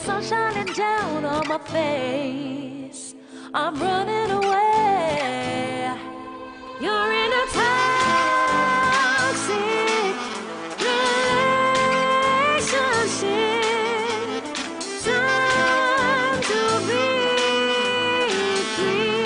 sun shining down on my face. I'm running away. You're in a toxic relationship. Time to be free.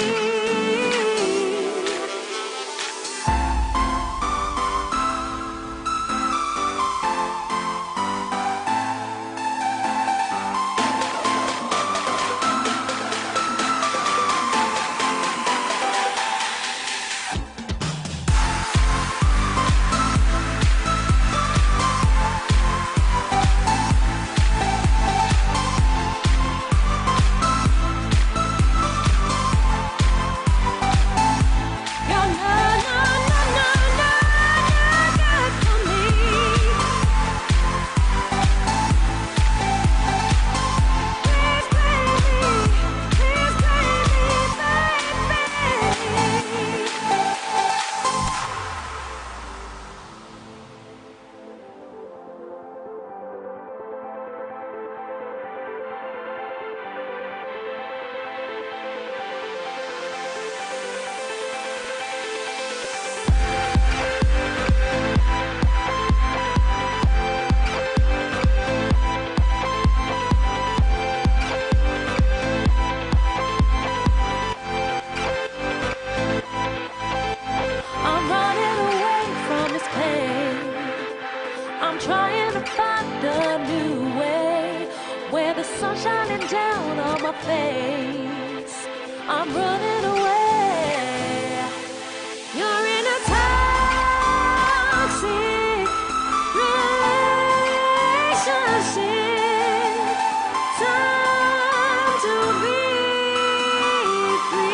Trying to find a new way where the sun's shining down on my face. I'm running away. You're in a toxic relationship. Time to be free.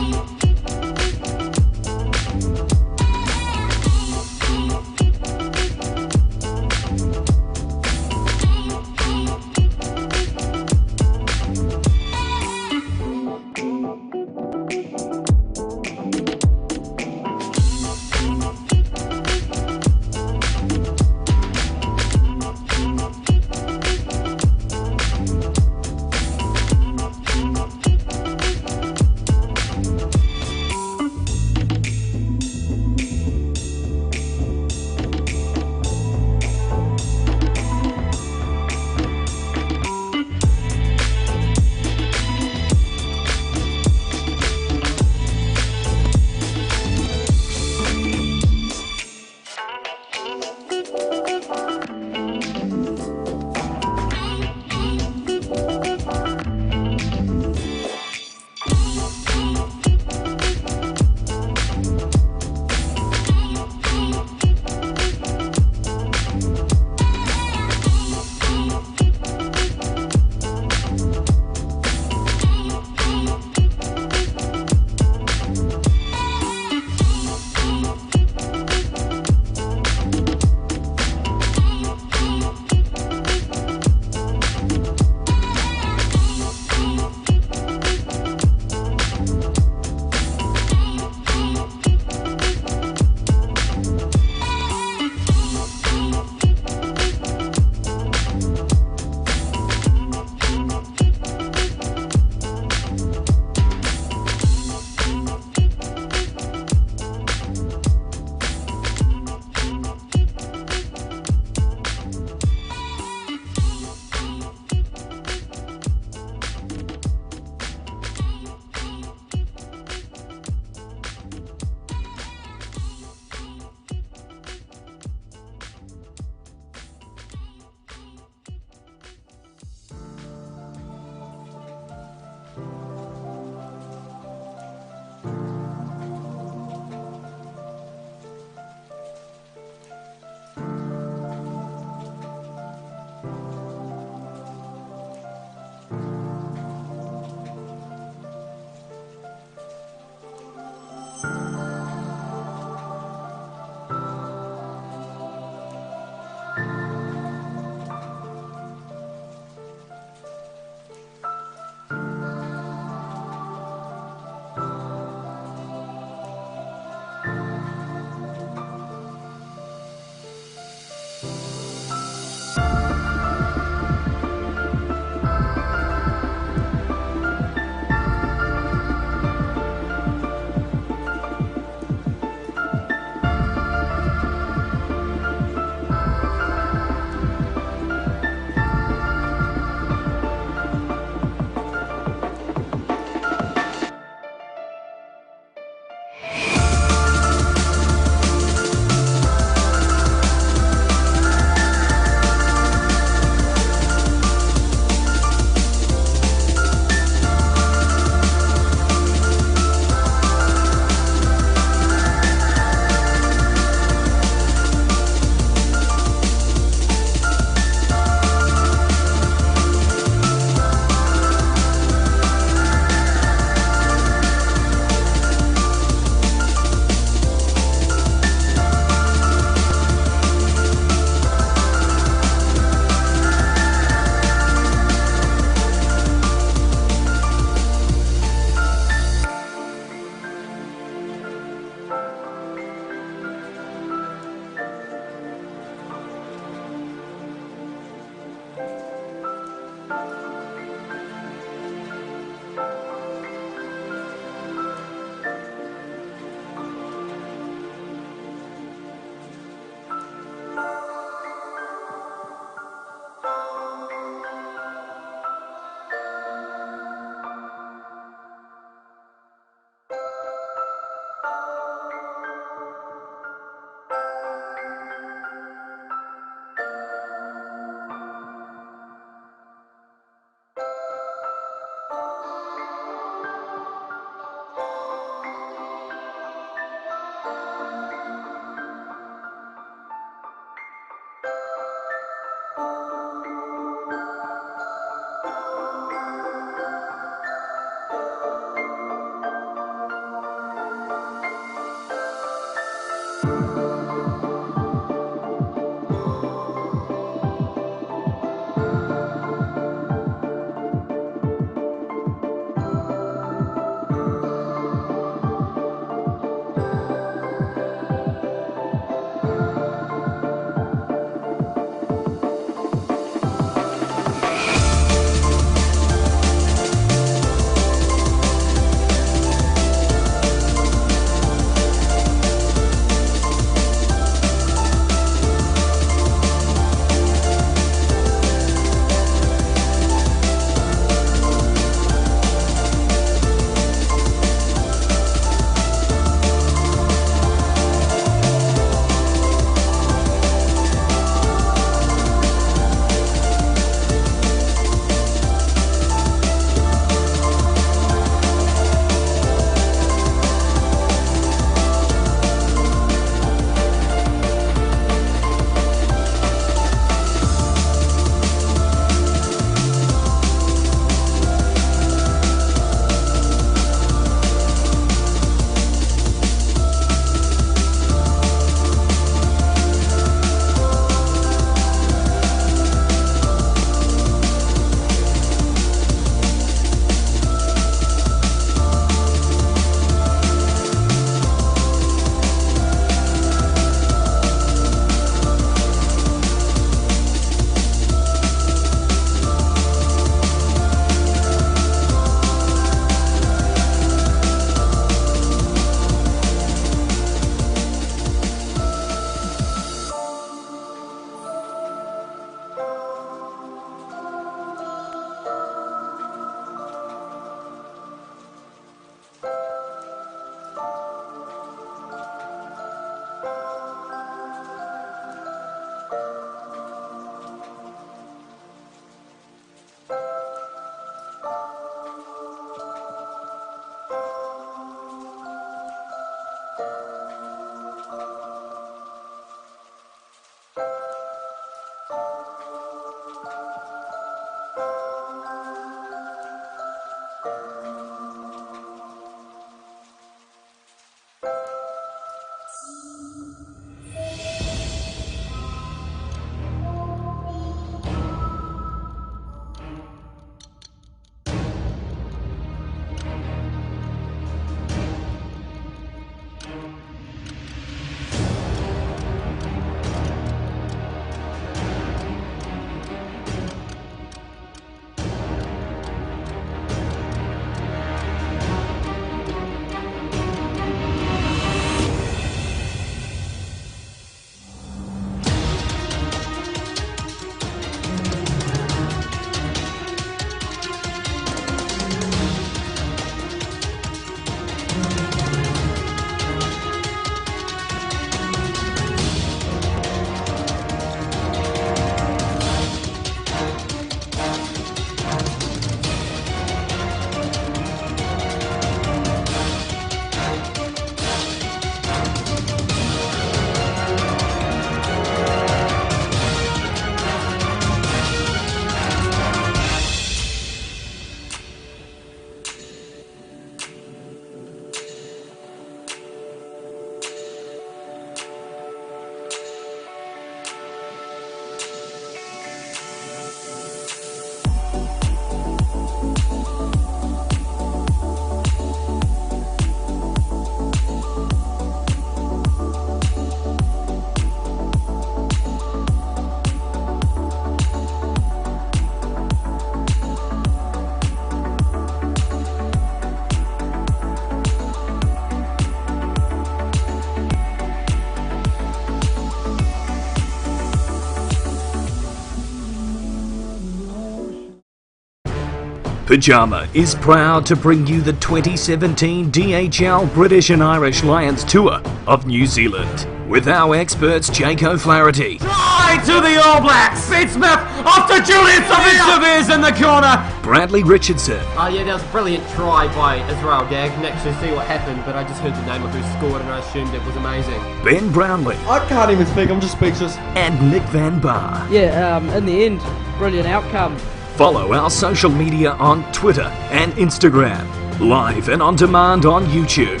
PYJAMA is proud to bring you the 2017 DHL British and Irish Lions Tour of New Zealand with our experts Jake O'Flaherty. Try to the All Blacks! Pete Smith off to Julian Severe's in the corner! Bradley Richardson. Oh yeah, that was a brilliant try by Israel Gag. Didn't actually see what happened, but I just heard the name of who scored and I assumed it was amazing. Ben Brownlee. I can't even speak, I'm just speechless. And Nick Van Bar. Yeah, in the end, brilliant outcome. Follow our social media on Twitter and Instagram, live and on demand on YouTube.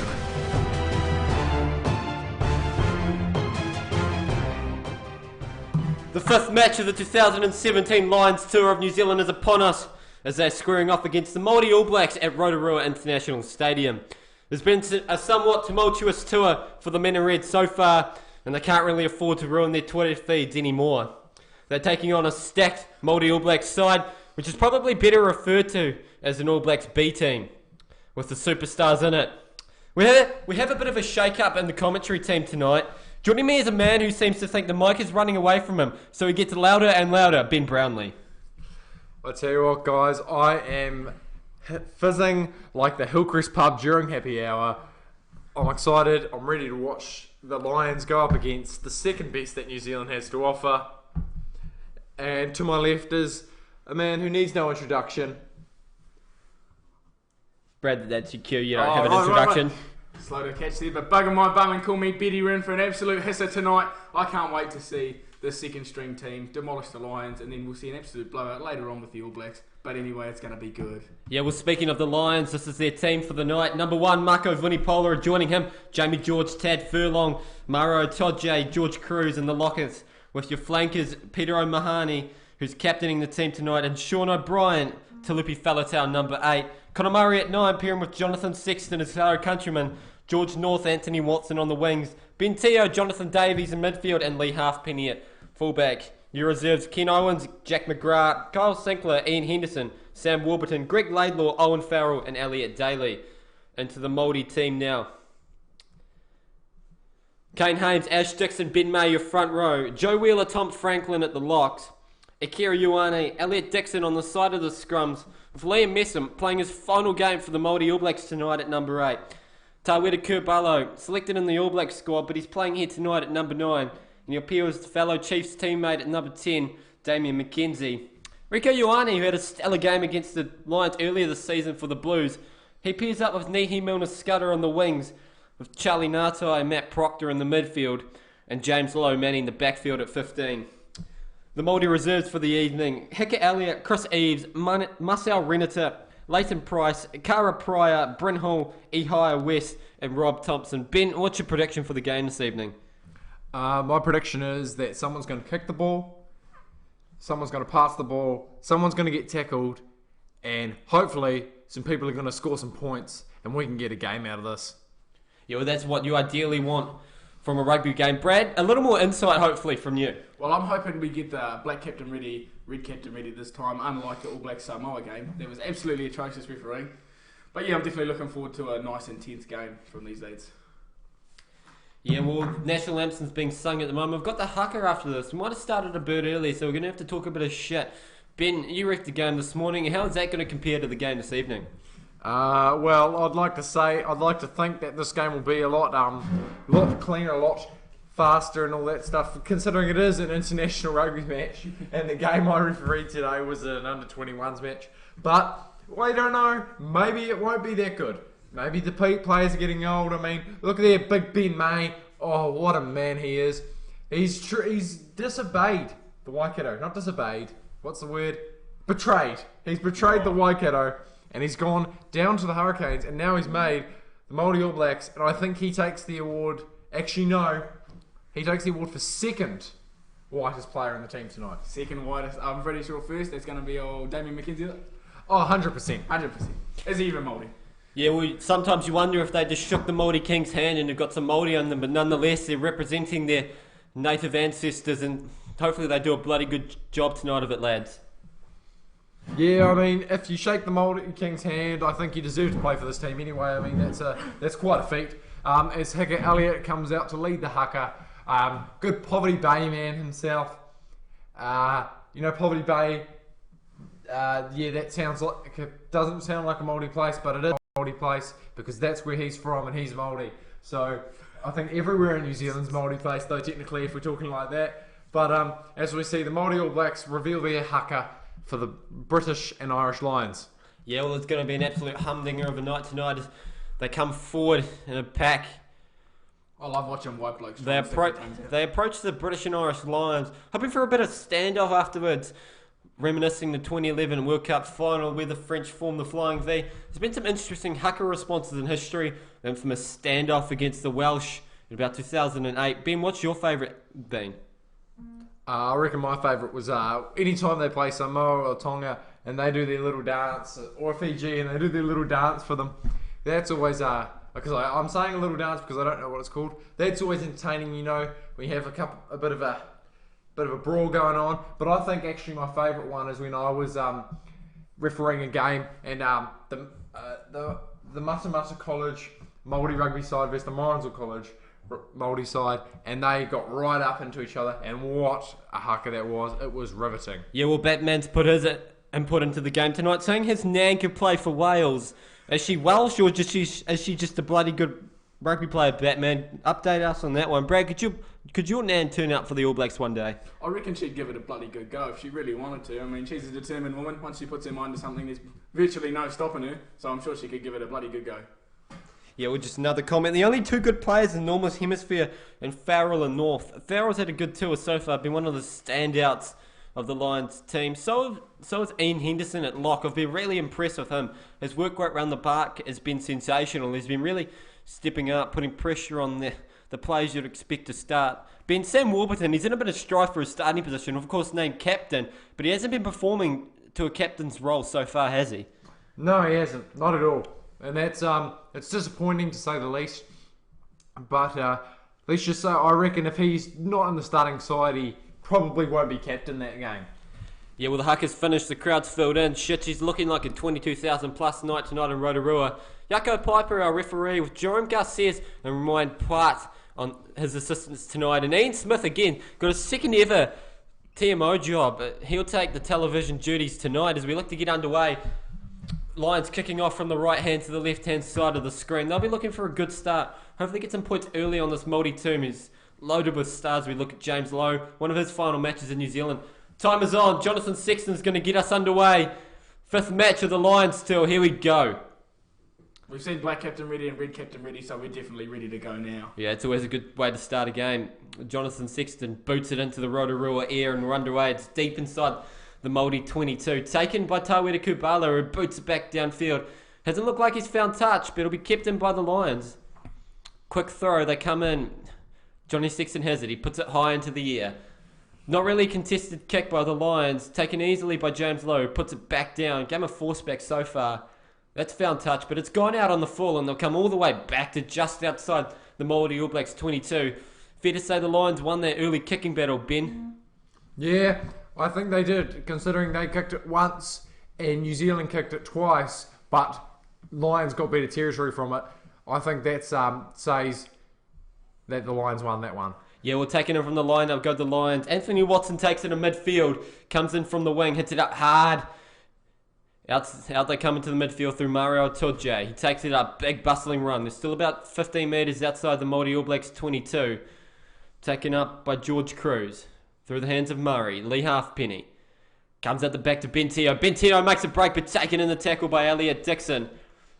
The fifth match of the 2017 Lions Tour of New Zealand is upon us as they're squaring off against the Maori All Blacks at Rotorua International Stadium. There's been a somewhat tumultuous tour for the men in red so far, and they can't really afford to ruin their Twitter feeds anymore. They're taking on a stacked Maori All Blacks side, which is probably better referred to as an All Blacks B team, with the superstars in it. We have a bit of a shake-up in the commentary team tonight. Joining me is a man who seems to think the mic is running away from him, so he gets louder and louder, Ben Brownlee. I tell you what, guys, I am fizzing like the Hillcrest pub during happy hour. I'm excited, I'm ready to watch the Lions go up against the second best that New Zealand has to offer. And to my left is a man who needs no introduction. Brad, that's your cue. You don't have an introduction. Right. Slow to catch there, but bugger my bum and call me Betty Wren for an absolute hisser tonight. I can't wait to see the second string team demolish the Lions, and then we'll see an absolute blowout later on with the All Blacks. But anyway, it's going to be good. Yeah, well, speaking of the Lions, this is their team for the night. Number 1, Mako Vunipola, joining him, Jamie George, Tad Furlong, Maro Todje, George Cruz, and the Lockers. With your flankers, Peter O'Mahony, who's captaining the team tonight, and Sean O'Brien, Talupi Faletau, number 8. Conor Murray at 9, pairing with Jonathan Sexton, his fellow countryman, George North, Anthony Watson on the wings, Ben Teo, Jonathan Davies in midfield, and Lee Halfpenny at fullback. Your reserves, Ken Owens, Jack McGrath, Kyle Sinclair, Ian Henderson, Sam Warburton, Greg Laidlaw, Owen Farrell, and Elliot Daly. Into the Māori team now. Kane Hames, Ash Dixon, Ben May, your front row. Joe Wheeler, Tom Franklin at the locks. Akira Ioane, Elliot Dixon on the side of the scrums, with Liam Messam playing his final game for the Māori All Blacks tonight at number 8. Tawera Kurbalo, selected in the All Blacks squad, but he's playing here tonight at number 9. And he appeals to fellow Chiefs teammate at number 10, Damien McKenzie. Rico Ioane, who had a stellar game against the Lions earlier this season for the Blues, he pairs up with Nihi Milner-Skudder on the wings, with Charlie Ngatai and Matt Proctor in the midfield, and James Lowe manning the backfield at 15. The Māori reserves for the evening: Hika Elliott, Chris Eves, Marcel Renata, Leighton Price, Cara Pryor, Bryn Hall, Ehia West, and Rob Thompson. Ben, what's your prediction for the game this evening? My prediction is that someone's going to kick the ball, someone's going to pass the ball, someone's going to get tackled, and hopefully some people are going to score some points, and we can get a game out of this. Yeah, well, that's what you ideally want from a rugby game. Brad, a little more insight hopefully from you. Well, I'm hoping we get the black captain ready, red captain ready this time, unlike the All Blacks Samoa game. That was absolutely atrocious refereeing. But yeah, I'm definitely looking forward to a nice intense game from these lads. Yeah, well, national anthem's being sung at the moment. We've got the haka after this. We might have started a bit early, so we're going to have to talk a bit of shit. Ben, you wrecked the game this morning. How is that going to compare to the game this evening? Well, I'd like to think that this game will be a lot cleaner, a lot faster and all that stuff, considering it is an international rugby match, and the game I refereed today was an under-21s match. But we don't know, maybe it won't be that good. Maybe the players are getting old. I mean, look there, Big Ben May. Oh, what a man he is. He's disobeyed the Waikato. Not disobeyed. What's the word? Betrayed. He's betrayed the Waikato, and he's gone down to the Hurricanes, and now he's made the Māori All Blacks, and I think he takes the award. Actually, no. He takes the award for second whitest player in the team tonight. Second whitest. I'm pretty sure first that's going to be old Damien McKenzie. Oh, 100%. 100%. Is he even Māori? Yeah, well, sometimes you wonder if they just shook the Māori King's hand and they've got some Māori on them, but nonetheless, they're representing their native ancestors, and hopefully they do a bloody good job tonight of it, lads. Yeah, I mean, if you shake the Māori King's hand, I think you deserve to play for this team anyway. I mean, that's quite a feat. As Hika Elliott comes out to lead the haka, good Poverty Bay man himself. Poverty Bay Yeah, that sounds like it doesn't sound like a Māori place, but it is a Māori place because that's where he's from and he's Māori. So I think everywhere in New Zealand's Māori place, though technically if we're talking like that. But as we see, the Māori All Blacks reveal their haka for the British and Irish Lions. Yeah, well, it's going to be an absolute humdinger of a night tonight as they come forward in a pack. I love watching white blokes. They approach the British and Irish Lions, hoping for a bit of standoff afterwards, reminiscing the 2011 World Cup final where the French formed the Flying V. There's been some interesting haka responses in history, the infamous standoff against the Welsh in about 2008. Ben, what's your favourite been? I reckon my favourite was anytime they play Samoa or Tonga and they do their little dance, or Fiji and they do their little dance for them. That's always because I'm saying a little dance because I don't know what it's called. That's always entertaining, you know. We have a bit of a brawl going on. But I think actually my favourite one is when I was refereeing a game and the Matamata College Māori rugby side versus the Morrinsville College Māori side, and they got right up into each other, and what a haka that was. It was riveting. Yeah, well, Batman's put his input into the game tonight, saying his nan could play for Wales. Is she Welsh or is she just a bloody good rugby player, Batman? Update us on that one. Brad, could your nan turn out for the All Blacks one day? I reckon she'd give it a bloody good go if she really wanted to. I mean, she's a determined woman. Once she puts her mind to something, there's virtually no stopping her, so I'm sure she could give it a bloody good go. Yeah, well, just another comment. The only two good players in the Northern Hemisphere in Farrell and North. Farrell's had a good tour so far, been one of the standouts of the Lions team. So has Ian Henderson at lock. I've been really impressed with him. His work rate around the park has been sensational. He's been really stepping up, putting pressure on the players you'd expect to start. Ben, Sam Warburton, he's in a bit of strife for his starting position, of course named captain, but he hasn't been performing to a captain's role so far, has he? No, he hasn't. Not at all. And that's it's disappointing to say the least. But let's just say I reckon if he's not in the starting side, he probably won't be captain that game. Yeah, well, the Huckers finished, the crowd's filled in. Shit, she's looking like a 22,000 plus night tonight in Rotorua. Yako Piper, our referee, with Jerome Garces and Ryan Platt on his assistants tonight. And Ian Smith, again, got his second ever TMO job. He'll take the television duties tonight as we look to get underway. Lions kicking off from the right hand to the left hand side of the screen. They'll be looking for a good start. Hopefully get some points early on this Māori team. He's loaded with stars. We look at James Lowe, one of his final matches in New Zealand. Time is on. Jonathan Sexton's going to get us underway. Fifth match of the Lions still. Here we go. We've seen black captain ready and red captain ready, so we're definitely ready to go now. Yeah, it's always a good way to start a game. Jonathan Sexton boots it into the Rotorua air and we're underway. It's deep inside the Māori 22. Taken by Tawera Kubala, who boots it back downfield. Hasn't looked like he's found touch, but it'll be kept in by the Lions. Quick throw, they come in. Johnny Sexton has it. He puts it high into the air. Not really contested kick by the Lions. Taken easily by James Lowe. Puts it back down. Game of force back so far. That's found touch, but it's gone out on the full and they'll come all the way back to just outside the Māori All Blacks 22. Fair to say the Lions won their early kicking battle, Ben? Yeah, I think they did, considering they kicked it once and New Zealand kicked it twice, but Lions got better territory from it. I think that says that the Lions won that one. Yeah, we're taking it from the line. They'll go the Lions. Anthony Watson takes it in midfield, comes in from the wing, hits it up hard. Out they come into the midfield through Mario Todje. He takes it up, big bustling run. They're still about 15 metres outside the Māori All Blacks 22. Taken up by George Cruz. Through the hands of Murray. Lee Halfpenny. Comes at the back to Bentio. Bentio makes a break, but taken in the tackle by Elliot Dixon.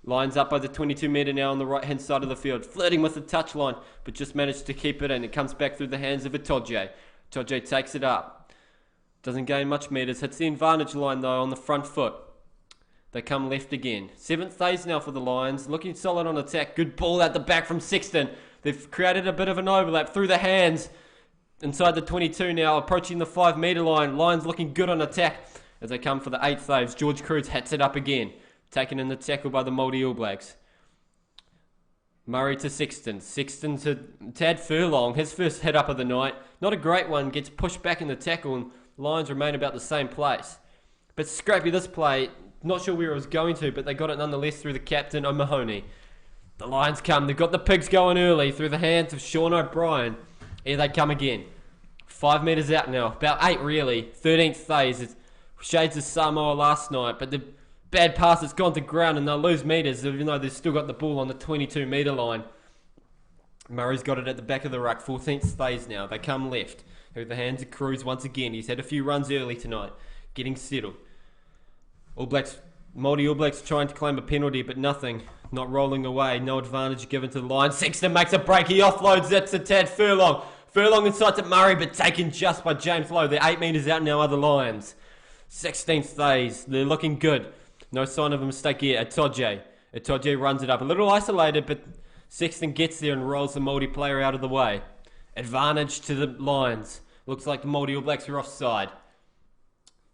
Lines up by the 22 metre now on the right hand side of the field. Flirting with the touchline, but just managed to keep it in. It comes back through the hands of Todje. Todje takes it up. Doesn't gain much metres. Hits the advantage line though on the front foot. They come left again. 7th phase now for the Lions. Looking solid on attack. Good ball at the back from Sexton. They've created a bit of an overlap through the hands. Inside the 22 now, approaching the 5 metre line. Lions looking good on attack as they come for the 8th phase. George Cruz hits it up again. Taken in the tackle by the Māori All Blacks. Murray to Sexton. Sexton to Tad Furlong. His first hit up of the night. Not a great one. Gets pushed back in the tackle and Lions remain about the same place. But scrappy this play. Not sure where it was going to, but they got it nonetheless through the captain, O'Mahony. The Lions come. They've got the pigs going early through the hands of Sean O'Brien. Here they come again. 5 metres out now. About 8 really. 13th phase. It's Shades of Samoa last night, but the bad pass has gone to ground and they'll lose metres, even though they've still got the ball on the 22-metre line. Murray's got it at the back of the ruck, 14th stays now. They come left. With the hands of Cruz once again. He's had a few runs early tonight, getting settled. Māori All Blacks trying to claim a penalty, but nothing. Not rolling away. No advantage given to the line. Sexton makes a break. He offloads it to Tad Furlong. Furlong inside to Murray, but taken just by James Lowe. They're 8 metres out now, other Lions. 16th stays. They're looking good. No sign of a mistake here. Itoje runs it up. A little isolated, but Sexton gets there and rolls the Māori player out of the way. Advantage to the Lions. Looks like the Māori All Blacks are offside.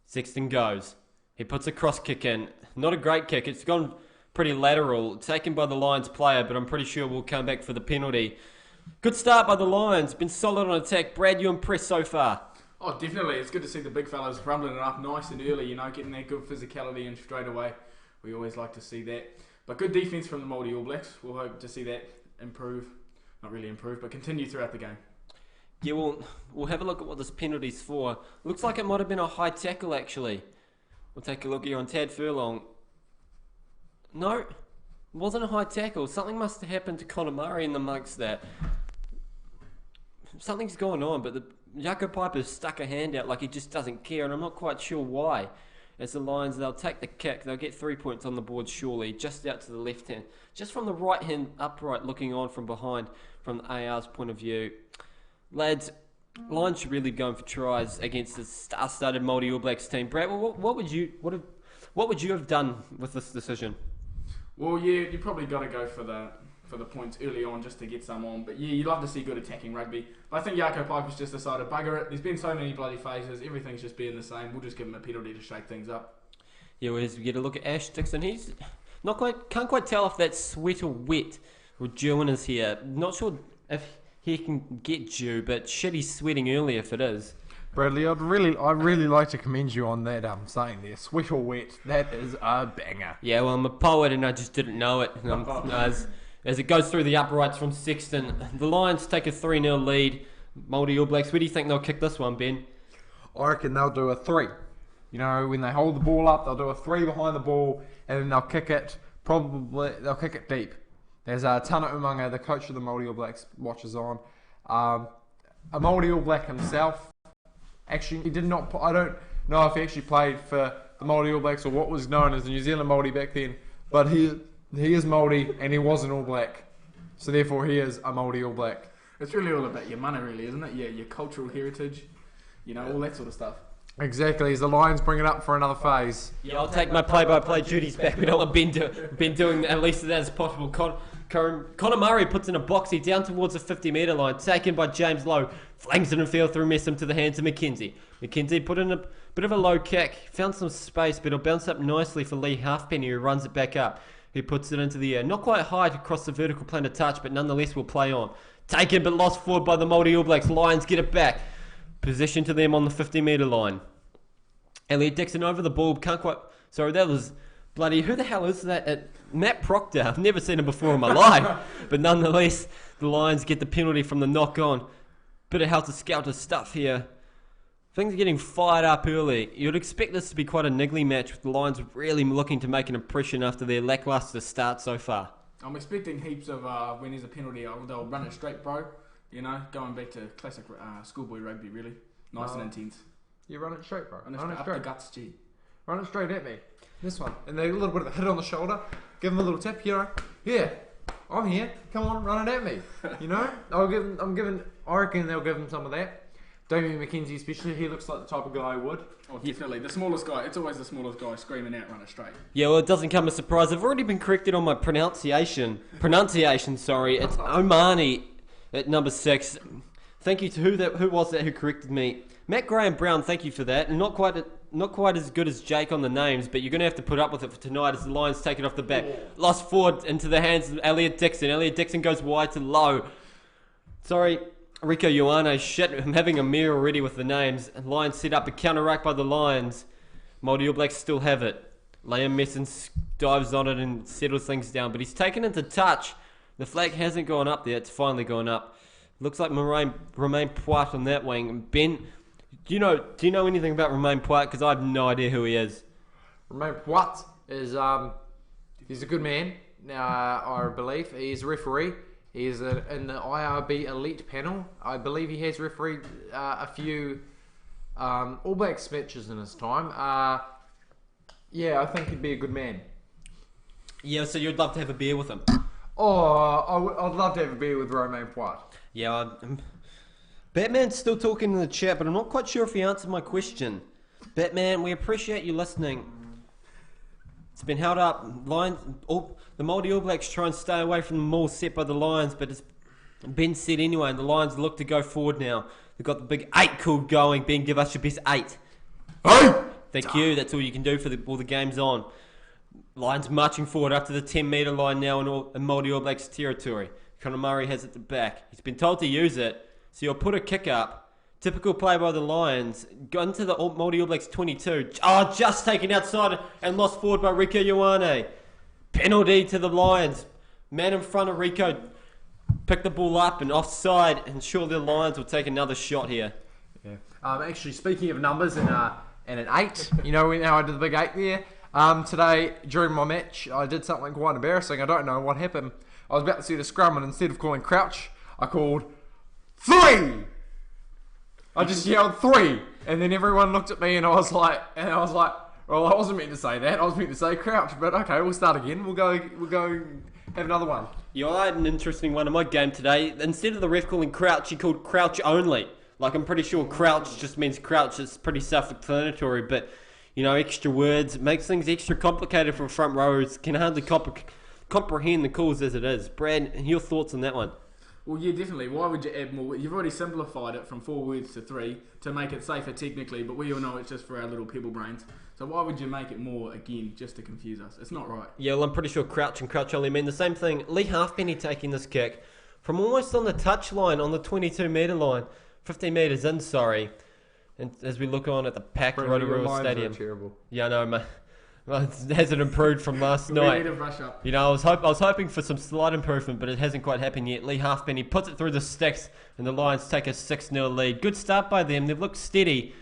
Sexton goes. He puts a cross kick in. Not a great kick. It's gone pretty lateral. Taken by the Lions player, but I'm pretty sure we'll come back for the penalty. Good start by the Lions. Been solid on attack. Brad, you impressed so far? Oh, definitely. It's good to see the big fellas rumbling it up nice and early, getting that good physicality in straight away. We always like to see that. But good defence from the Māori All Blacks. We'll hope to see that improve. Not really improve, but continue throughout the game. Yeah, we'll have a look at what this penalty's for. Looks like it might have been a high tackle, actually. We'll take a look here on Tad Furlong. No, it wasn't a high tackle. Something must have happened to Conor Murray in amongst that. Something's going on, but the Jaco Piper's stuck a hand out like he just doesn't care, and I'm not quite sure why. As the Lions, they'll take the kick. They'll get 3 points on the board, surely, just out to the left hand. Just from the right hand upright, looking on from behind, from the AR's point of view. Lads, Lions should really be going for tries against the star-studded Māori All Blacks team. Brad, what would you have done with this decision? Well, yeah, you probably got to go for the points early on just to get some on. But yeah, you'd love to see good attacking rugby. But I think Jaco Piper's just decided, bugger it. There's been so many bloody phases. Everything's just being the same. We'll just give him a penalty to shake things up. Yeah, we get a look at Ash Dixon. He's can't quite tell if that's sweat or wet. Or Gerwin is here. Not sure if he can get due, but shit, he's sweating early if it is. Bradley, I'd really like to commend you on that saying there, sweat or wet. That is a banger. Yeah, well, I'm a poet and I just didn't know it. As it goes through the uprights from Sexton, the Lions take a 3-0 lead. Māori All Blacks, where do you think they'll kick this one, Ben? I reckon they'll do a 3. When they hold the ball up, they'll do a 3 behind the ball, and then they'll kick it. Probably they'll kick it deep. There's Tana Umanga, the coach of the Māori All Blacks, watches on. A Māori All Black himself. Actually, he did not. I don't know if he actually played for the Māori All Blacks or what was known as the New Zealand Māori back then. But he is Māori and he was an All Black, so therefore he is a Māori All Black. It's really all about your mana, really, isn't it? Yeah, your cultural heritage, all that sort of stuff. Exactly. As the Lions bring it up for another phase. Yeah, I'll take my play-by-play duties back. We don't want Ben doing at least that as possible. Conor Murray puts in a boxy down towards the 50-metre line, taken by James Lowe, flings it in field through Messam to the hands of McKenzie. McKenzie put in a bit of a low kick, found some space, but it'll bounce up nicely for Lee Halfpenny, who runs it back up. He puts it into the air. Not quite high across the vertical plane of touch, but nonetheless will play on. Taken but lost forward by the Māori All Blacks. Lions get it back. Position to them on the 50-metre line. Elliot Dixon over the ball. Can't quite... Sorry, that was bloody... Who the hell is that? Matt Proctor. I've never seen him before in my life. But nonetheless, the Lions get the penalty from the knock-on. Bit of helter-skelter stuff here. Things are getting fired up early. You'd expect this to be quite a niggly match, with the Lions really looking to make an impression after their lacklustre start so far. I'm expecting heaps of when there's a penalty, they'll run it straight, bro. Going back to classic schoolboy rugby, really. Nice and intense. You run it straight, bro. Run it straight. Up the guts, G. Run it straight at me. This one. And then a little bit of a hit on the shoulder. Give him a little tap, Yeah, I'm here. Come on, run it at me. I reckon they'll give him some of that. Damien McKenzie especially, he looks like the type of guy who would. Oh, definitely. The smallest guy. It's always the smallest guy screaming out, run it straight. Yeah, well, it doesn't come as a surprise. I've already been corrected on my pronunciation. Sorry. It's Omani at number 6. Thank you to who was that who corrected me? Matt Graham Brown, thank you for that. And not quite as good as Jake on the names, but you're going to have to put up with it for tonight as the Lions take it off the back. Lost forward into the hands of Elliot Dixon. Elliot Dixon goes wide to low. Sorry, Rico Ioane. Shit, I'm having a mirror already with the names. Lions set up a counter-rack by the Lions. Māori All Blacks still have it. Liam Messon dives on it and settles things down, but he's taken into touch. The flag hasn't gone up there. It's finally gone up. Looks like Romain Poit on that wing. Ben, Do you know anything about Romain Poit? Because I have no idea who he is. Romain Poit is he's a good man. I believe he's a referee. He's in the IRB elite panel. I believe he has refereed a few All Blacks matches in his time. Yeah, I think he'd be a good man. Yeah, so you'd love to have a beer with him? Oh, I'd love to have a beer with Romain Poit. Yeah, Batman's still talking in the chat, but I'm not quite sure if he answered my question. Batman, we appreciate you listening. It's been held up. The Maori All Blacks try and stay away from the maul set by the Lions, but it's been said anyway, and the Lions look to go forward now. They've got the big 8 called going. Ben, give us your best 8. Hey! Thank you. That's all you can do for all the games on. Lions marching forward up to the 10-metre line now in Maori All Blacks territory. Conor Murray has it at the back. He's been told to use it, so he'll put a kick up. Typical play by the Lions. Got into the Maori All Blacks 22. Oh, just taken outside and lost forward by Rieko Ioane. Penalty to the Lions. Man in front of Rieko picked the ball up and offside, and surely the Lions will take another shot here. Yeah. Actually, speaking of numbers and an 8, you know how I did the big 8 there? Today, during my match, I did something quite embarrassing. I don't know what happened. I was about to set a scrum, and instead of calling crouch, I called 3! I just yelled 3, and then everyone looked at me, and I was like, well, I wasn't meant to say that. I was meant to say crouch, but okay, we'll start again. We'll go have another one. Yeah, I had an interesting one in my game today. Instead of the ref calling crouch, he called crouch only. Like, I'm pretty sure crouch just means crouch. It's pretty self-explanatory, but, you know, extra words makes things extra complicated for front rowers. Can hardly comprehend the calls as it is. Brad, your thoughts on that one? Well, yeah, definitely. Why would you add more? You've already simplified it from 4 words to 3 to make it safer technically, but we all know it's just for our little pebble brains. So why would you make it more, again, just to confuse us? It's not right. Yeah, well, I'm pretty sure crouch and crouch only mean the same thing. Lee Halfpenny taking this kick from almost on the touch line, on the 22-metre line. 15 metres in, sorry. And as we look on at the packed Rotorua Stadium. Terrible. Yeah, I know, mate. Well, it hasn't improved from last night. We need to brush up. You know, I was hoping for some slight improvement, but it hasn't quite happened yet. Lee Halfpenny puts it through the sticks, and the Lions take a 6-0 lead. Good start by them. They've looked steady.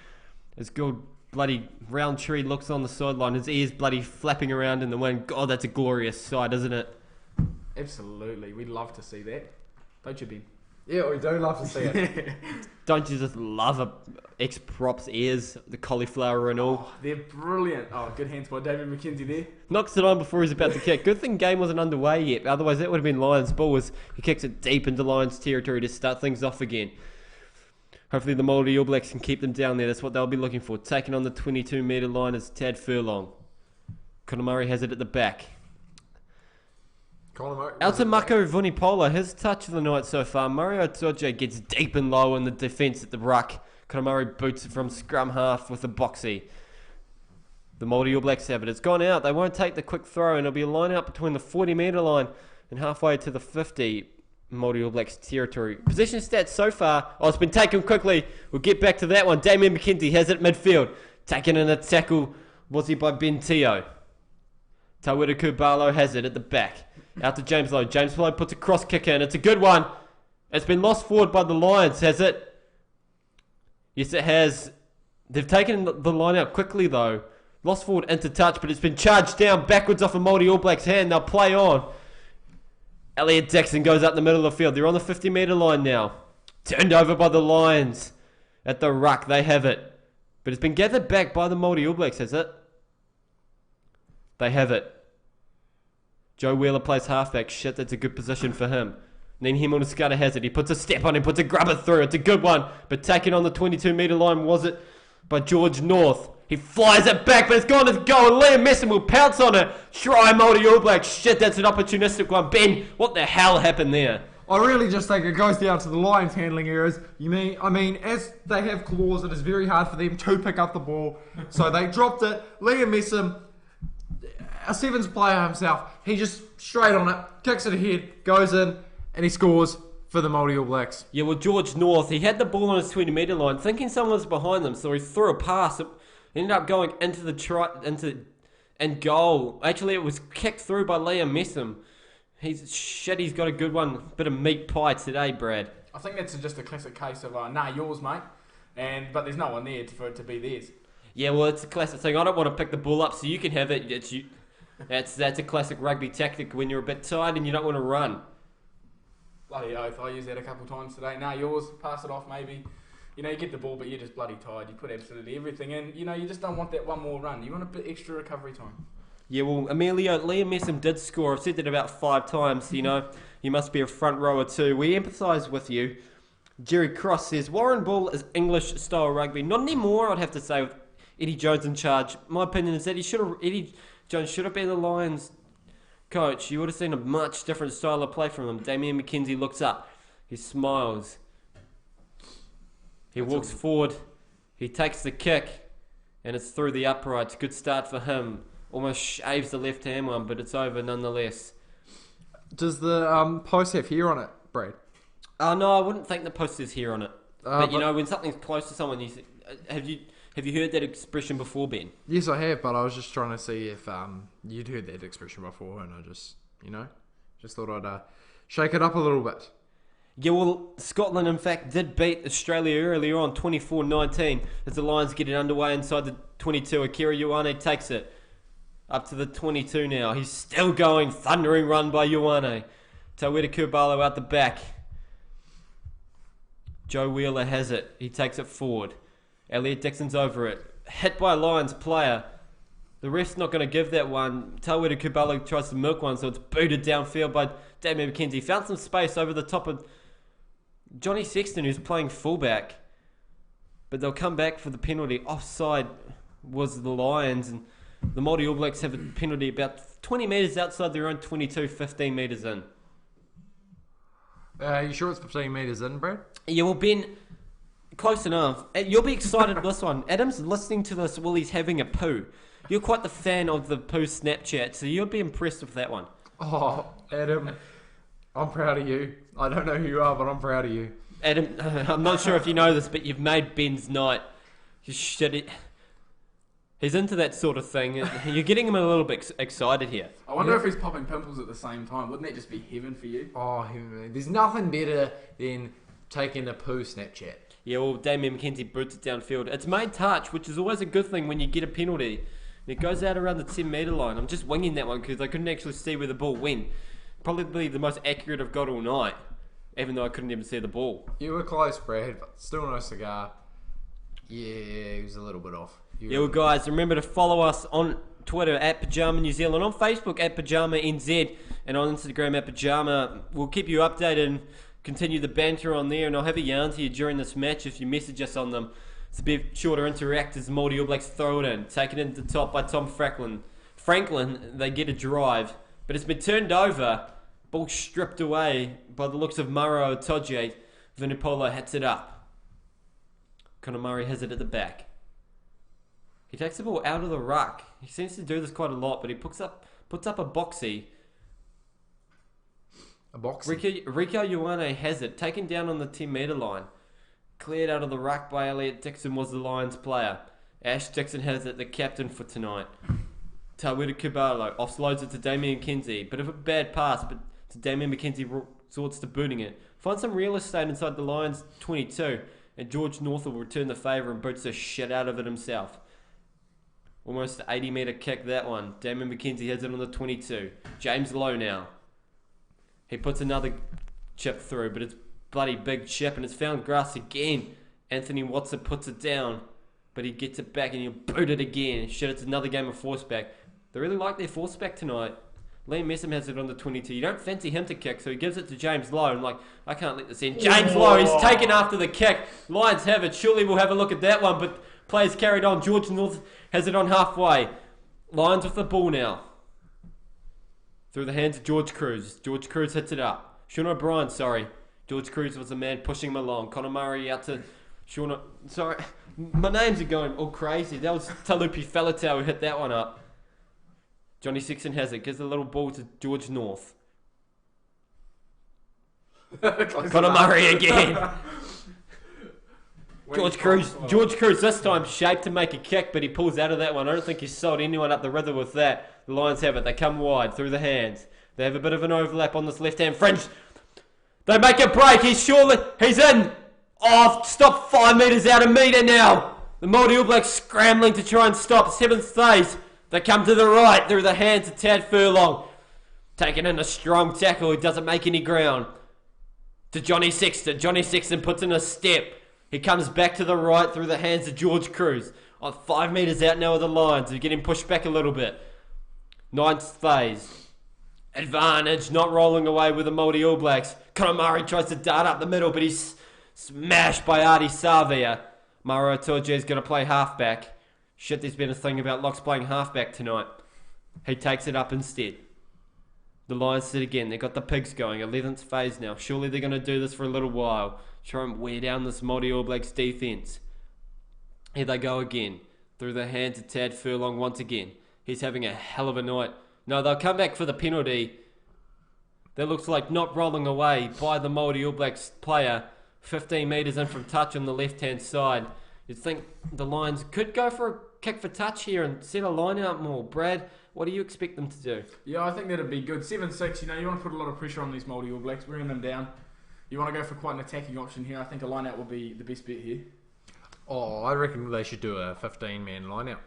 As good bloody Roundtree looks on the sideline, his ears bloody flapping around in the wind. God, that's a glorious sight, isn't it? Absolutely. We'd love to see that. Don't you, Ben? Yeah, we do love to see it. Don't you just love a ex-prop's ears, the cauliflower and all? Oh, they're brilliant. Oh, good hands by David McKenzie there. Knocks it on before he's about to kick. Good thing game wasn't underway yet. Otherwise, that would have been Lions' ball. As he kicks it deep into Lions' territory to start things off again. Hopefully, the Maori All Blacks can keep them down there. That's what they'll be looking for. Taking on the 22-metre line is Tad Furlong. Conor Murray has it at the back. Altamako Vunipola, his touch of the night so far. Mario Toje gets deep and low in the defence at the ruck. Conor Murray boots it from scrum half with a boxy. The Maori All Blacks have it. It's gone out. They won't take the quick throw, and it'll be a line out between the 40-metre line and halfway to the 50 Maori All Blacks territory. Possession stats so far. Oh, it's been taken quickly. We'll get back to that one. Damien McKenzie has it midfield. Taken in a tackle, was he by Ben Teo? Tawira Kubalo has it at the back. Out to James Lowe. James Lowe puts a cross kick in. It's a good one. It's been lost forward by the Lions, has it? Yes, it has. They've taken the line out quickly, though. Lost forward into touch, but it's been charged down backwards off a Maori All Blacks hand. They'll play on. Elliot Dixon goes up the middle of the field. They're on the 50-metre line now. Turned over by the Lions. At the ruck, they have it. But it's been gathered back by the Maori All Blacks, has it? They have it. Joe Wheeler plays halfback. Shit, that's a good position for him. And then Hemel Scudder has it. He puts a step on him, puts a grubber through. It's a good one. But taken on the 22-metre line, was it by George North? He flies it back, but it's gone to the goal. And Liam Messon will pounce on it. Try Maori All Blacks. Shit, that's an opportunistic one. Ben, what the hell happened there? I really just think it goes down to the Lions handling errors. I mean, as they have claws, it is very hard for them to pick up the ball. So they dropped it. Liam Messon, a Sevens player himself, he just straight on it, kicks it ahead, goes in, and he scores for the Maori All Blacks. Yeah, well, George North, he had the ball on his 20-metre line, thinking someone was behind them, so he threw a pass. It ended up going into goal. Actually, it was kicked through by Liam Messon. He's got a good one. Bit of meat pie today, Brad. I think that's just a classic case of, yours, mate. but there's no one there for it to be theirs. Yeah, well, it's a classic thing. I don't want to pick the ball up so you can have it. It's you. That's a classic rugby tactic when you're a bit tired and you don't want to run. Bloody oath, I used that a couple of times today. Nah, yours, pass it off maybe. You know, you get the ball, but you're just bloody tired. You put absolutely everything in. You know, you just don't want that one more run. You want a bit extra recovery time. Yeah, well, Liam Messam did score. I've said that about 5 times. You know, you must be a front rower too. We empathise with you. Jerry Cross says, Warren Bull is English-style rugby. Not anymore, I'd have to say, with Eddie Jones in charge. My opinion is that Eddie Jones should have been the Lions coach. You would have seen a much different style of play from him. Damien McKenzie looks up. He smiles. He walks forward. He takes the kick. And it's through the uprights. Good start for him. Almost shaves the left-hand one, but it's over nonetheless. Does the post have hair on it, Brad? No, I wouldn't think the post has hair on it. But you know, when something's close to someone, you have you heard that expression before, Ben? Yes, I have, but I was just trying to see if you'd heard that expression before, and I just thought I'd shake it up a little bit. Yeah, well, Scotland, in fact, did beat Australia earlier on, 24-19, as the Lions get it underway inside the 22. Akira Ioane takes it up to the 22 now. He's still going, thundering run by Ioane. Tawera Kubalo out the back. Joe Wheeler has it. He takes it forward. Elliot Dixon's over it. Hit by a Lions player. The ref's not going to give that one. Tawera Kubalo tries to milk one, so it's booted downfield by Damien McKenzie. Found some space over the top of Johnny Sexton, who's playing fullback. But they'll come back for the penalty. Offside was the Lions, and the Maori All Blacks have a penalty about 20 metres outside their own 22, 15 metres in. You sure it's 15 metres in, Brad? Yeah, well, Ben, close enough. You'll be excited with this one. Adam's listening to this while he's having a poo. You're quite the fan of the poo Snapchat, so you'll be impressed with that one. Oh, Adam, I'm proud of you. I don't know who you are, but I'm proud of you. Adam, I'm not sure if you know this, but you've made Ben's night. He's into that sort of thing. You're getting him a little bit excited here. I wonder if he's popping pimples at the same time. Wouldn't that just be heaven for you? Oh, there's nothing better than taking a poo Snapchat. Yeah, well, Damien McKenzie boots it downfield. It's main touch, which is always a good thing when you get a penalty. It goes out around the 10-metre line. I'm just winging that one because I couldn't actually see where the ball went. Probably the most accurate I've got all night, even though I couldn't even see the ball. You were close, Brad, but still no cigar. Yeah, he was a little bit off. Yeah, well, guys, remember to follow us on Twitter at Pyjama New Zealand, on Facebook at Pyjama NZ, and on Instagram at Pyjama. We'll keep you updated and continue the banter on there, and I'll have a yarn to you during this match if you message us on them. So be sure to interact as the Māori All Blacks throw it in. Taken into the top by Tom Franklin. They get a drive, but it's been turned over. Ball stripped away by the looks of Maro Otoje. Vunipola hits it up. Conor Murray has it at the back. He takes the ball out of the ruck. He seems to do this quite a lot, but he puts up a boxy. A boxy? Rico Ioane has it, taken down on the 10-metre line. Cleared out of the ruck by Elliot Dixon was the Lions player. Ash Dixon has it, the captain for tonight. Tawera Kubalo offloads it to Damien McKenzie. Bit of a bad pass, but to Damien McKenzie resorts to booting it. Finds some real estate inside the Lions 22, and George North will return the favour and boots the shit out of it himself. Almost an 80-metre kick, that one. Damien McKenzie has it on the 22. James Lowe now. He puts another chip through, but it's bloody big chip, and it's found grass again. Anthony Watson puts it down, but he gets it back and he'll boot it again. Shit, it's another game of force back. They really like their force back tonight. Liam Messam has it on the 22. You don't fancy him to kick, so he gives it to James Lowe. And I can't let this in. James Lowe, he's taken after the kick. Lions have it. Surely we'll have a look at that one, but players carried on. George North has it on halfway. Lions with the ball now. Through the hands of George Cruz. George Cruz hits it up. Sean O'Brien, sorry. George Cruz was the man pushing him along. Conor Murray out to Sean... Sorry, my names are going all crazy. That was Talupi Faletau who hit that one up. Johnny Sexton has it. Gives the little ball to George North. Conor Murray again. George Cruz this time shaped to make a kick, but he pulls out of that one. I don't think he sold anyone up the river with that. The Lions have it. They come wide through the hands. They have a bit of an overlap on this left-hand fringe. They make a break. He's in. Oh, stop 5 metres out of metre now. The Māori All Blacks scrambling to try and stop 7th phase. They come to the right through the hands of Tad Furlong. Taking in a strong tackle. He doesn't make any ground. To Johnny Sexton. Johnny Sexton puts in a step. He comes back to the right through the hands of George Cruz. 5 metres out now of the lines. They're getting pushed back a little bit. 9th phase. Advantage, not rolling away with the Māori All Blacks. Conor Murray tries to dart up the middle, but he's smashed by Artie Savia. Maro Itoje is going to play halfback. Shit, there's been a thing about Locks playing halfback tonight. He takes it up instead. The Lions sit again. They've got the pigs going. 11th phase now. Surely they're going to do this for a little while. Try and wear down this Māori All Blacks defence. Here they go again. Through the hands of Tad Furlong once again. He's having a hell of a night. No, they'll come back for the penalty. That looks like not rolling away by the Māori All Blacks player. 15 metres in from touch on the left-hand side. You'd think the Lions could go for a kick for touch here and set a line out more. Brad, what do you expect them to do? Yeah, I think that'd be good. 7-6, you want to put a lot of pressure on these Māori All Blacks, wearing them down. You want to go for quite an attacking option here. I think a line-out will be the best bet here. Oh, I reckon they should do a 15-man line-out.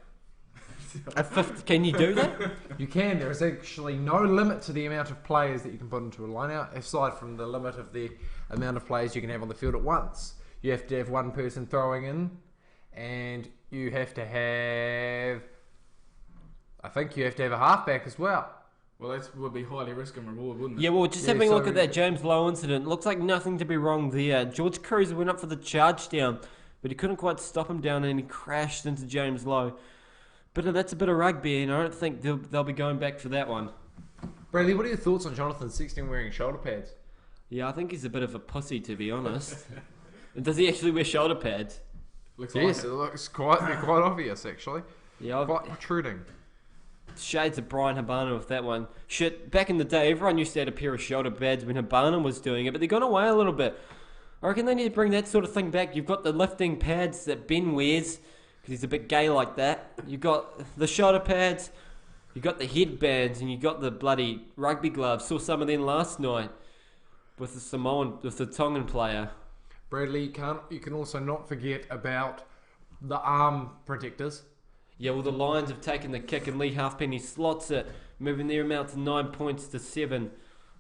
Can you do that? You can. There is actually no limit to the amount of players that you can put into a line-out, aside from the limit of the amount of players you can have on the field at once. You have to have one person throwing in, and you have to have... I think you have to have a halfback as well. Well, that would be highly risk and reward, wouldn't it? Yeah, well, just having a look at that James Lowe incident, looks like nothing to be wrong there. George Cruz went up for the charge down, but he couldn't quite stop him down, and he crashed into James Lowe. But that's a bit of rugby, and I don't think they'll be going back for that one. Bradley, what are your thoughts on Jonathan Sexton wearing shoulder pads? Yeah, I think he's a bit of a pussy, to be honest. And does he actually wear shoulder pads? Yes, it looks quite obvious, actually. Yeah, quite protruding. Shades of Brian Habana with that one. Shit, back in the day, everyone used to have a pair of shoulder pads when Habana was doing it, but they've gone away a little bit. I reckon they need to bring that sort of thing back. You've got the lifting pads that Ben wears, because he's a bit gay like that. You've got the shoulder pads, you've got the headbands, and you've got the bloody rugby gloves. Saw some of them last night with the Tongan player. Bradley, you can also not forget about the arm protectors. Yeah, well, the Lions have taken the kick, and Lee Halfpenny slots it, moving their amount to 9 points to 7.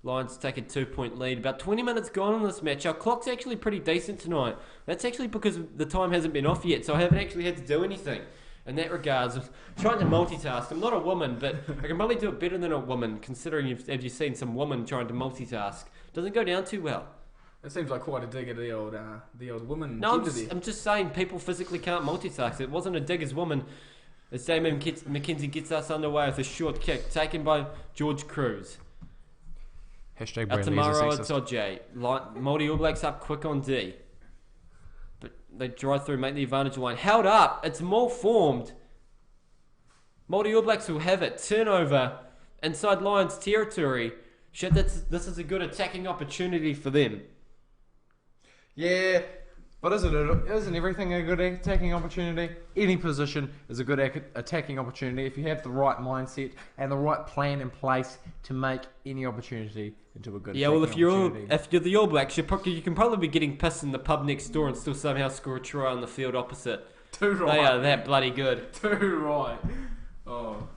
Lions take a 2-point lead. About 20 minutes gone on this match. Our clock's actually pretty decent tonight. That's actually because the time hasn't been off yet, so I haven't actually had to do anything. In that regards, I'm trying to multitask. I'm not a woman, but I can probably do it better than a woman, considering have you seen some woman trying to multitask. Doesn't go down too well. It seems like quite a dig at the old woman. No, I'm just saying people physically can't multitask. It wasn't a dig as woman. As Damon McKenzie gets us underway with a short kick taken by George Cruz. Hashtag Atamaro Itoje. Māori All Blacks up quick on D. But they drive through, make the advantage line. Held up. It's more formed. Māori All Blacks will have it. Turnover inside Lions territory. Shit, this is a good attacking opportunity for them. Yeah, but isn't everything a good attacking opportunity? Any position is a good attacking opportunity if you have the right mindset and the right plan in place to make any opportunity into a good attacking opportunity. If you're the All Blacks, you can probably be getting pissed in the pub next door and still somehow score a try on the field opposite. Too right. They are that bloody good. Too right. Oh.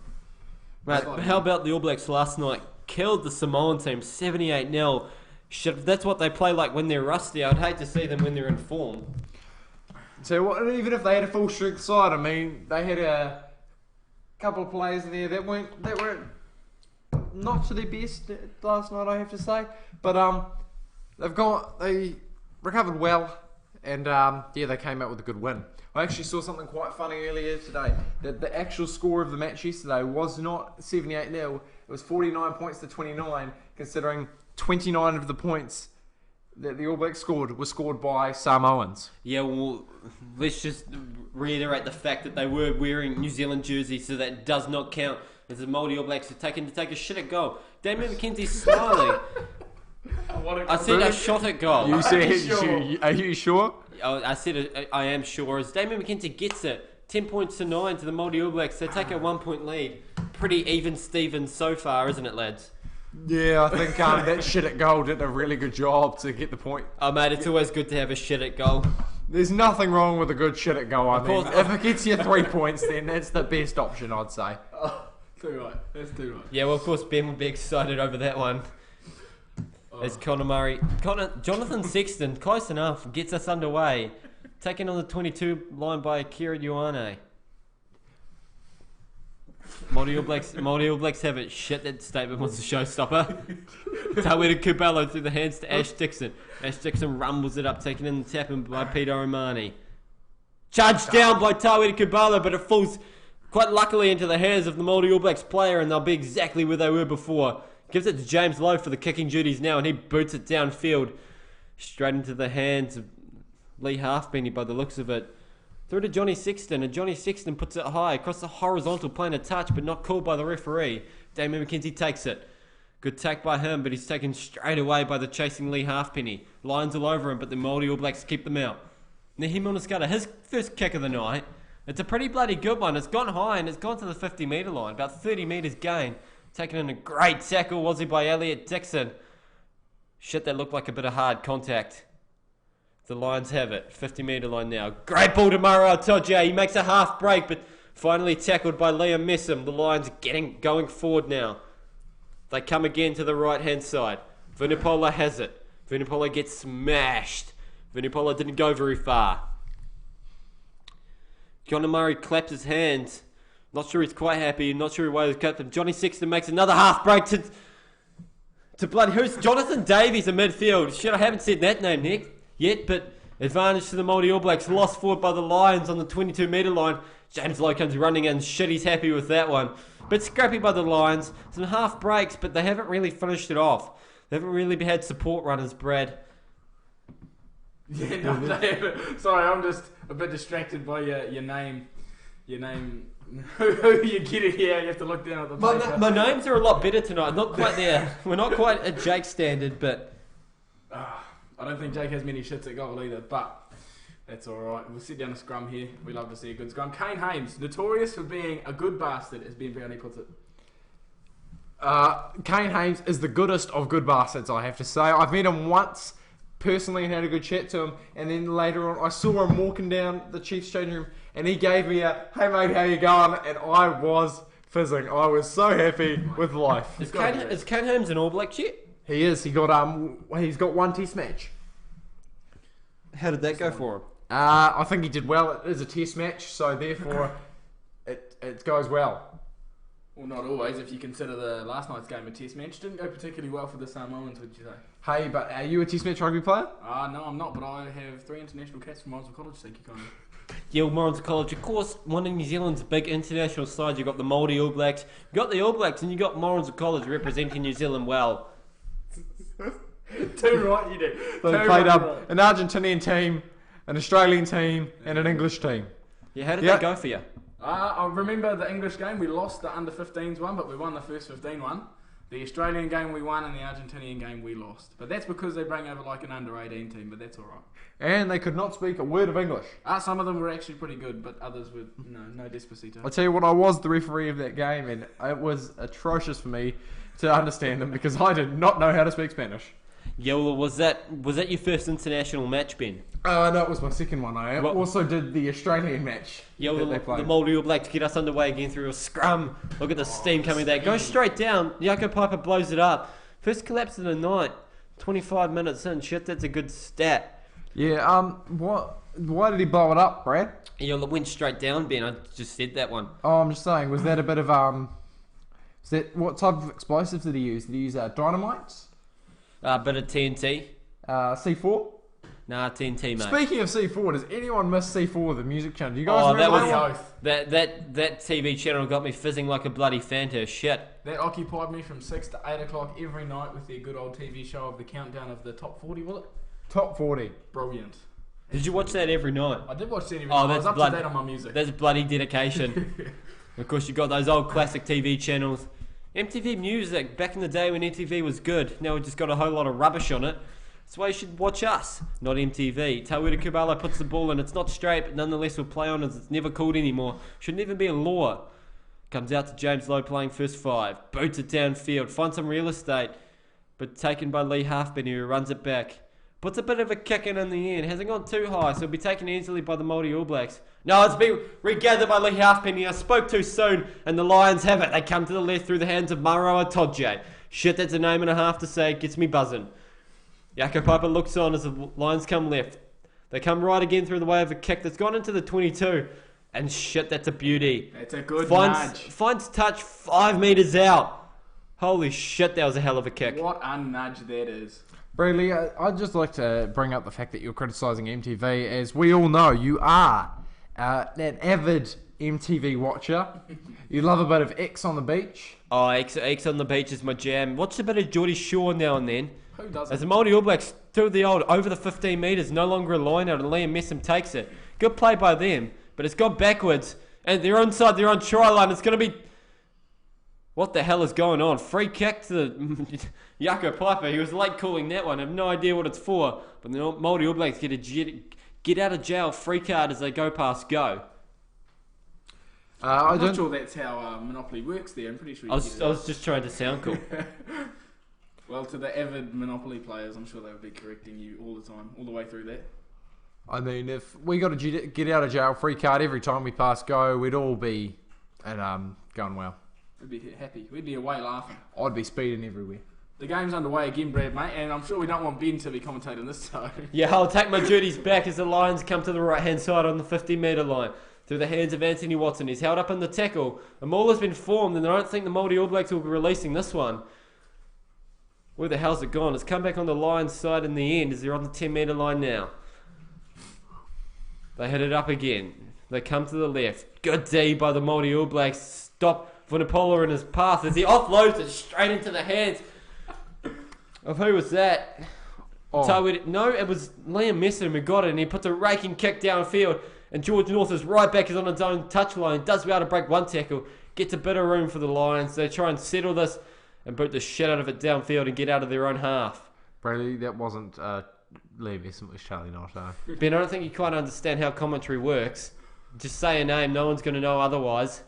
Right, how about the All Blacks last night? Killed the Samoan team 78-0. Shit, if that's what they play like when they're rusty, I'd hate to see them when they're in form. So even if they had a full strength side, I mean, they had a couple of players in there that were not to their best last night, I have to say. But they recovered well, and they came out with a good win. I actually saw something quite funny earlier today. That the actual score of the match yesterday was not 78-0. It was 49 points to 29, considering 29 of the points that the All Blacks scored were scored by Samoans. Yeah, well, let's just reiterate the fact that they were wearing New Zealand jerseys, so that does not count as the Māori All Blacks are taken to take a shit at goal. Damien McKenzie's smiling. I said a shot at goal. You said, are you sure? I said I am sure. As Damien McKenzie gets it, 10 points to 9 to the Māori All Blacks. They take a 1 point lead. Pretty even Stevens so far, isn't it, lads? Yeah, I think that shit at goal did a really good job to get the point. Oh, mate, it's always good to have a shit at goal. There's nothing wrong with a good shit at goal. I mean, course. if it gets you 3 points, then that's the best option, I'd say. Too right. That's too right. Yeah, well, of course, Ben would be excited over that one. As Jonathan Sexton, close enough, gets us underway. Taken on the 22 line by Kira Ioane. Māori All Blacks have it. Shit, that statement was a showstopper. Tawera Kubalo through the hands to Ash Dixon. Ash Dixon rumbles it up, taken in the tap in by Peter O'Mahony. Charged down by Tawera Kubalo, but it falls quite luckily into the hands of the Māori All Blacks player, and they'll be exactly where they were before. Gives it to James Lowe for the kicking duties now, and he boots it downfield. Straight into the hands of Lee Halfpenny by the looks of it. Through to Johnny Sexton, and Johnny Sexton puts it high across the horizontal, playing a touch, but not called by the referee. Damien McKenzie takes it. Good tack by him, but he's taken straight away by the chasing Lee Halfpenny. Lions all over him, but the Māori All Blacks keep them out. Naheem Onaskata, his first kick of the night. It's a pretty bloody good one. It's gone high, and it's gone to the 50-metre line, about 30 metres gain. Taken in a great tackle, was he, by Elliot Dixon. Shit, that looked like a bit of hard contact. The Lions have it. 50-metre line now. Great ball to Mara Toja. He makes a half break, but finally tackled by Liam Messam. The Lions going forward now. They come again to the right-hand side. Vunipola has it. Vunipola gets smashed. Vunipola didn't go very far. John Murray claps his hands. Not sure he's quite happy. Not sure why he's captain. Johnny Sexton makes another half break to bloody who's Jonathan Davies in midfield. Shit, I haven't said that name yet, but advantage to the Māori All Blacks. Lost forward by the Lions on the 22-metre line. James Lowe comes running in. Shit, he's happy with that one. Bit scrappy by the Lions. Some half breaks, but they haven't really finished it off. They haven't really had support runners, Brad. Yeah, no, they haven't. Sorry, I'm just a bit distracted by your name. Your name. Who you get it here? You have to look down at the paper. My names are a lot better tonight. Not quite there. We're not quite at Jake's standard, but I don't think Jake has many shits at goal either, but that's alright. We'll sit down a scrum here. We love to see a good scrum. Kane Hames, notorious for being a good bastard, as Ben Brownie puts it. Kane Hames is the goodest of good bastards, I have to say. I've met him once personally and had a good chat to him, and then later on I saw him walking down the Chiefs changing room, and he gave me a, "Hey mate, how you going?" and I was fizzing. I was so happy with life. Is Kane Holmes an All Black yet? He is. He's got one test match. How did that go for him? I think he did well. It is a test match, so therefore it goes well. Well, not always. If you consider the last night's game a test match, didn't go particularly well for the Samoans, would you say? Hey, but are you a test match rugby player? No, I'm not, but I have 3 international caps from Morrisville College, so you kind of... Yeah, Morrisville College, of course, one of New Zealand's big international sides. You've got the Māori All Blacks, you've got the All Blacks, and you've got Morrisville College representing New Zealand well. Too right, you do. So they played an Argentinian team, an Australian team, and an English team. Yeah, how did that go for you? I remember the English game. We lost the under-15s one, but we won the first 15 one. The Australian game we won, and the Argentinian game we lost. But that's because they bring over like an under-18 team, but that's all right. And they could not speak a word of English. Some of them were actually pretty good, but others were no Despacito. I'll tell you what, I was the referee of that game, and it was atrocious for me to understand them because I did not know how to speak Spanish. Yeah, well, was that your first international match, Ben? No, it was my second one. I also did the Australian match. Yeah, well, the Māori All Blacks get us underway again through a scrum. Look at the steam coming there. Goes straight down. Yako Piper blows it up. First collapse of the night. 25 minutes in. Shit, that's a good stat. Yeah, why did he blow it up, Brad? Yeah, it went straight down, Ben. I just said that one. Oh, I'm just saying, was that a bit of, what type of explosives did he use? Did he use dynamite? Bit of TNT. C4? Nah, TNT, mate. Speaking of C4, does anyone miss C4, the music channel? Do you guys remember that TV channel got me fizzing like a bloody Fanta. Shit. That occupied me from 6 to 8 o'clock every night with their good old TV show of the countdown of the top 40, was it? Top 40. Brilliant. Did you watch that every night? I did watch that every night. I was up to date on my music. That's bloody dedication. Of course, you got those old classic TV channels. MTV Music, back in the day when MTV was good. Now we've just got a whole lot of rubbish on it. That's why you should watch us, not MTV. Tawera Kubala puts the ball in. It's not straight, but nonetheless we'll play on as it's never called anymore. Shouldn't even be a law. Comes out to James Lowe playing first 5. Boots it downfield. Finds some real estate. But taken by Lee Halfpenny, who runs it back. Puts a bit of a kick in the end. Hasn't gone too high, so it'll be taken easily by the Maori All Blacks. No, it's been regathered by Lee Halfpenny. I spoke too soon, and the Lions have it. They come to the left through the hands of Maro Atodje. Shit, that's a name and a half to say. It gets me buzzing. Yako Piper looks on as the Lions come left. They come right again through the way of a kick that's gone into the 22. And shit, that's a beauty. It's a good nudge. Finds touch 5 metres out. Holy shit, that was a hell of a kick. What a nudge that is. Bradley, I'd just like to bring up the fact that you're criticising MTV. As we all know, you are an avid MTV watcher. You love a bit of X on the beach. Oh, X on the beach is my jam. Watch a bit of Geordie Shaw now and then. Who doesn't? As the Māori All Blacks do the old over the 15 metres, no longer a line out, and Liam Messam takes it. Good play by them, but it's gone backwards, and they're inside their own try line. It's going to be... What the hell is going on? Free kick to Yako Piper. He was late calling that one. I have no idea what it's for, but the Māori All Blacks get a get out of jail free card as they go past go. I'm not sure that's how Monopoly works there. I'm pretty sure I was just trying to sound cool. Well, to the avid Monopoly players, I'm sure they would be correcting you all the time, all the way through that. I mean, if we got a get out of jail free card every time we pass go, we'd all be going well. We'd be happy. We'd be away laughing. I'd be speeding everywhere. The game's underway again, Brad, mate, and I'm sure we don't want Ben to be commentating this time. Yeah, I'll take my duties back as the Lions come to the right-hand side on the 50-metre line. Through the hands of Anthony Watson. He's held up in the tackle. A maul has been formed, and I don't think the Māori All Blacks will be releasing this one. Where the hell's it gone? It's come back on the Lions side in the end as they're on the 10-metre line now. They hit it up again. They come to the left. Good D by the Māori All Blacks. Stop Vunipola in his path as he offloads it straight into the hands of who was that? Oh. No, it was Liam Messam who got it, and he puts a raking kick downfield. And George North is right back, is on his own touchline. Does be able to break one tackle. Gets a bit of room for the Lions. They try and settle this and boot the shit out of it downfield and get out of their own half. Bradley, that wasn't Liam Messam, it was Charlie Noto. Ben, I don't think you quite understand how commentary works. Just say a name, no one's going to know otherwise.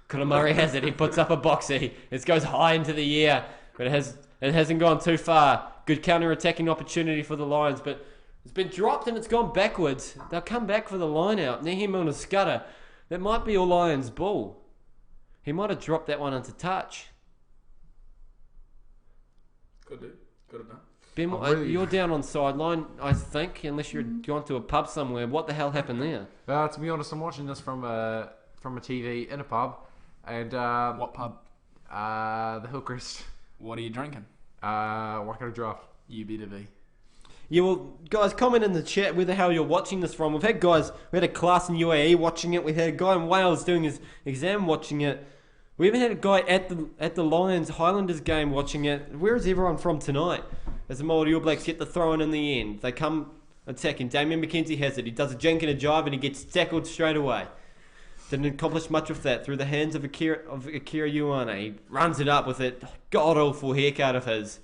Conor Murray has it. He puts up a boxy. It goes high into the air, but it hasn't gone too far. Good counter-attacking opportunity for the Lions, but it's been dropped and it's gone backwards. They'll come back for the line out. Nehim on a scudder. That might be all Lions' ball. He might have dropped that one into touch. Could do. Could have done. Ben, you're down on sideline, I think, unless you're gone to a pub somewhere. What the hell happened there? To be honest, I'm watching this from a TV in a pub. And What pub? The Hillcrest. What are you drinking? Waikato Draft. You better be. Yeah, well, guys, comment in the chat where the hell you're watching this from. We had a class in UAE watching it. We had a guy in Wales doing his exam watching it. We even had a guy at the Lions Highlanders game watching it. Where is everyone from tonight? As the Māori All Blacks get the throw in the end. They come attacking. Damien McKenzie has it. He does a jink and a jive and he gets tackled straight away. Didn't accomplish much with that. Through the hands of Akira Ioane. He runs it up with that god-awful haircut of his.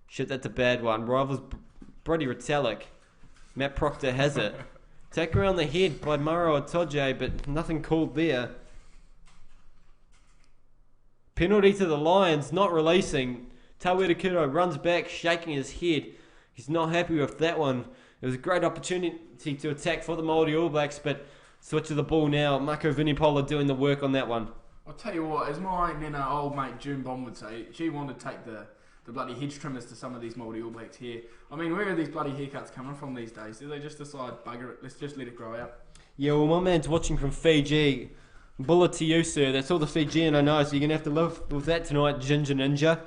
Shit, that's a bad one. Rivals Brody Retallick. Matt Proctor has it. Tack around the head by Maro Atodje, but nothing called there. Penalty to the Lions, not releasing. Tawera Kuro runs back, shaking his head. He's not happy with that one. It was a great opportunity to attack for the Māori All Blacks, but switch to the ball now. Mako Vunipola doing the work on that one. I'll tell you what, as my Nana old mate June Bond would say, she wanted to take the bloody hedge trimmers to some of these Māori All Blacks here. I mean, where are these bloody haircuts coming from these days? Do they just decide, bugger it, let's just let it grow out? Yeah, well, my man's watching from Fiji. Bullet to you, sir. That's all the Fijian I know, so you're going to have to live with that tonight, Ginger Ninja.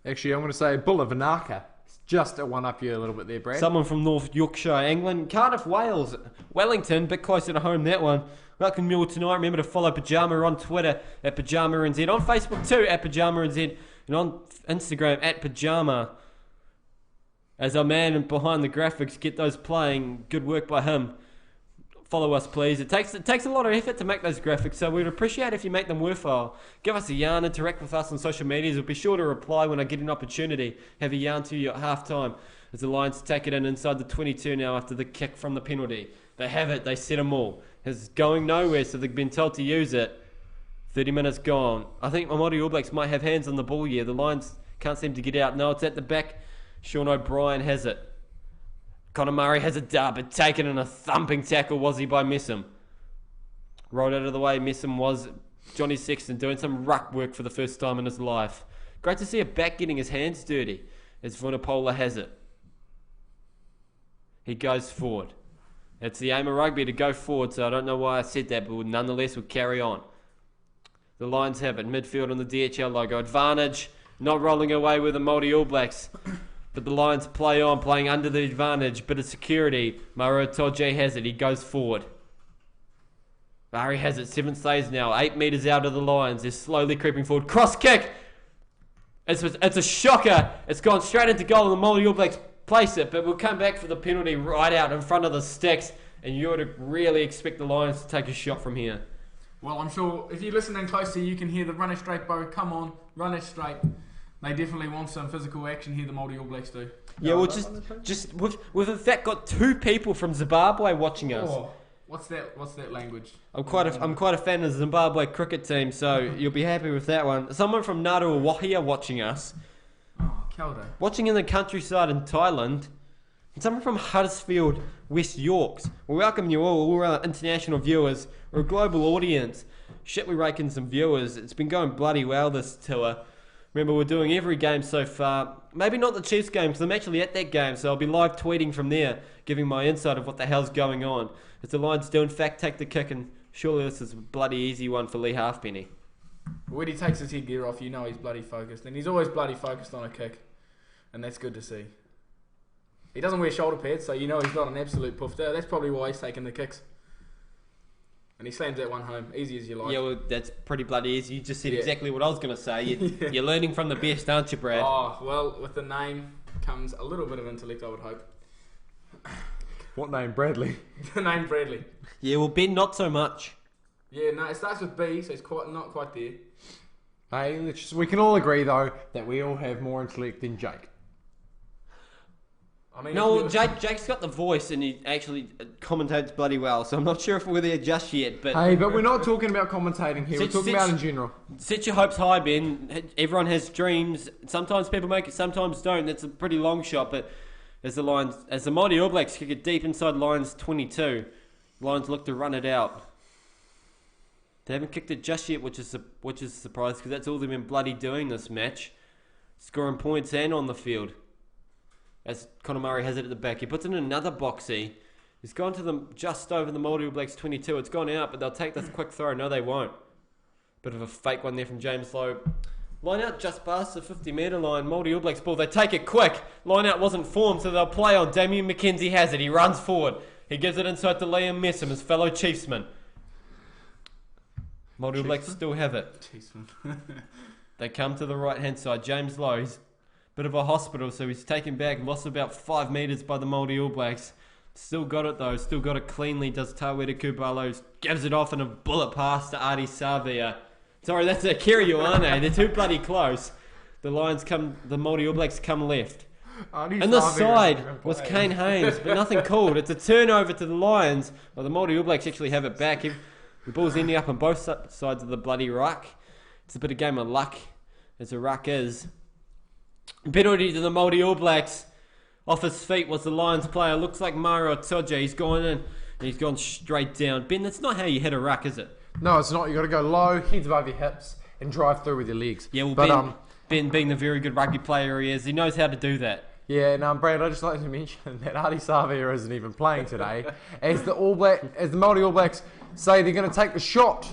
Actually, I'm going to say Bulla Vanaka. Just to one up you a little bit there, Brad. Someone from North Yorkshire, England. Cardiff, Wales. Wellington, bit closer to home, that one. Welcome Mule tonight. Remember to follow PYJAMA on Twitter at PYJAMANZ. On Facebook too, at PYJAMANZ. And on Instagram, at PYJAMA. As our man behind the graphics get those playing. Good work by him. Follow us, please. It takes a lot of effort to make those graphics, so we'd appreciate if you make them worthwhile. Give us a yarn, interact with us on social medias. We'll be sure to reply when I get an opportunity. Have a yarn to you at half-time as the Lions take it in inside the 22 now after the kick from the penalty. They have it. They set them all. It's going nowhere, so they've been told to use it. 30 minutes gone. I think my Māori All Blacks might have hands on the ball here. The Lions can't seem to get out. No, it's at the back. Sean O'Brien has it. Conor Murray has a dub, but taken in a thumping tackle, was he, by Messam. Rolled out of the way. Messam was Johnny Sexton doing some ruck work for the first time in his life. Great to see a back getting his hands dirty as Vunipola has it. He goes forward. It's the aim of rugby to go forward, so I don't know why I said that, but nonetheless we'll carry on. The Lions have it. Midfield on the DHL logo. Advantage. Not rolling away with the Māori All Blacks. But the Lions play on, playing under the advantage. Bit of security. Mauro Toje has it. He goes forward. Barry has it. 7 stays now. 8 metres out of the Lions. They're slowly creeping forward. Cross kick. It's a shocker. It's gone straight into goal and the Māori All Blacks place it. But we'll come back for the penalty right out in front of the sticks. And you ought to really expect the Lions to take a shot from here. Well, I'm sure if you're listening closely, you can hear the run it straight, Bo. Come on, run it straight. They definitely want some physical action here, the Māori All Blacks do. Yeah, well, just we've in fact got 2 people from Zimbabwe watching us. Oh, what's that language? I'm quite a fan of the Zimbabwe cricket team, so you'll be happy with that one. Someone from Rotorua Wahia watching us. Oh, kia ora. Watching in the countryside in Thailand. And someone from Huddersfield, West Yorks. We welcome you all our international viewers. We're a global audience. Shit, we rake in some viewers. It's been going bloody well, this tour. Remember, we're doing every game so far. Maybe not the Chiefs game, because I'm actually at that game, so I'll be live tweeting from there, giving my insight of what the hell's going on. As the Lions do, in fact, take the kick, and surely this is a bloody easy one for Lee Halfpenny. When he takes his headgear off, you know he's bloody focused. And he's always bloody focused on a kick. And that's good to see. He doesn't wear shoulder pads, so you know he's not an absolute poofter. That's probably why he's taking the kicks. And he slams that one home, easy as you like. Yeah, well, that's pretty bloody easy. You just said exactly what I was going to say. You're learning from the best, aren't you, Brad? Oh, well, with the name comes a little bit of intellect, I would hope. What name? Bradley. The name Bradley. Yeah, well, Ben, not so much. Yeah, no, it starts with B, so it's not quite there. Hey, we can all agree, though, that we all have more intellect than Jake. I mean, No, Jake's got the voice and he actually commentates bloody well, so I'm not sure if we're there just yet. But Hey, but we're not talking about commentating here. We're talking about in general. Set your hopes high, Ben. Everyone has dreams. Sometimes people make it, sometimes don't. That's a pretty long shot, but as the Māori All Blacks kick it deep inside Lions 22, Lions look to run it out. They haven't kicked it just yet, which is a surprise because that's all they've been bloody doing this match, scoring points and on the field. As Conor Murray has it at the back, he puts it in another boxy. He's gone to them just over the Māori All Blacks 22. It's gone out, but they'll take the quick throw. No, they won't. Bit of a fake one there from James Lowe. Line out just past the 50-metre line. Māori All Blacks ball. They take it quick. Line out wasn't formed, so they'll play on. Damien McKenzie has it. He runs forward. He gives it inside to Liam Messam, his fellow Chiefsman. Māori All Blacks still have it. Chiefsman. They come to the right-hand side. James Lowe, he's bit of a hospital, so he's taken back. Lost about 5 metres by the Māori All Blacks. Still got it, though. Still got it cleanly. Does Tawera Kubalo. Gives it off in a bullet pass to Adi Savia. Sorry, that's a Kiri Ioane. They're too bloody close. The Māori All Blacks come left. And the side was Kane Haynes, but nothing called. It's a turnover to the Lions. Well, the Māori All Blacks actually have it back. The ball's ending up on both sides of the bloody ruck. It's a bit of game of luck, as a ruck is. Penalty to the Māori All Blacks. Off his feet was the Lions player. Looks like Mauro Toje. He's gone in and he's gone straight down. Ben, that's not how you hit a ruck, is it? No, it's not. You got to go low, heads above your hips, and drive through with your legs. Yeah, well, Ben being the very good rugby player he is, he knows how to do that. Yeah, and Brad, I'd just like to mention that Adi Savia isn't even playing today, as the Māori All Blacks say they're going to take the shot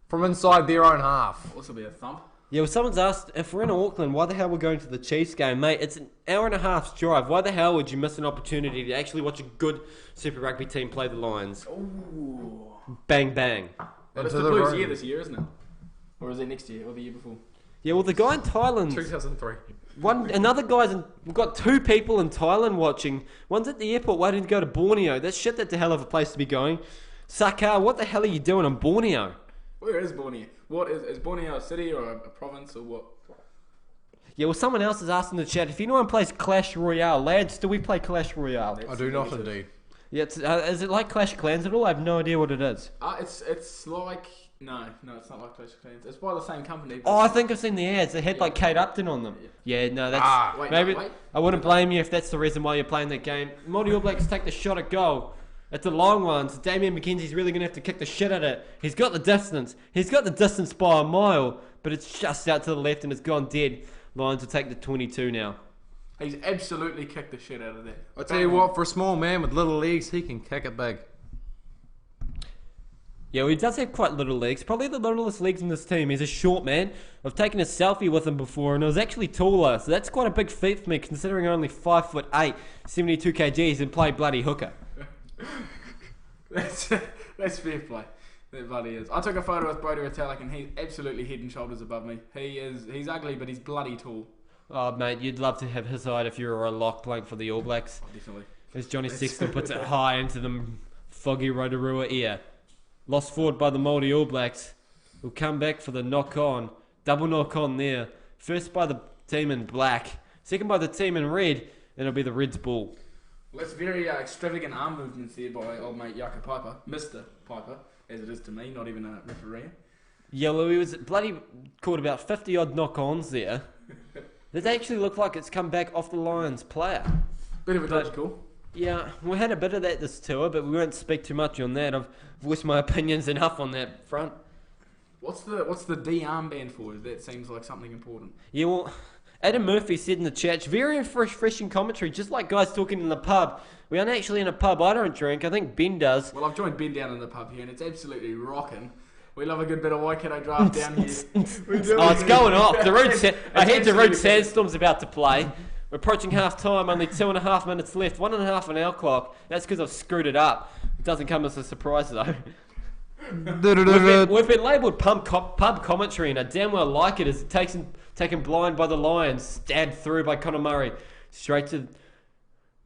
from inside their own half. Also be a thump. Yeah, well, someone's asked, if we're in Auckland, why the hell we're going to the Chiefs game? Mate, it's an hour and a half's drive. Why the hell would you miss an opportunity to actually watch a good Super Rugby team play the Lions? Ooh. Bang, bang. But it's the Blues' year this year, isn't it? Or is it next year, or the year before? Yeah, well, the guy in Thailand... 2003. We've got 2 people in Thailand watching. One's at the airport waiting to go to Borneo. That's a hell of a place to be going. Sakar, what the hell are you doing on Borneo? Where is Borneo? What is Borneo a city or a province or what? Yeah, well, someone else has asked in the chat, if anyone plays Clash Royale, lads, do we play Clash Royale? I do not indeed. Yeah, is it like Clash of Clans at all? I have no idea what it is. It's like No, it's not like Clash of Clans. It's by the same company. Oh, I think I've seen the ads. They had like Kate Upton on them. Yeah, no, that's wait. I wouldn't blame you if that's the reason why you're playing that game. Māori All Blacks take the shot at goal. It's a long one, so Damian McKenzie's really going to have to kick the shit at it. He's got the distance. He's got the distance by a mile, but it's just out to the left and it's gone dead. Lions will take the 22 now. He's absolutely kicked the shit out of that. I tell you what, for a small man with little legs, he can kick it big. Yeah, well, he does have quite little legs. Probably the littlest legs in this team. He's a short man. I've taken a selfie with him before, and it was actually taller. So that's quite a big feat for me, considering I'm only 5'8", 72 kgs, and play bloody hooker. That's fair play. That bloody is. I took a photo with Brodie Retallick, and he's absolutely head and shoulders above me. He's ugly, but he's bloody tall. Oh, mate, you'd love to have his height if you were a lock playing for the All Blacks. Definitely. As Johnny Sexton puts it high into the foggy Rotorua ear. Lost forward by the Māori All Blacks. Will come back for the knock-on. Double knock-on there. First by the team in black. Second by the team in red. And it'll be the Reds' ball. Well, that's very extravagant arm movements there by old mate Yaka Piper. Mr. Piper, as it is to me, not even a referee. Yeah, Louis was bloody caught about 50-odd knock-ons there. That actually looked like it's come back off the Lions player. Bit of a dodge call. Yeah, we had a bit of that this tour, but we won't speak too much on that. I've voiced my opinions enough on that front. What's the D armband for? That seems like something important. Yeah, well, Adam Murphy said in the chat, it's very refreshing commentary, just like guys talking in the pub. We aren't actually in a pub. I don't drink. I think Ben does. Well, I've joined Ben down in the pub here, and it's absolutely rocking. We love a good bit of Waikato draft down here. Oh, it's going off. I heard the Rude Sandstorm's about to play. We're approaching half time, only 2.5 minutes left, 1.5 on our clock. That's because I've screwed it up. It doesn't come as a surprise though. We've been labelled pub commentary, and I damn well like it as it taken blind by the Lions, stabbed through by Conor Murray, straight to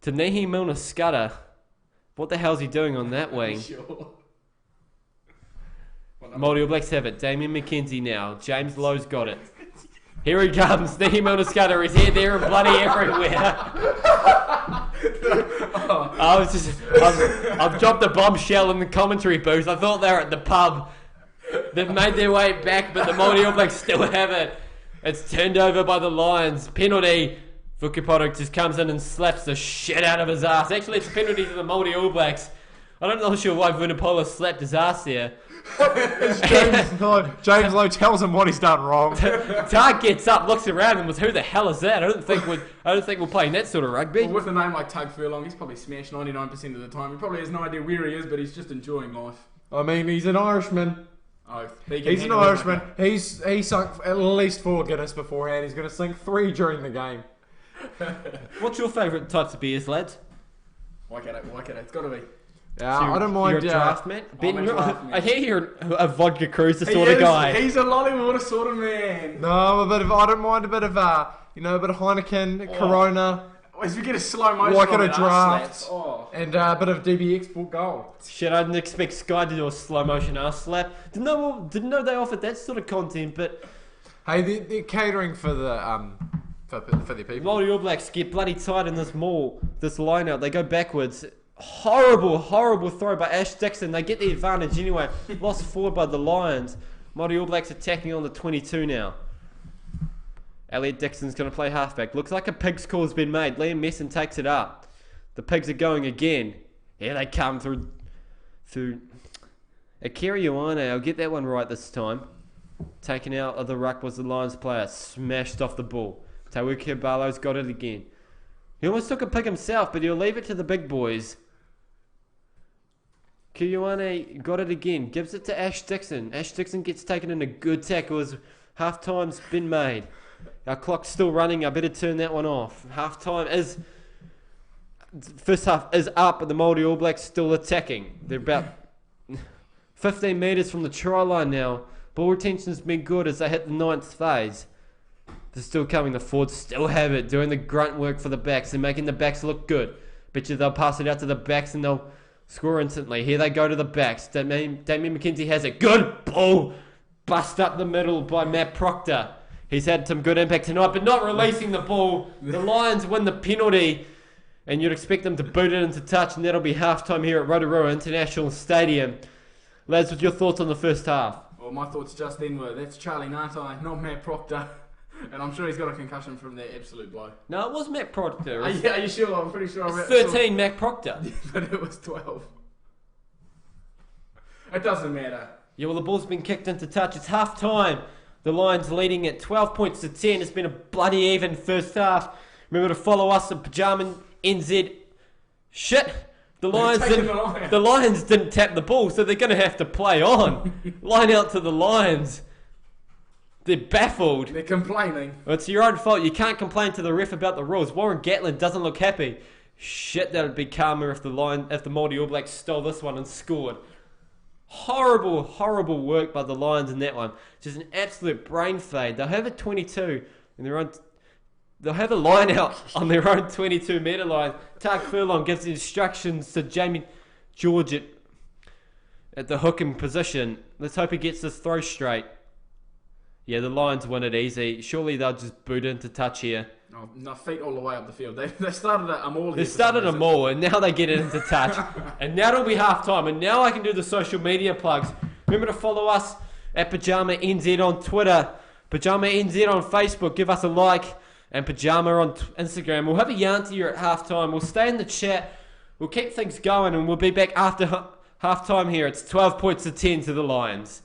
Nihi Milner Scudder. What the hell's he doing on that wing? Sure. Māori All Blacks have it. Damian McKenzie now. James Lowe's got it. Here he comes. Nihi Milner Scudder. He's here, there, and bloody everywhere. I've dropped a bombshell in the commentary booth. I thought they were at the pub. They've made their way back, but the Māori All Blacks still have it. It's turned over by the Lions. Penalty. Vukaporo just comes in and slaps the shit out of his ass. Actually, it's a penalty to the Māori All Blacks. I'm not sure why Vunipola slapped his ass there. James Lowe tells him what he's done wrong. Tug gets up, looks around, and was, who the hell is that? I don't think we're playing that sort of rugby. Well, with a name like Tug Furlong, he's probably smashed 99% of the time. He probably has no idea where he is, but he's just enjoying life. I mean, he's an Irishman. Oh, he's an Irishman. He sunk at least 4 Guinness beforehand. He's going to sink 3 during the game. What's your favourite types of beers, lads? Waikato, it's got to be. I don't mind. You're a draft man? Ben, I'm a draft man. I hear you're a vodka cruiser sort of guy. He's a lolly water sort of man. No, I don't mind a bit of a bit of Heineken, Corona. As we get a slow motion Waikato on it, draft, and a bit of DB Export Gold. Shit, I didn't expect Sky to do a slow motion ass slap. Didn't know they offered that sort of content, but hey, they're catering for the for the people. Māori All Blacks get bloody tight in this line-out. They go backwards. Horrible throw by Ash Dixon. They get the advantage anyway. Lost forward by the Lions. Māori All Blacks attacking on the 22 now. Elliot Dixon's going to play halfback. Looks like a pig's call's been made. Liam Messon takes it up. The pigs are going again. Here they come through Akira Ioane. I'll get that one right this time. Taken out of the ruck was the Lions player. Smashed off the ball. Tawuki Balo's got it again. He almost took a pig himself, but he'll leave it to the big boys. Kiyuane got it again. Gives it to Ash Dixon. Ash Dixon gets taken in a good tackle as half time's been made. Our clock's still running. I better turn that one off. First half is up, but the Māori All Blacks still attacking. They're about 15 metres from the try line now. Ball retention's been good as they hit the 9th phase. They're still coming. The forwards still have it, doing the grunt work for the backs and making the backs look good. Bet you they'll pass it out to the backs and they'll score instantly. Here they go to the backs. Damian McKenzie has it. Good ball. Bust up the middle by Matt Proctor. He's had some good impact tonight, but not releasing the ball. The Lions win the penalty, and you'd expect them to boot it into touch, and that'll be halftime here at Rotorua International Stadium. Lads, what's your thoughts on the first half? Oh, Well, my thoughts just then were, that's Charlie Ngatai, not Matt Proctor. And I'm sure he's got a concussion from that absolute blow. No, it was Matt Proctor. Are you sure? I'm pretty sure. It's 13 Matt Proctor. But it was 12. It doesn't matter. Yeah, well, the ball's been kicked into touch. It's half time. The Lions leading at 12 points to 10. It's been a bloody even first half. Remember to follow us at PYJAMA NZ. Shit! The Lions didn't tap the ball, so they're going to have to play on. Line out to the Lions. They're baffled. They're complaining. Well, it's your own fault. You can't complain to the ref about the rules. Warren Gatlin doesn't look happy. Shit, that would be calmer if the Māori All Blacks stole this one and scored. Horrible, horrible work by the Lions in that one. Just an absolute brain fade. They'll have a 22 in their own. They'll have a line out on their own 22-metre line. Tark Furlong gives the instructions to Jamie George at the hooking position. Let's hope he gets this throw straight. Yeah, the Lions win it easy. Surely they'll just boot into touch here. Oh, no, feet all the way up the field. They started them all. They started them all, and now they get it into touch. And now it'll be half time. And now I can do the social media plugs. Remember to follow us at PYJAMA NZ on Twitter, PYJAMA NZ on Facebook. Give us a like. And PYJAMA on Instagram. We'll have a yarn to you at half time. We'll stay in the chat. We'll keep things going, and we'll be back after half time here. It's 12 points to 10 to the Lions.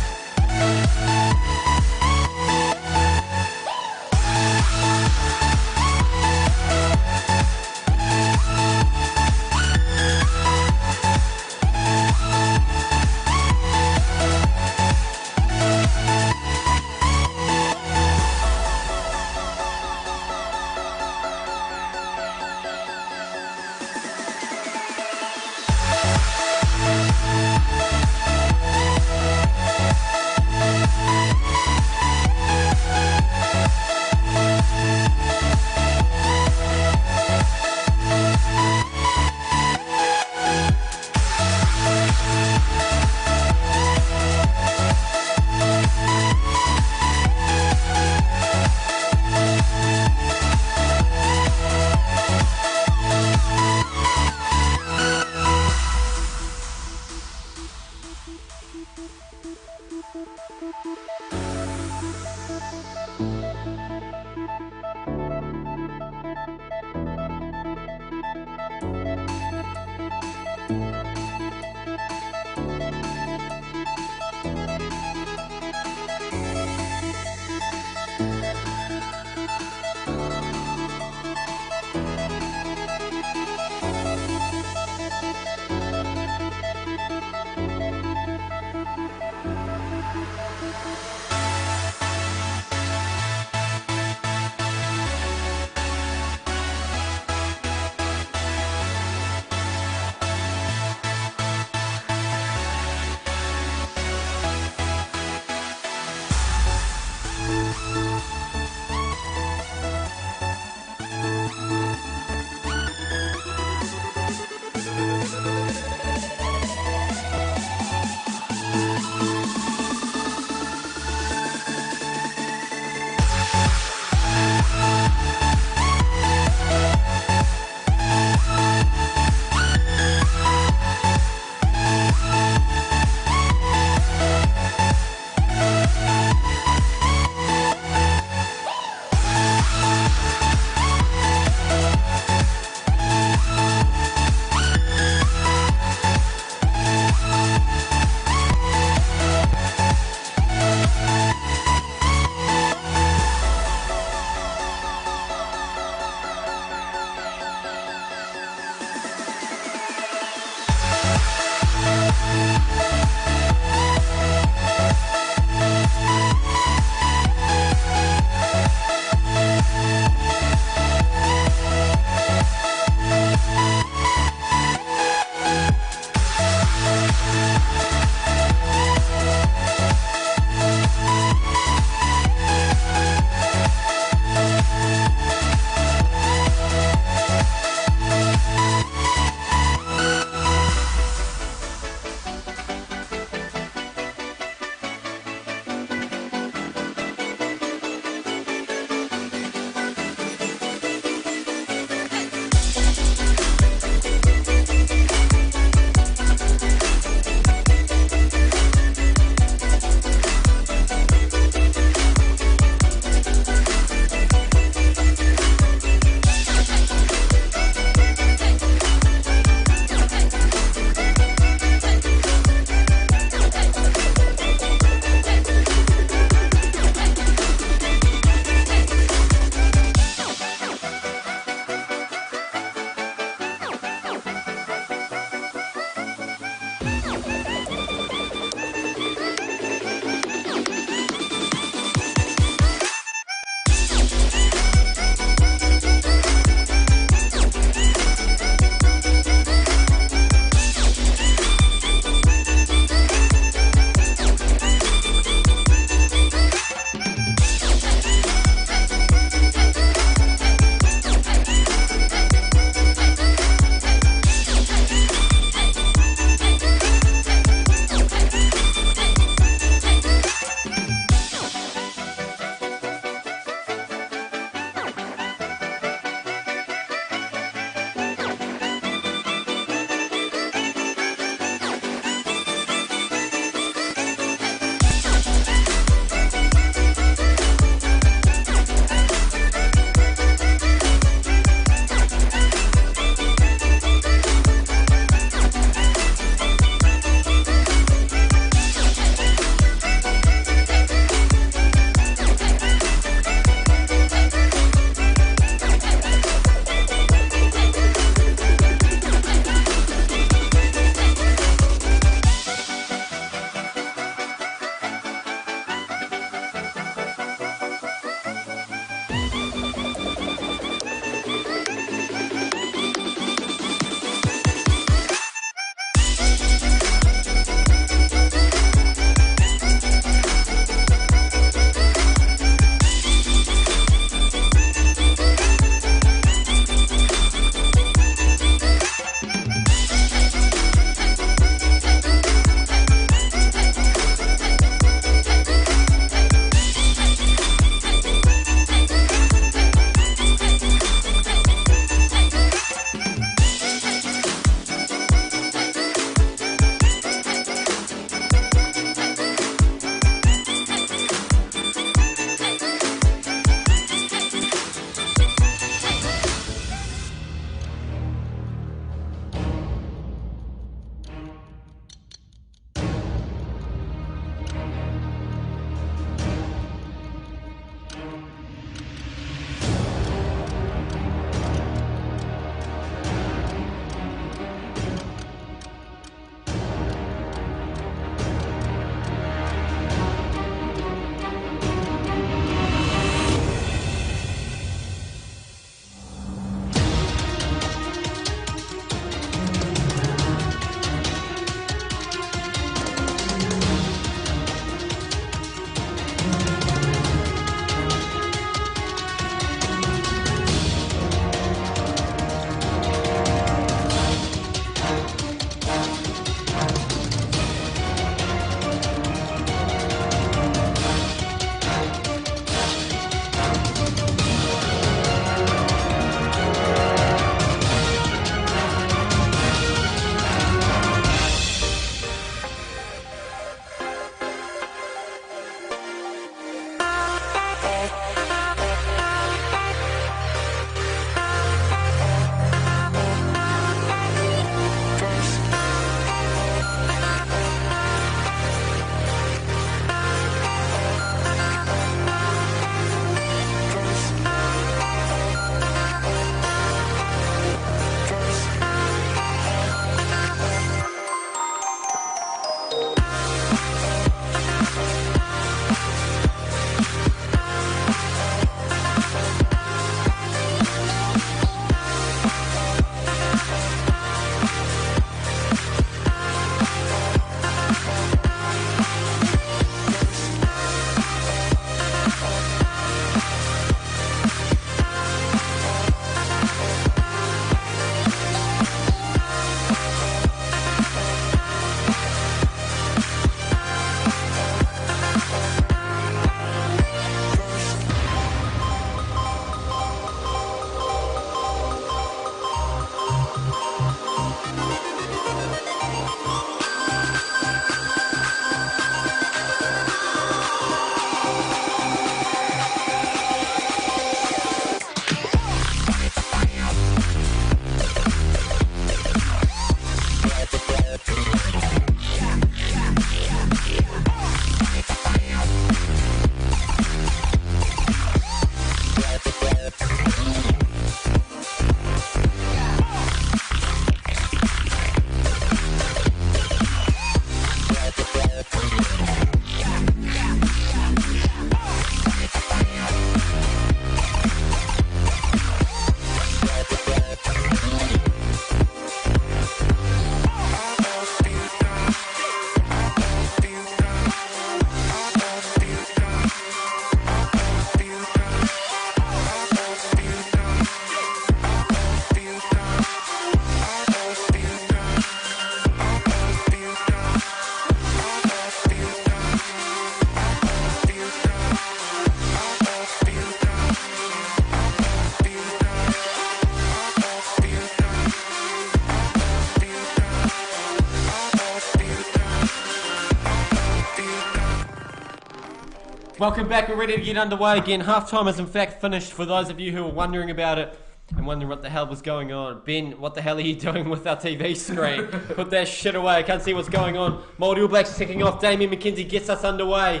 Welcome back. We're ready to get underway again. Half-time is in fact finished for those of you who are wondering about it and wondering what the hell was going on. Ben, what the hell are you doing with our TV screen? Put that shit away. I can't see what's going on. Maori All Blacks kicking off. Damien McKenzie gets us underway.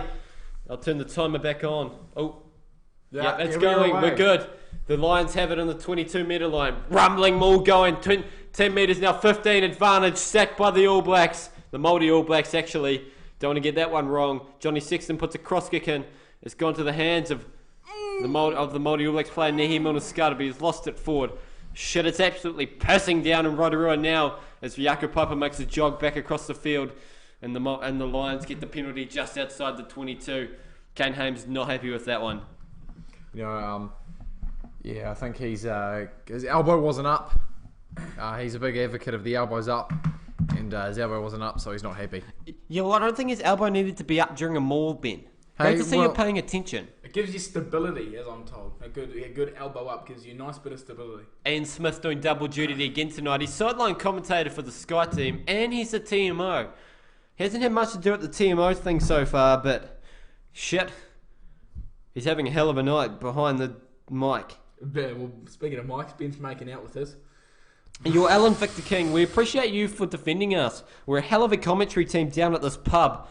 I'll turn the timer back on. Oh, yeah, it's going. We're good. The Lions have it on the 22-metre line. Rumbling maul going. 10 metres now. 15 advantage. Sacked by the All Blacks. The Maori All Blacks actually. Don't want to get that one wrong. Johnny Sexton puts a cross kick in. It's gone to the hands of the Maori All Blacks player Nehi Milner-Skata, but he's lost it forward. Shit, it's absolutely pissing down in Rotorua now as Jaco Piper makes a jog back across the field, and the Lions get the penalty just outside the 22. Kane Hames not happy with that one. Yeah, I think his elbow wasn't up. He's a big advocate of the elbows up, and his elbow wasn't up, so he's not happy. Yeah, well, I don't think his elbow needed to be up during a maul, Ben. Great to see you're paying attention. It gives you stability, as I'm told. A good elbow up gives you a nice bit of stability. Ian Smith doing double duty again tonight. He's sideline commentator for the Sky team, and he's a TMO. He hasn't had much to do with the TMO thing so far, but shit, he's having a hell of a night behind the mic. Yeah, well, speaking of mics, Ben's making out with his. You're Alan Victor King. We appreciate you for defending us. We're a hell of a commentary team down at this pub.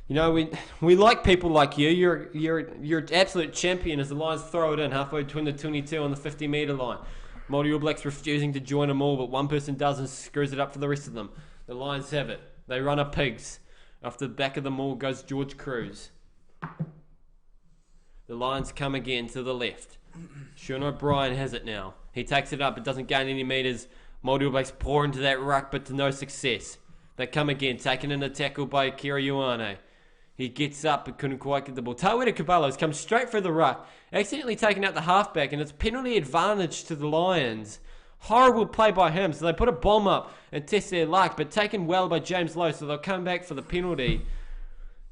You know, we like people like you. You're an absolute champion as the Lions throw it in halfway between the 22 and the 50-metre line. Maori All Blacks refusing to join them all, but one person does and screws it up for the rest of them. The Lions have it. They run a pigs. Off the back of them all goes George Cruz. The Lions come again to the left. Sean O'Brien has it now. He takes it up, but doesn't gain any metres. Maori All Blacks pour into that ruck, but to no success. They come again, taken in a tackle by Kira Ioane. He gets up but couldn't quite get the ball. Tawera Caballos comes straight for the ruck, accidentally taking out the halfback, and it's penalty advantage to the Lions. Horrible play by him, so they put a bomb up and test their luck, but taken well by James Lowe, so they'll come back for the penalty.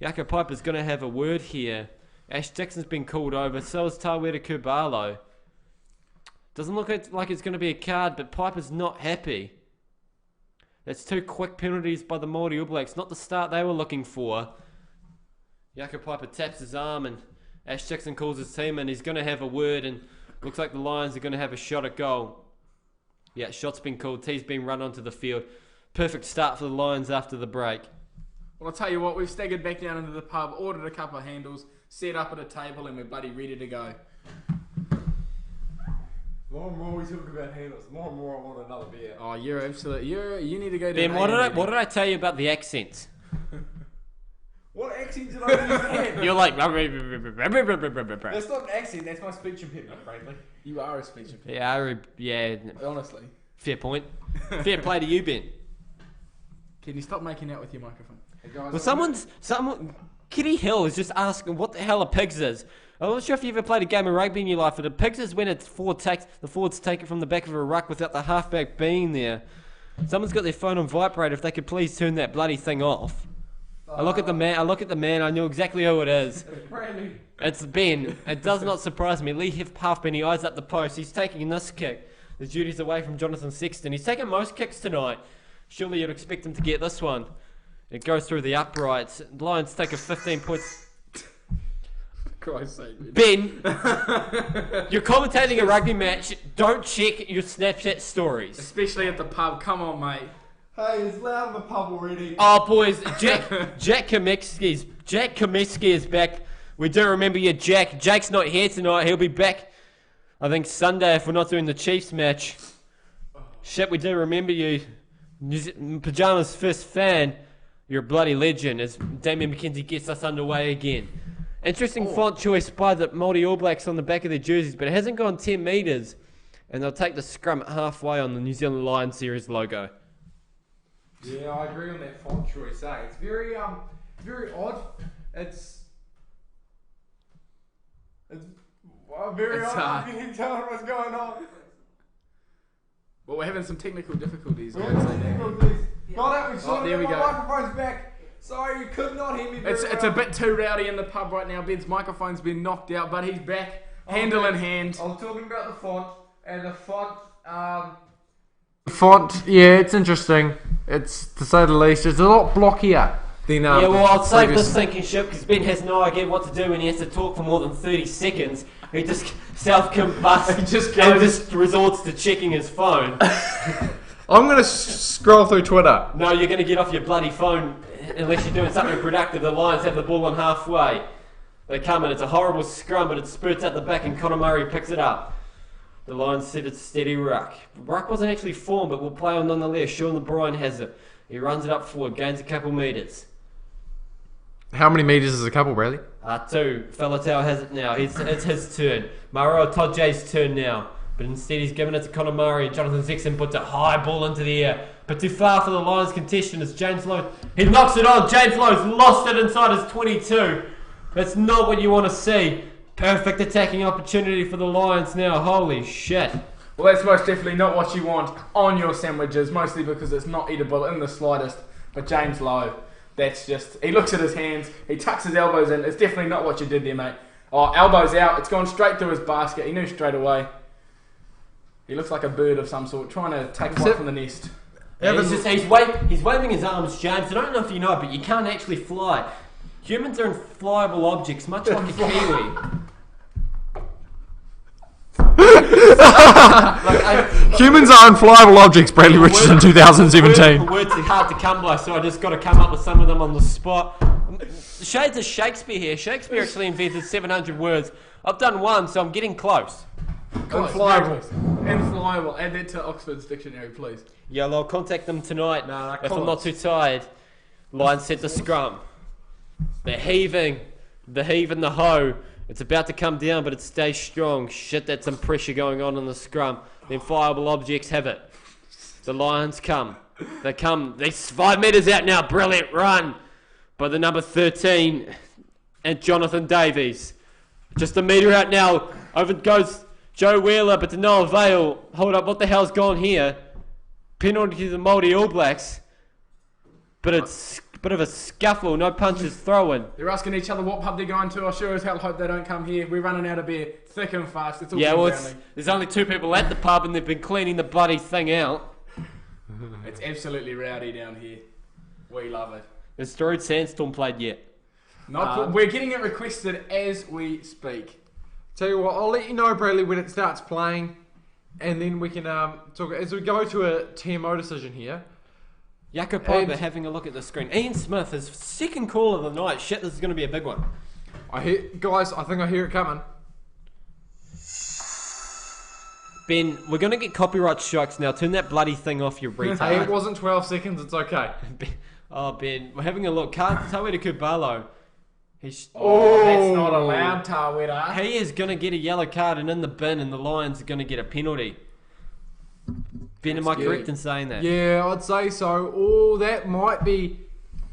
Jaco Piper's going to have a word here. Ash Dixon's been called over, so is Tawera Caballo. Doesn't look like it's going to be a card, but Piper's not happy. That's two quick penalties by the Maori All Blacks, not the start they were looking for. Jaco Piper taps his arm and Ash Dixon calls his team and he's going to have a word, and looks like the Lions are going to have a shot at goal. Yeah, shot's been called. T's been run onto the field. Perfect start for the Lions after the break. Well, I'll tell you what, we've staggered back down into the pub, ordered a couple of handles, set up at a table, and we're bloody ready to go. More and more we talk about handles, more and more I want another beer. Oh, you're absolute. You need to go to Ben, what did I tell you about the accents? What accent did I use again? You're like... That's not an accent, that's my speech impediment, frankly. You are a speech impediment. Yeah. Honestly. Fair point. Fair play to you, Ben. Can you stop making out with your microphone? Hey guys, Well, Kitty Hill is just asking what the hell a pigs is. I'm not sure if you ever played a game of rugby in your life, but a pigs is when the forwards take it from the back of a ruck without the halfback being there. Someone's got their phone on vibrate. If they could please turn that bloody thing off. I look at the man. I knew exactly who it is. It's Ben. It does not surprise me. Lee Halfpenny, he eyes up the post. He's taking this kick. The duty's away from Jonathan Sexton. He's taken most kicks tonight. Surely you'd expect him to get this one. It goes through the uprights. Lions take a 15 points. Christ's sake. Ben, you're commentating a rugby match. Don't check your Snapchat stories. Especially at the pub. Come on, mate. Hey, it's loud in the pub already. Oh, boys, Jack Comiskey is back. We do remember you, Jack. Jake's not here tonight. He'll be back, I think, Sunday if we're not doing the Chiefs match. Shit, we do remember you. Pyjama's first fan. You're a bloody legend as Damien McKenzie gets us underway again. Interesting font choice by the Maori All Blacks on the back of their jerseys, but it hasn't gone 10 metres. And they'll take the scrum at halfway on the New Zealand Lions series logo. Yeah, I agree on that font choice. It's very odd. It's very odd. I can't tell what's going on. Well, we're having some technical difficulties. Got it. We sorted there we it. My go. microphone's back. Sorry, you could not hear me. It's a bit too rowdy in the pub right now. Ben's microphone's been knocked out, but he's back, handle in hand. I was talking about the font, and the font. Yeah, it's interesting. It's, to say the least, it's a lot blockier Then, Yeah, well, I'll save previous- this sinking ship because Ben has no idea what to do when he has to talk for more than 30 seconds. He just self-combusts He just and goes- just resorts to checking his phone. I'm going to scroll through Twitter. No, you're going to get off your bloody phone unless you're doing something productive. The Lions have the ball on halfway. They come in, it's a horrible scrum, but it spurts out the back and Conor Murray picks it up. The Lions set it steady ruck. Ruck wasn't actually formed, but we'll play on nonetheless. Sean O'Brien has it. He runs it up forward, gains a couple metres. How many metres is a couple, Bradley? 2. Falatau has it now. It's his turn. Maro Todje's turn now. But instead he's given it to Conor Murray and Jonathan Sexton puts a high ball into the air. But too far for the Lions contention as James Lowe. He knocks it on. James Lowe's lost it inside his 22. That's not what you want to see. Perfect attacking opportunity for the Lions now. Holy shit. Well, that's most definitely not what you want on your sandwiches, mostly because it's not eatable in the slightest. But James Lowe, that's just... He looks at his hands, he tucks his elbows in. It's definitely not what you did there, mate. Oh, elbows out. It's gone straight through his basket. He knew straight away. He looks like a bird of some sort, trying to take flight from the nest. Yeah, he's waving his arms, James. I don't know if you know, but you can't actually fly. Humans are inflyable objects, much like a kiwi. Humans are unflyable objects, Bradley Richardson, 2017. Words are hard to come by, so I just got to come up with some of them on the spot. Shades of Shakespeare here. Shakespeare actually invented 700 words. I've done one, so I'm getting close. Inflyable. Inflyable. Add that to Oxford's dictionary, please. Yeah, I'll contact them tonight Nah, if I'm not too tired. Lions set the scrum. They're heaving. The heave and the hoe. It's about to come down, but it stays strong. Shit, that's some pressure going on in the scrum. The inflyable objects have it. The Lions come. They come. They're 5 metres out now. Brilliant run by the number 13 and Jonathan Davies. Just a metre out now. Over goes Joe Wheeler, but to no avail. Hold up, what the hell's gone here? Penalty to the Maori All Blacks. But it's a bit of a scuffle. No punches thrown. They're asking each other what pub they're going to. I sure as hell hope they don't come here. We're running out of beer thick and fast. It's all Yeah, well, inbounding. there's only 2 people at the pub and they've been cleaning the bloody thing out. It's absolutely rowdy down here. We love it. Has Strood Sandstorm played yet? We're getting it requested as we speak. Tell you what, I'll let you know, Bradley, when it starts playing, and then we can talk as we go to a TMO decision here. Jaco Piper having a look at the screen. Ian Smith, his second call of the night. Shit, this is going to be a big one. Guys, I think I hear it coming. Ben, we're going to get copyright strikes now. Turn that bloody thing off, you retard. Hey, it wasn't 12 seconds, it's okay. Ben, we're having a look. Tawera Kubalo. That's not allowed, Tawera. He is going to get a yellow card and in the bin, and the Lions are going to get a penalty. Ben, am I correct in saying that? Yeah, I'd say so. Oh, that might be...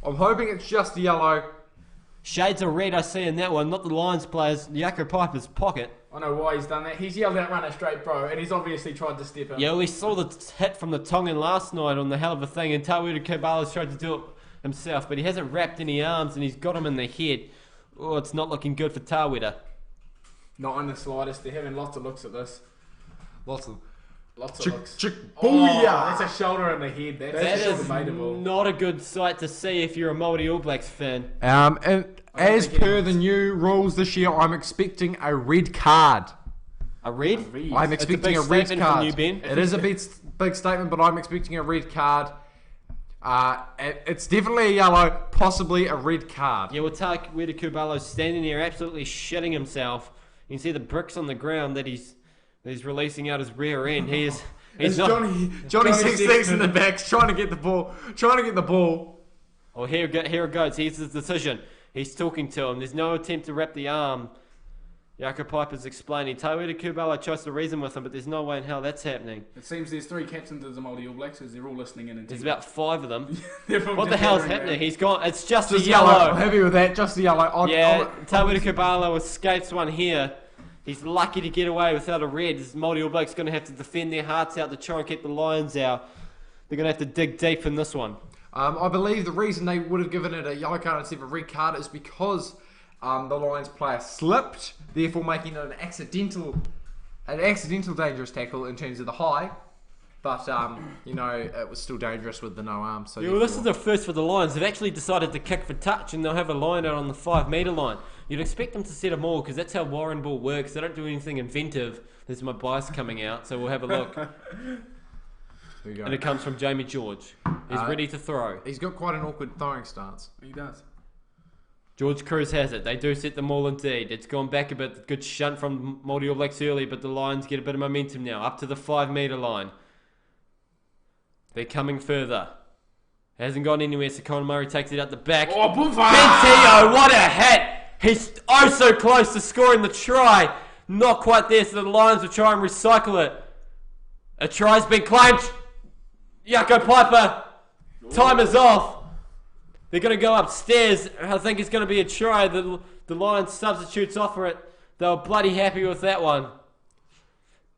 I'm hoping it's just a yellow. Shades of red I see in that one, not the Lions players. Jaco Piper's pocket. I know why he's done that. He's yelled out, run it straight, bro, and he's obviously tried to step in. Yeah, we saw the hit from the Tongan last night on the hell of a thing, and Tawera Kubalo's tried to do it himself, but he hasn't wrapped any arms, and he's got him in the head. Oh, it's not looking good for Tawera. Not in the slightest. They're having lots of looks at this. Lots of looks. booyah! That's a shoulder in the head. That is debatable. not a good sight to see if you're a Maori All Blacks fan. And as per the new rules this year, I'm expecting a red card. A red? I'm It's expecting a a big red statement from card. you, Ben. It is a big statement, but I'm expecting a red card. It's definitely a yellow, possibly a red card. Yeah, we'll take Tawera Kubalo standing there absolutely shitting himself. You can see the bricks on the ground that he's releasing out his rear end. He's not... Johnny Six in the back, trying to get the ball. Oh, here it goes. Here's his decision. He's talking to him. There's no attempt to wrap the arm. Jaco Piper's explaining. Tawera Kubalo tries to reason with him, but there's no way in hell that's happening. It seems there's 3 captains of the Maori All Blacks, as they're all listening in. There's about 5 of them. What What the hell's happening? He's gone. It's just a Yellow. yellow. I'm happy with that. Just a yellow. Tawera Kubalo escapes one here. He's lucky to get away without a red. This Maori All Blacks going to have to defend their hearts out to try and keep the Lions out. They're going to have to dig deep in this one. I believe the reason they would have given it a yellow card instead of a red card is because the Lions player slipped, therefore making it an accidental dangerous tackle in terms of the high. But, it was still dangerous with the no arm. So Yeah, well, this is the first for the Lions. They've actually decided to kick for touch, and they'll have a line out on the 5 metre line. You'd expect them to set a maul, because that's how Warren ball works. They don't do anything inventive. There's my bias coming out, so we'll have a look. There you go. And it comes from Jamie George. He's ready to throw. He's got quite an awkward throwing stance. He does. George Cruz has it. They do set the maul indeed. It's gone back a bit. Good shunt from Māori All Blacks early, but the Lions get a bit of momentum now. Up to the 5 metre line. They're coming further. Hasn't gone anywhere, so Conor Murray takes it out the back. Oh, Boomfa! Bentio, what a hit! He's oh so close to scoring the try. Not quite there, so the Lions will try and recycle it. A try's been claimed. Jaco Piper. Time is off. They're going to go upstairs. I think it's going to be a try. The Lions substitutes offer it. They were bloody happy with that one.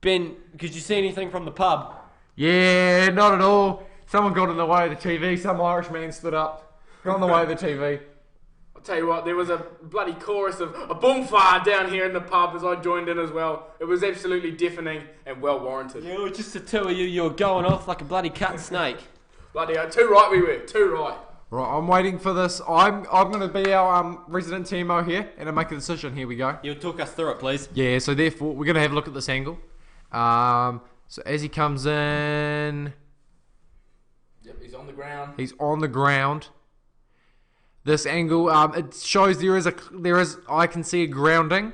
Ben, could you see anything from the pub? Yeah, not at all. Someone got in the way of the TV. Some Irish man stood up. Got in the way of the TV. I'll tell you what, there was a bloody chorus of a boomfa down here in the pub as I joined in as well. It was absolutely deafening and well warranted. Yeah, it was just the two of you. You were going off like a bloody cut snake. Bloody hell, too right we were, too right. Right, I'm waiting for this. I'm going to be our resident TMO here and I'll make a decision. Here we go. You'll talk us through it, please. Yeah, so therefore, we're going to have a look at this angle. So as he comes in, Yep, he's on the ground. he's on the ground. This angle, it shows there is I can see a grounding.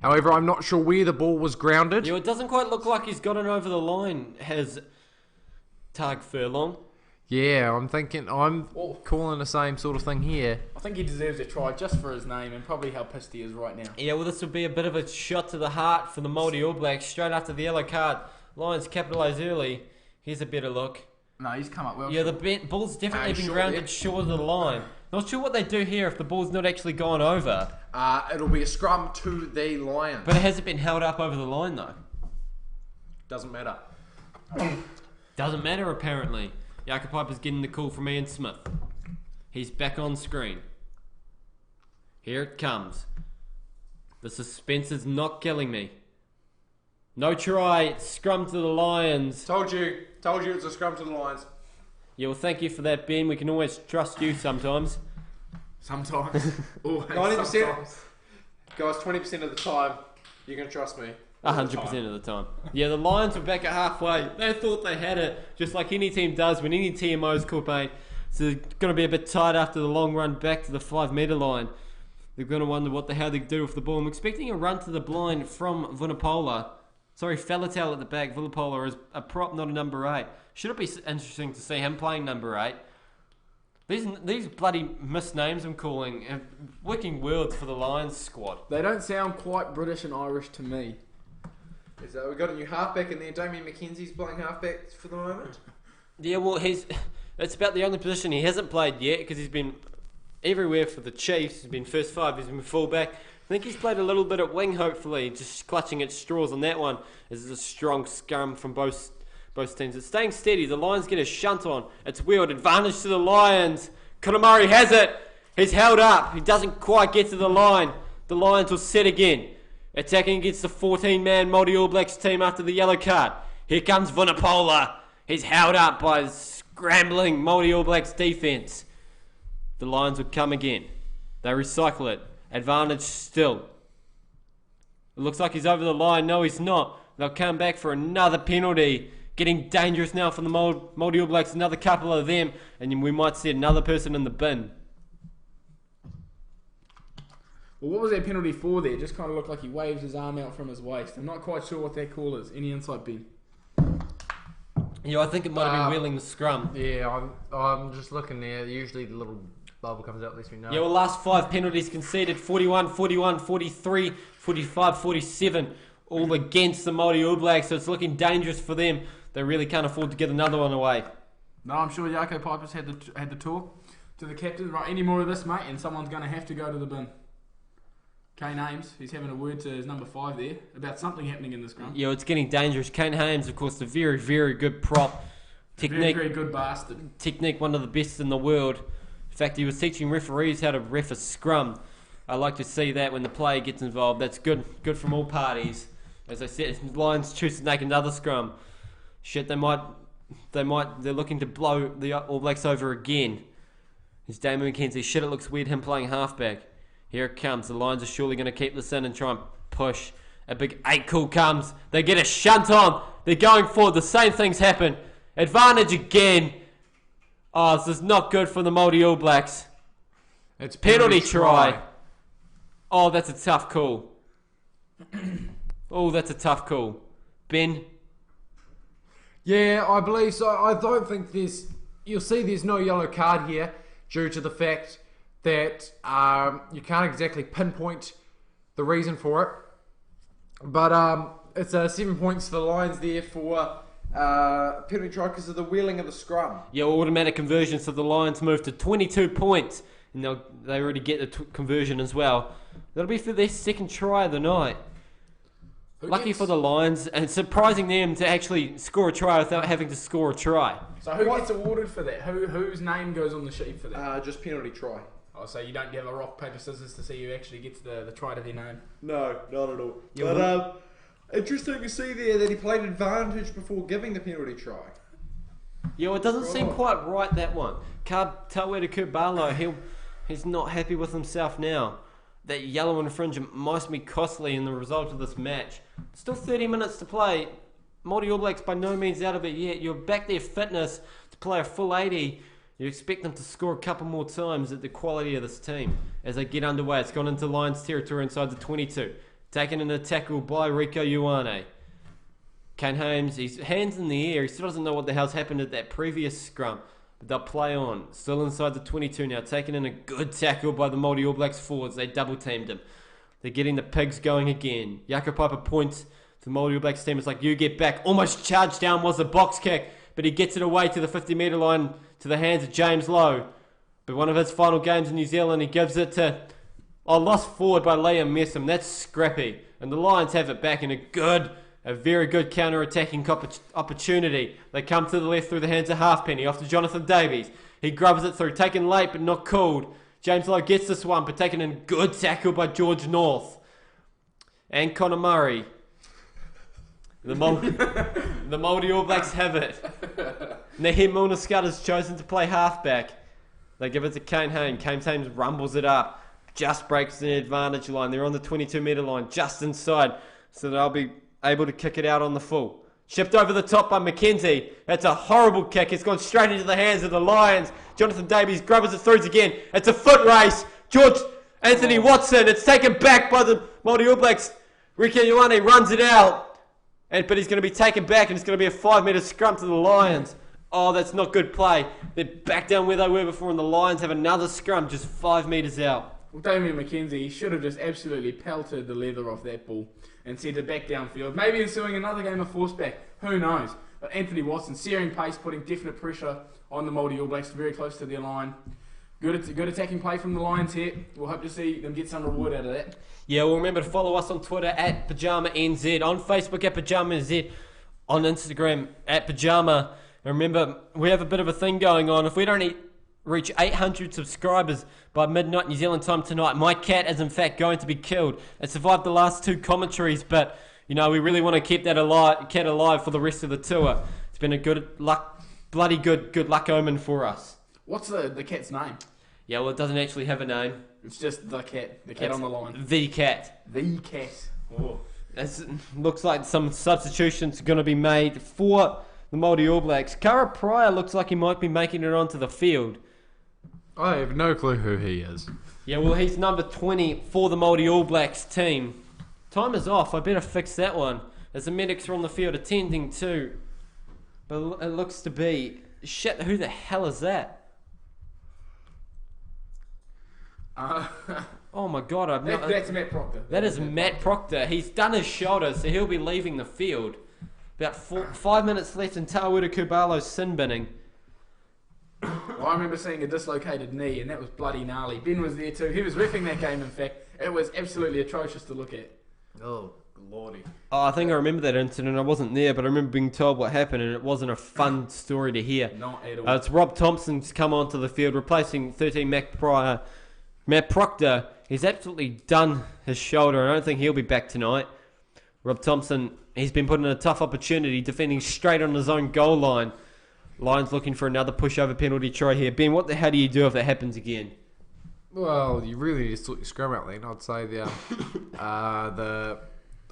However, I'm not sure where the ball was grounded. Yeah, it doesn't quite look like he's got it over the line, has Tag Furlong. Yeah, I'm calling the same sort of thing here. I think he deserves a try just for his name and probably how pissed he is right now. Yeah, well, this would be a bit of a shot to the heart for the Māori All Blacks straight after the yellow card. Lions capitalise early. Here's a better look. No, he's come up well. Yeah, the ball's definitely been short, grounded yeah. short of the line. Not sure what they do here if the ball's not actually gone over. It'll be a scrum to the Lions. But it hasn't been held up over the line, though. Doesn't matter. Doesn't matter, apparently. Jaco Piper's getting the call from Ian Smith. He's back on screen. Here it comes. The suspense is not killing me. No try, scrum to the Lions. Told you it's a scrum to the Lions. Yeah, well, thank you for that, Ben. We can always trust you sometimes. Sometimes. Always, 90%. sometimes. Guys, 20% of the time, you can trust me. 100% of the time. Yeah, the Lions were back at halfway. They thought they had it, just like any team does when any TMO's caught, mate. So they're going to be a bit tight after the long run back to the 5 metre line. They're going to wonder how they do with the ball. I'm expecting a run to the blind from Vunipola. Sorry, Faletau at the back. Vunipola is a prop, not a number 8. Should it be interesting to see him playing number 8? These bloody misnames I'm calling are working worlds for the Lions squad. They don't sound quite British and Irish to me. We've got a new halfback in there. Damien McKenzie's playing halfback for the moment. Yeah, well, it's about the only position he hasn't played yet because he's been everywhere for the Chiefs. He's been first 5, he's been fullback. I think he's played a little bit at wing, hopefully, just clutching at straws on that one. This is a strong scrum from both teams. It's staying steady. The Lions get a shunt on. It's wheeled. Advantage to the Lions. Conor Murray has it. He's held up. He doesn't quite get to the line. The Lions will set again. Attacking against the 14-man Māori All Blacks team after the yellow card. Here comes Vunipola. He's held up by the scrambling Māori All Blacks defence. The Lions would come again. They recycle it. Advantage still. It looks like he's over the line. No, he's not. They'll come back for another penalty. Getting dangerous now for the Māori All Blacks. Another couple of them. And we might see another person in the bin. Well, what was that penalty for there? It just kind of looked like he waves his arm out from his waist. I'm not quite sure what that call is. Any insight, Ben? Yeah, I think it might have been wheeling the scrum. Yeah, I'm just looking there. Usually the little bubble comes out, lets me know. Yeah, well, last 5 penalties conceded. 41, 41, 43, 45, 47. All against the Māori All Blacks, so it's looking dangerous for them. They really can't afford to get another one away. No, I'm sure Jaco Piper's had the talk to the captain. Right, any more of this, mate, and someone's going to have to go to the bin. Kane Hames, he's having a word to his number 5 there about something happening in the scrum. Yeah, it's getting dangerous. Kane Hames, of course, a very, very good prop. Technique, very good bastard. Technique, one of the best in the world. In fact, he was teaching referees how to ref a scrum. I like to see that when the player gets involved. That's good from all parties. As I said, Lions choose to make another scrum. Shit, they're looking to blow the All Blacks over again. It's Damon McKenzie. Shit, it looks weird him playing halfback. Here it comes. The Lions are surely going to keep this in and try and push. A big 8 cool comes. They get a shunt on. They're going forward. The same things happen. Advantage again. Oh, this is not good for the Maori All Blacks. It's Penalty try. Oh, that's a tough call. Oh, that's a tough call. Ben? Yeah, I believe so. I don't think you'll see there's no yellow card here due to the fact that you can't exactly pinpoint the reason for it. But it's 7 points for the Lions there for penalty try because of the wheeling of the scrum. Yeah, automatic conversion, so the Lions move to 22 points. And they already get the conversion as well. That'll be for their second try of the night. Lucky for the Lions, and surprising them to actually score a try without having to score a try. So who gets awarded for that? Whose name goes on the sheet for that? Just penalty try. Oh, so you don't have a rock, paper, scissors to see who actually gets the try to their name? No, not at all. Yeah, But interesting to see there that he played advantage before giving the penalty try. Yeah, well, it doesn't seem quite right, that one. Tawera Kubalo, he's not happy with himself now. That yellow infringement must be costly in the result of this match. Still 30 minutes to play. Māori All Blacks by no means out of it yet. You're back their fitness to play a full 80. You expect them to score a couple more times at the quality of this team as they get underway. It's gone into Lions territory inside the 22. Taken in a tackle by Rico Ioane. Kane Hames, his hands in the air. He still doesn't know what the hell's happened at that previous scrum. But they'll play on. Still inside the 22 now. Taken in a good tackle by the Māori All Blacks forwards. They double teamed him. They're getting the pigs going again. Yaka Piper points to the Māori All Blacks team. It's like, you get back. Almost charged down was a box kick. But he gets it away to the 50-metre line to the hands of James Lowe. But one of his final games in New Zealand, he gives it to... lost forward by Liam Messam. That's scrappy. And the Lions have it back in a very good counter-attacking opportunity. They come to the left through the hands of Halfpenny, off to Jonathan Davies. He grubs it through, taken late but not called. James Lowe gets this one, but taken in good tackle by George North. And Connor Murray. The Māori All Blacks have it. Naheem Munascutter's chosen to play halfback. They give it to Kane Hames. Kane Hames rumbles it up. Just breaks the advantage line. They're on the 22-metre line, just inside. So they'll be able to kick it out on the full. Shipped over the top by McKenzie. That's a horrible kick. It's gone straight into the hands of the Lions. Jonathan Davies grabs it through again. It's a foot race. Anthony Watson. It's taken back by the Māori All Blacks. Ricky Ioane runs it out. But he's going to be taken back, and it's going to be a 5-metre scrum to the Lions. Oh, that's not good play. They're back down where they were before, and the Lions have another scrum just 5 metres out. Well, Damien McKenzie, he should have just absolutely pelted the leather off that ball and sent it back downfield. Maybe ensuing another game of force back. Who knows? But Anthony Watson, searing pace, putting definite pressure on the Māori All Blacks, very close to their line. Good attacking play from the Lions here. We'll hope to see them get some reward out of that. Yeah, well, remember to follow us on Twitter at PYJAMA.NZ, on Facebook at PYJAMA.NZ, on Instagram at PYJAMA. And remember, we have a bit of a thing going on. If we don't reach 800 subscribers by midnight New Zealand time tonight, my cat is in fact going to be killed. It survived the last 2 commentaries, but we really want to keep that cat alive for the rest of the tour. It's been a bloody good luck omen for us. What's the cat's name? Yeah, well, it doesn't actually have a name. It's just the cat on the line. The cat. The cat. Oh. It looks like some substitutions are going to be made for the Māori All Blacks. Kara Pryor looks like he might be making it onto the field. I have no clue who he is. Yeah, well, he's number 20 for the Māori All Blacks team. Time is off. I better fix that one. As the medics are on the field attending to. But it looks to be... Shit, who the hell is that? Oh my god, that's Matt Proctor. That is Matt Proctor. He's done his shoulder, so he'll be leaving the field. About 5 minutes left in Tawera Kubalo's sin binning. Well, I remember seeing a dislocated knee, and that was bloody gnarly. Ben was there too. He was reffing that game, in fact. It was absolutely atrocious to look at. Oh, lordy. Oh, I think I remember that incident. I wasn't there, but I remember being told what happened, and it wasn't a fun story to hear. Not at all. It's Rob Thompson's come onto the field, replacing 13 Matt Proctor. He's absolutely done his shoulder. I don't think he'll be back tonight. Rob Thompson, he's been put in a tough opportunity, defending straight on his own goal line. Lions looking for another pushover penalty try here. Ben, what the hell do you do if that happens again? Well, you really need to sort your scrum out, Len. I'd say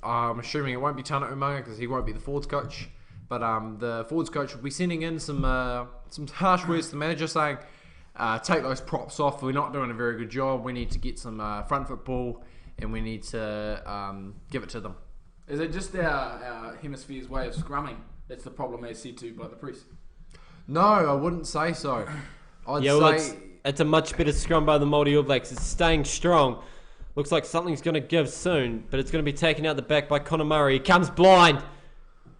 I'm assuming it won't be Tana Umaga because he won't be the forwards coach. But the forwards coach will be sending in some harsh words to the manager saying, take those props off. We're not doing a very good job. We need to get some front foot ball and we need to give it to them. Is it just our hemisphere's way of scrumming that's the problem as said to by the press? No, I wouldn't say so. I'd say it's a much better scrum by the Maori All Blacks. It's staying strong. Looks like something's going to give soon, but it's going to be taken out the back by Conor Murray. He comes blind.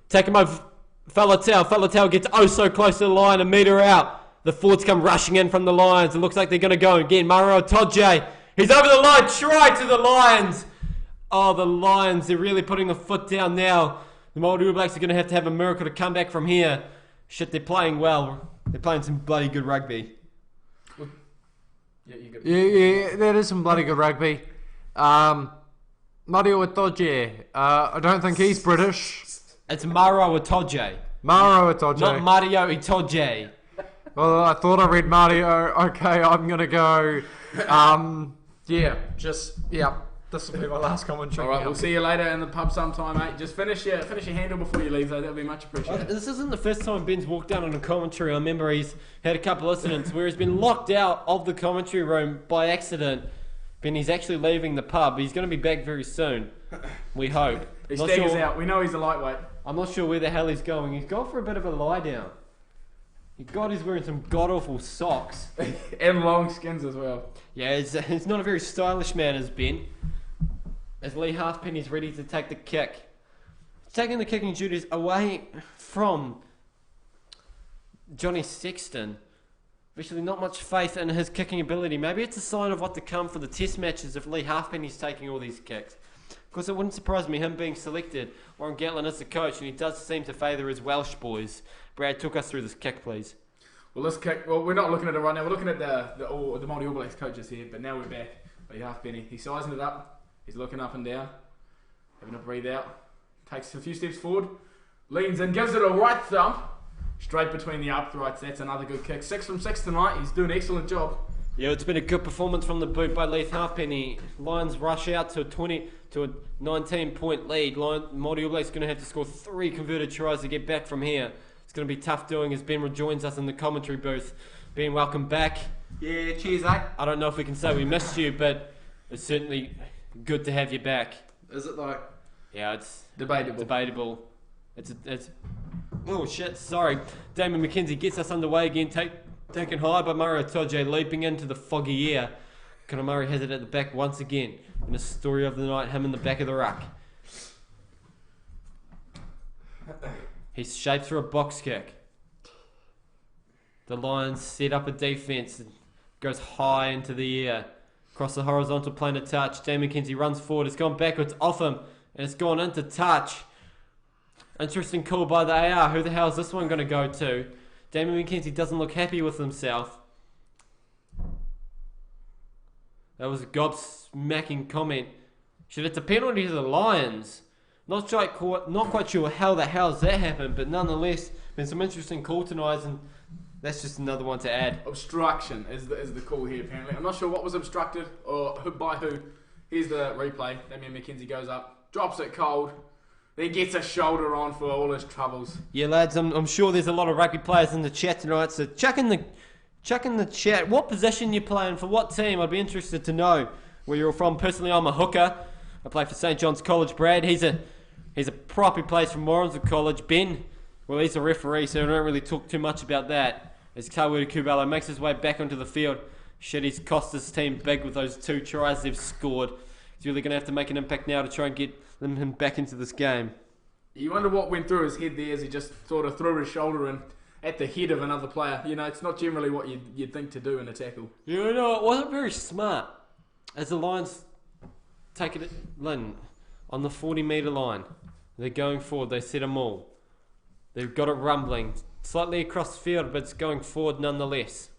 Take him over. Faletau gets so close to the line, a metre out. The forwards come rushing in from the Lions. It looks like they're going to go again. Maro Toje. He's over the line. Try to the Lions. Oh, the Lions. They're really putting the foot down now. The Maori All Blacks are going to have a miracle to come back from here. Shit, they're playing well. They're playing some bloody good rugby. Yeah, that is some bloody good rugby. Mario Itoje. I don't think he's British. It's Maro Itoje. Maro Itoje. Not Mario Itoje. Well, I thought I read Mario. Okay, I'm gonna go. This will be my last commentary. All right, we'll see you later in the pub sometime, mate. Just finish your handle before you leave, though. That'll be much appreciated. This isn't the first time Ben's walked down on a commentary. I remember he's had a couple of incidents where he's been locked out of the commentary room by accident. Ben, he's actually leaving the pub. He's going to be back very soon. We hope. He staggers out. We know he's a lightweight. I'm not sure where the hell he's going. He's gone for a bit of a lie down. He's wearing some god-awful socks. And long skins as well. Yeah, he's not a very stylish man, as Ben. As Lee Halfpenny's ready to take the kick. He's taking the kicking duties away from Johnny Sexton. Obviously not much faith in his kicking ability. Maybe it's a sign of what to come for the test matches if Lee Halfpenny's taking all these kicks. Of course, it wouldn't surprise me, him being selected. Warren Gatlin is the coach, and he does seem to favour his Welsh boys. Brad, talk us through this kick, please. Well, this kick, we're not looking at it right now. We're looking at the Maori All Blacks coaches here, but now we're back. Lee Halfpenny, he's sizing it up. He's looking up and down, having a breathe out, takes a few steps forward, leans in, gives it a right thump, straight between the uprights. That's another good kick. 6 from 6 tonight. He's doing an excellent job. Yeah, it's been a good performance from the boot by Leith Halfpenny. Lions rush out to a 19-point lead. Maori All Blacks going to have to score 3 converted tries to get back from here. It's going to be tough doing as Ben rejoins us in the commentary booth. Ben, welcome back. Yeah, cheers, eh? I don't know if we can say we missed you, but it's certainly good to have you back. Is it though? Yeah, it's debatable. It's oh shit, sorry. Damon McKenzie gets us underway again, taken high by Murray Toje, leaping into the foggy air. Conor Murray has it at the back once again. In the story of the night, him in the back of the ruck. He's shaped for a box kick. The Lions set up a defence and goes high into the air. Across the horizontal plane of touch. Damon McKenzie runs forward. It's gone backwards off him. And it's gone into touch. Interesting call by the AR. Who the hell is this one going to go to? Damon McKenzie doesn't look happy with himself. That was a gobsmacking comment. Should it's a penalty to the Lions. Not quite sure how the hell's that happened, but nonetheless, been some interesting call tonight, and that's just another one to add. Obstruction is the call here, apparently. I'm not sure what was obstructed or by who. Here's the replay. Damien McKenzie goes up, drops it cold, then gets a shoulder on for all his troubles. Yeah, lads, I'm sure there's a lot of rugby players in the chat tonight, so chuck in the chat what position you're playing for what team. I'd be interested to know where you're from. Personally, I'm a hooker. I play for St John's College. Brad, he's a prop. He plays for Morrisville College. Ben, well, he's a referee, so I don't really talk too much about that. As Kawiri Kubalo makes his way back onto the field, shit, he's cost his team big with those 2 tries they've scored. He's really going to have to make an impact now to try and get him back into this game. You wonder what went through his head there as he just sort of threw his shoulder in at the head of another player. You know, it's not generally what you'd think to do in a tackle. You know, it wasn't very smart. As the Lions take it in on the 40-metre line, they're going forward, they set them all. They've got it rumbling. Slightly across the field, but it's going forward nonetheless.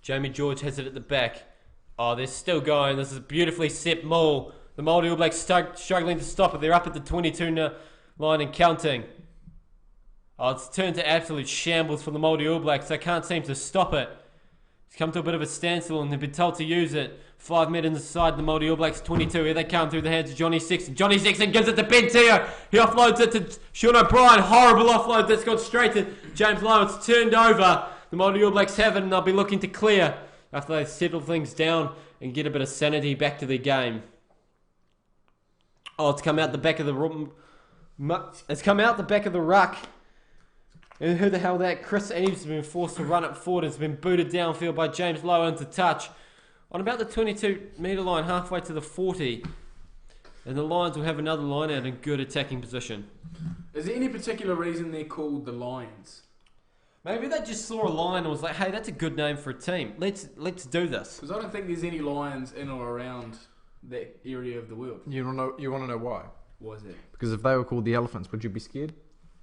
Jamie George has it at the back. Oh, they're still going. This is a beautifully set maul The Maori All Blacks struggling to stop it. They're up at the 22 line and counting. Oh, it's turned to absolute shambles for the Maori All Blacks. They can't seem to stop it. It's come to a bit of a standstill and they've been told to use it. 5 metres inside the Maori All Blacks 22. Here they come through the hands of Johnny Sexton. Johnny Sexton gives it to Ben Teo. He offloads it to Sean O'Brien. Horrible offload that's gone straight to James Lowe. It's turned over. The Maori All Blacks have it and they'll be looking to clear after they settle things down and get a bit of sanity back to their game. Oh, it's come out the back of the room. It's come out the back of the ruck. And who the hell that? Chris Eaves has been forced to run it forward. It's been booted downfield by James Lowe into touch. On about the 22 metre line, halfway to the 40. And the Lions will have another line out in good attacking position. Is there any particular reason they're called the Lions? Maybe they just saw a lion and was like, hey, that's a good name for a team. Let's do this. Because I don't think there's any lions in or around that area of the world. You want to know why? Why is it? Because if they were called the elephants, would you be scared?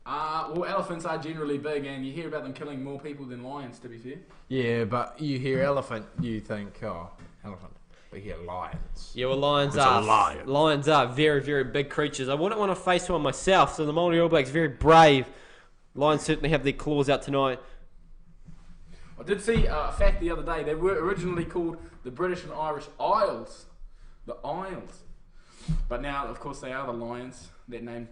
Well, elephants are generally big, and you hear about them killing more people than lions, to be fair. Yeah, but you hear elephant, you think, oh, elephant. But you hear lions. Yeah, well, lions It's are. a lion. Lions are very, very big creatures. I wouldn't want to face one myself, so the Maori All Blacks very brave. Lions certainly have their claws out tonight. I did see a fact the other day. They were originally called the British and Irish Isles. The Isles. But now, of course, they are the Lions. That name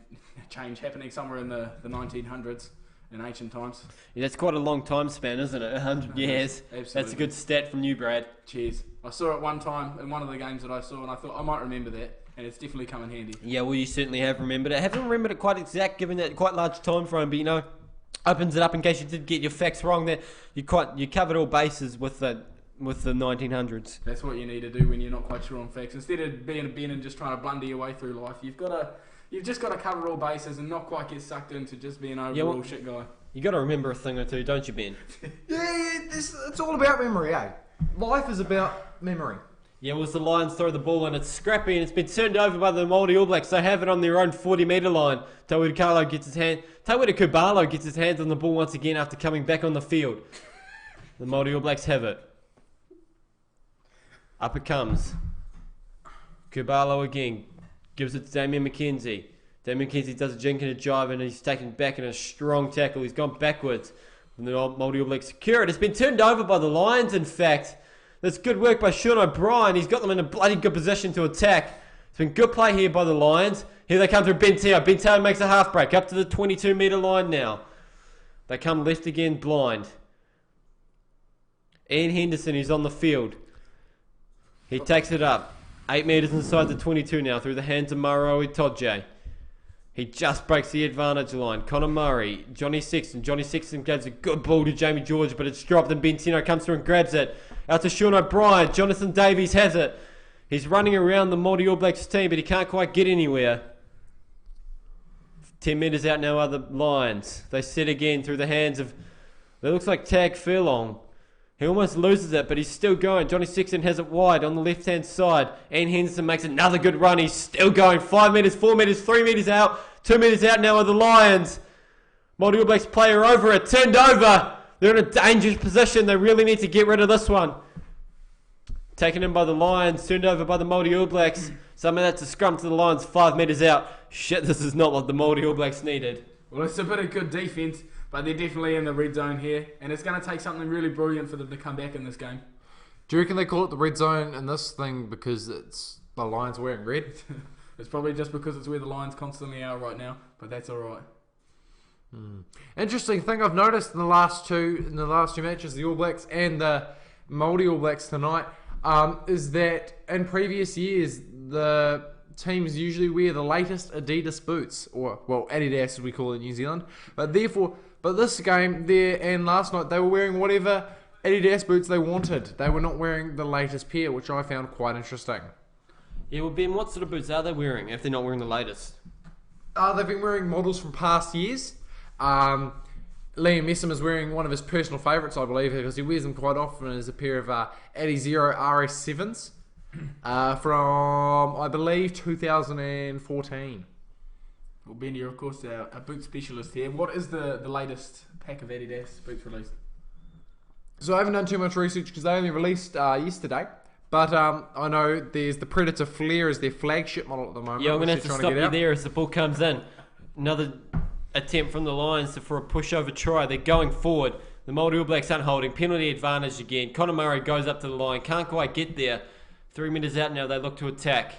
change happening somewhere in the 1900s in ancient times. Yeah, that's quite a long time span, isn't it? 100 years. Absolutely. That's a good stat from you, Brad. Cheers. I saw it one time in one of the games that I saw, and I thought I might remember that, and it's definitely come in handy. Yeah, well, you certainly have remembered it. I haven't remembered it quite exact, given that quite large time frame, but you know, opens it up in case you did get your facts wrong. That you covered all bases with the 1900s. That's what you need to do when you're not quite sure on facts. Instead of being a Ben and just trying to blunder your way through life, you've just got to cover all bases and not quite get sucked into just being an overall shit guy. You got to remember a thing or two, don't you, Ben? Yeah, it's all about memory, eh? Life is about memory. Yeah, well, the Lions throw the ball and it's scrappy and it's been turned over by the Maori All Blacks. They have it on their own 40-metre line. Tawera Kubalo gets his hands on the ball once again after coming back on the field. The Maori All Blacks have it. Up it comes. Kubalo again. Gives it to Damien McKenzie. Damien McKenzie does a jink and a jive and he's taken back in a strong tackle. He's gone backwards. And the Maori All Blacks secure it. It's been turned over by the Lions, in fact. That's good work by Sean O'Brien. He's got them in a bloody good position to attack. It's been good play here by the Lions. Here they come through Ben Teo. Ben Teo makes a half break up to the 22-metre line now. They come left again blind. Ian Henderson is on the field. He takes it up. 8 metres inside the 22 now through the hands of Maro Itoje. He just breaks the advantage line. Connor Murray, Johnny Sexton. Johnny Sexton gives a good ball to Jamie George, but it's dropped and Ben Teo comes through and grabs it. Out to Sean O'Brien. Jonathan Davies has it. He's running around the Maori All Blacks team, but he can't quite get anywhere. 10 metres out now are the Lions. They set again through the hands of... It looks like Tag Furlong. He almost loses it, but he's still going. Johnny Sexton has it wide on the left-hand side. Ian Henderson makes another good run. He's still going. 5 metres, 4 metres, 3 metres out. 2 metres out now are the Lions. Maori All Blacks player over it. Turned over. They're in a dangerous position. They really need to get rid of this one. Taken in by the Lions. Turned over by the Maori All Blacks. Some of that's a scrum to the Lions. 5 metres out. Shit, this is not what the Maori All Blacks needed. Well, it's a bit of good defence, but they're definitely in the red zone here, and it's going to take something really brilliant for them to come back in this game. Do you reckon they call it the red zone in this thing because it's the Lions wearing red? It's probably just because it's where the Lions constantly are right now, but that's all right. Interesting thing I've noticed in the last two matches, the All Blacks and the Maori All Blacks tonight, is that in previous years the teams usually wear the latest Adidas boots, or well, Adidas as we call it in New Zealand. But this game there and last night they were wearing whatever Adidas boots they wanted. They were not wearing the latest pair, which I found quite interesting. Yeah, well, Ben, what sort of boots are they wearing if they're not wearing the latest? They've been wearing models from past years. Liam Messam is wearing one of his personal favourites, I believe, because he wears them quite often. Is a pair of Adi Zero RS7s from, I believe, 2014. Well, Ben, you're of course a boot specialist here. What is the latest pack of Adidas boots released? So I haven't done too much research because they only released yesterday. But I know there's the Predator Flare as their flagship model at the moment. Yeah, I'm going to which have to they're trying stop you get out. there as the ball comes in. Another attempt from the Lions for a pushover try. They're going forward. The Māori All Blacks aren't holding. Penalty advantage again. Conor Murray goes up to the line. Can't quite get there. 3 metres out now. They look to attack.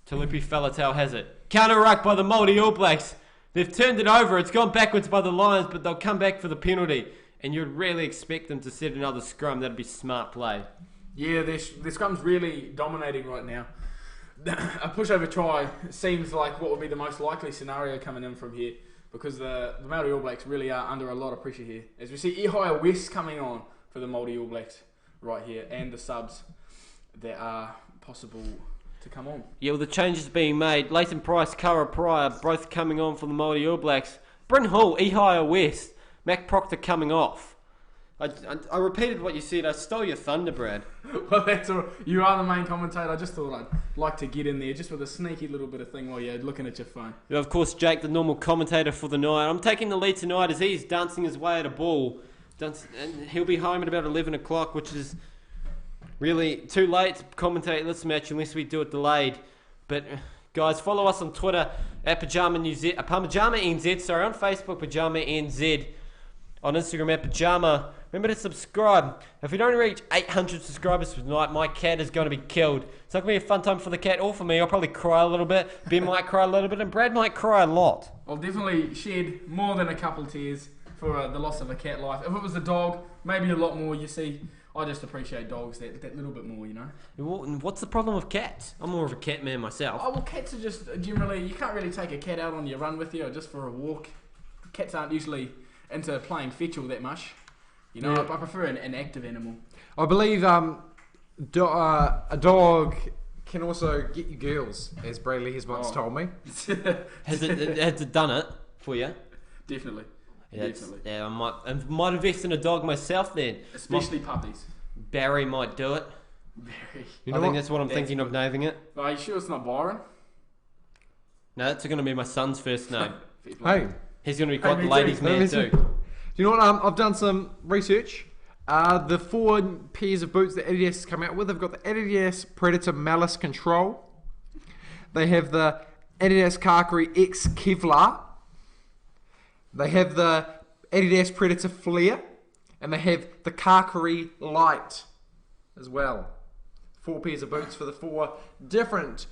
Talupi Faletau has it. Counter ruck by the Māori All Blacks. They've turned it over. It's gone backwards by the Lions, but they'll come back for the penalty. And you'd really expect them to set another scrum. That'd be smart play. Yeah, their scrum's really dominating right now. A pushover try seems like what would be the most likely scenario coming in from here, because the Māori All Blacks really are under a lot of pressure here. As we see Ihaya West coming on for the Māori All Blacks right here, and the subs that are possible to come on. Yeah, well, the changes being made. Leighton Price, Kara Pryor, both coming on for the Māori All Blacks. Bryn Hall, Ihaya West, Mac Proctor coming off. I repeated what you said. I stole your thunder, Brad. Well, that's all. You are the main commentator. I just thought I'd like to get in there just with a sneaky little bit of thing while you're looking at your phone. Yeah, of course, Jake, the normal commentator for the night. I'm taking the lead tonight as he's dancing his way at a ball. And he'll be home at about 11 o'clock, which is really too late to commentate this match unless we do it delayed. But guys, follow us on Twitter at PYJAMA NZ. Sorry, on Facebook PYJAMA NZ, on Instagram at PYJAMA. Remember to subscribe. If we don't reach 800 subscribers tonight, my cat is going to be killed. It's not going to be a fun time for the cat or for me. I'll probably cry a little bit. Ben might cry a little bit, and Brad might cry a lot. I'll definitely shed more than a couple tears for the loss of a cat life. If it was a dog, maybe a lot more. You see, I just appreciate dogs that little bit more, you know. What's the problem with cats? I'm more of a cat man myself. Oh, well, cats are just generally, you can't really take a cat out on your run with you or just for a walk. Cats aren't usually into playing fetch all that much. You know, I prefer an active animal. I believe a dog can also get you girls, as Bradley has once told me. Has it done it for you? Definitely. Definitely. Yeah, I might invest in a dog myself then. Especially puppies. Barry might do it. Barry. I think that's what I'm thinking of naming it. Are you sure it's not Byron? No, that's going to be my son's first name. Hey, He's going to be quite me the too. ladies' man too. do you know what? I've done some research. The 4 pairs of boots that Adidas has come out with, they've got the Adidas Predator Malice Control. They have the Adidas Kakari X Kevlar. They have the Adidas Predator Flare. And they have the Kakari Light as well. 4 pairs of boots for the 4 different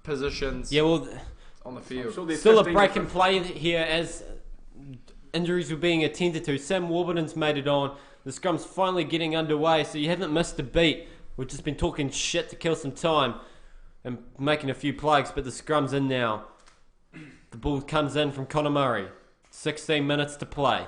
positions Yeah, well, on the field. Sure, there's still a 15 break in different- play here as injuries were being attended to. Sam Warburton's made it on. The scrum's finally getting underway, so you haven't missed a beat. We've just been talking shit to kill some time and making a few plagues, but the scrum's in now. The ball comes in from Conor Murray. 16 minutes to play.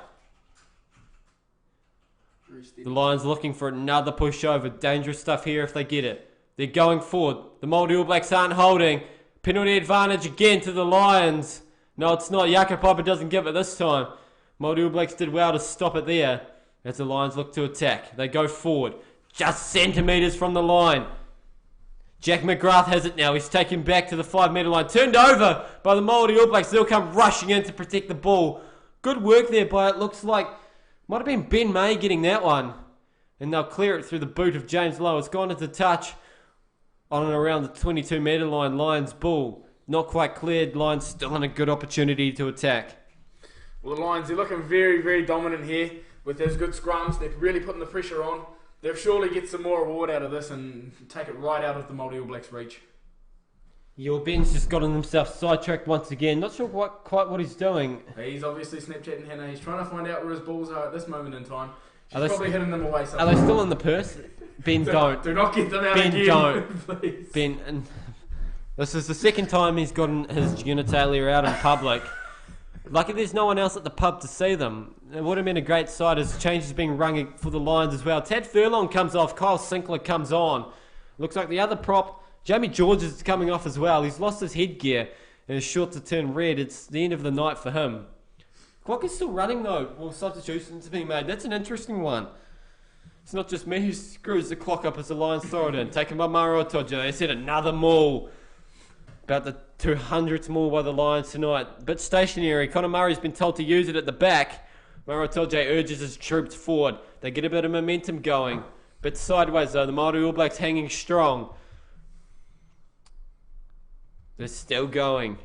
The Lions looking for another pushover. Dangerous stuff here if they get it. They're going forward. The Māori All Blacks aren't holding. Penalty advantage again to the Lions. No, it's not. Yaka Piper doesn't give it this time. Māori All Blacks did well to stop it there as the Lions look to attack. They go forward. Just centimetres from the line. Jack McGrath has it now. He's taken back to the 5 metre line. Turned over by the Māori All Blacks. They'll come rushing in to protect the ball. Good work there by it looks like. Might have been Ben May getting that one. And they'll clear it through the boot of James Lowe. It's gone into touch on and around the 22 metre line. Lions ball. Not quite cleared. Lions still in a good opportunity to attack. Well, the Lions, they're looking very, very dominant here with those good scrums. They're really putting the pressure on. They'll surely get some more reward out of this and take it right out of the Māori All Blacks' reach. Your Ben's just gotten himself sidetracked once again. Not sure quite what he's doing. He's obviously Snapchatting Hannah. He's trying to find out where his balls are at this moment in time. She's Are they probably hitting them away Are somewhere. they still in the purse? Ben, don't. Do not get them out Ben, again, don't. please. Ben, and this is the second time he's gotten his genitalia out in public. Lucky there's no one else at the pub to see them. It would have been a great sight as change is being rung for the Lions as well. Tad Furlong comes off. Kyle Sinclair comes on. Looks like the other prop, Jamie George, is coming off as well. He's lost his headgear and is short to turn red. It's the end of the night for him. Clock is still running though. Well, substitutions are being made. That's an interesting one. It's not just me who screws the clock up as the Lions throw it in. Taken by Maro Tojo. They said another maul. About the 200th maul by the Lions tonight. Bit stationary. Conor Murray's been told to use it at the back. Maro Tojo urges his troops forward. They get a bit of momentum going. Bit sideways though, the Maori All Blacks hanging strong. They're still going.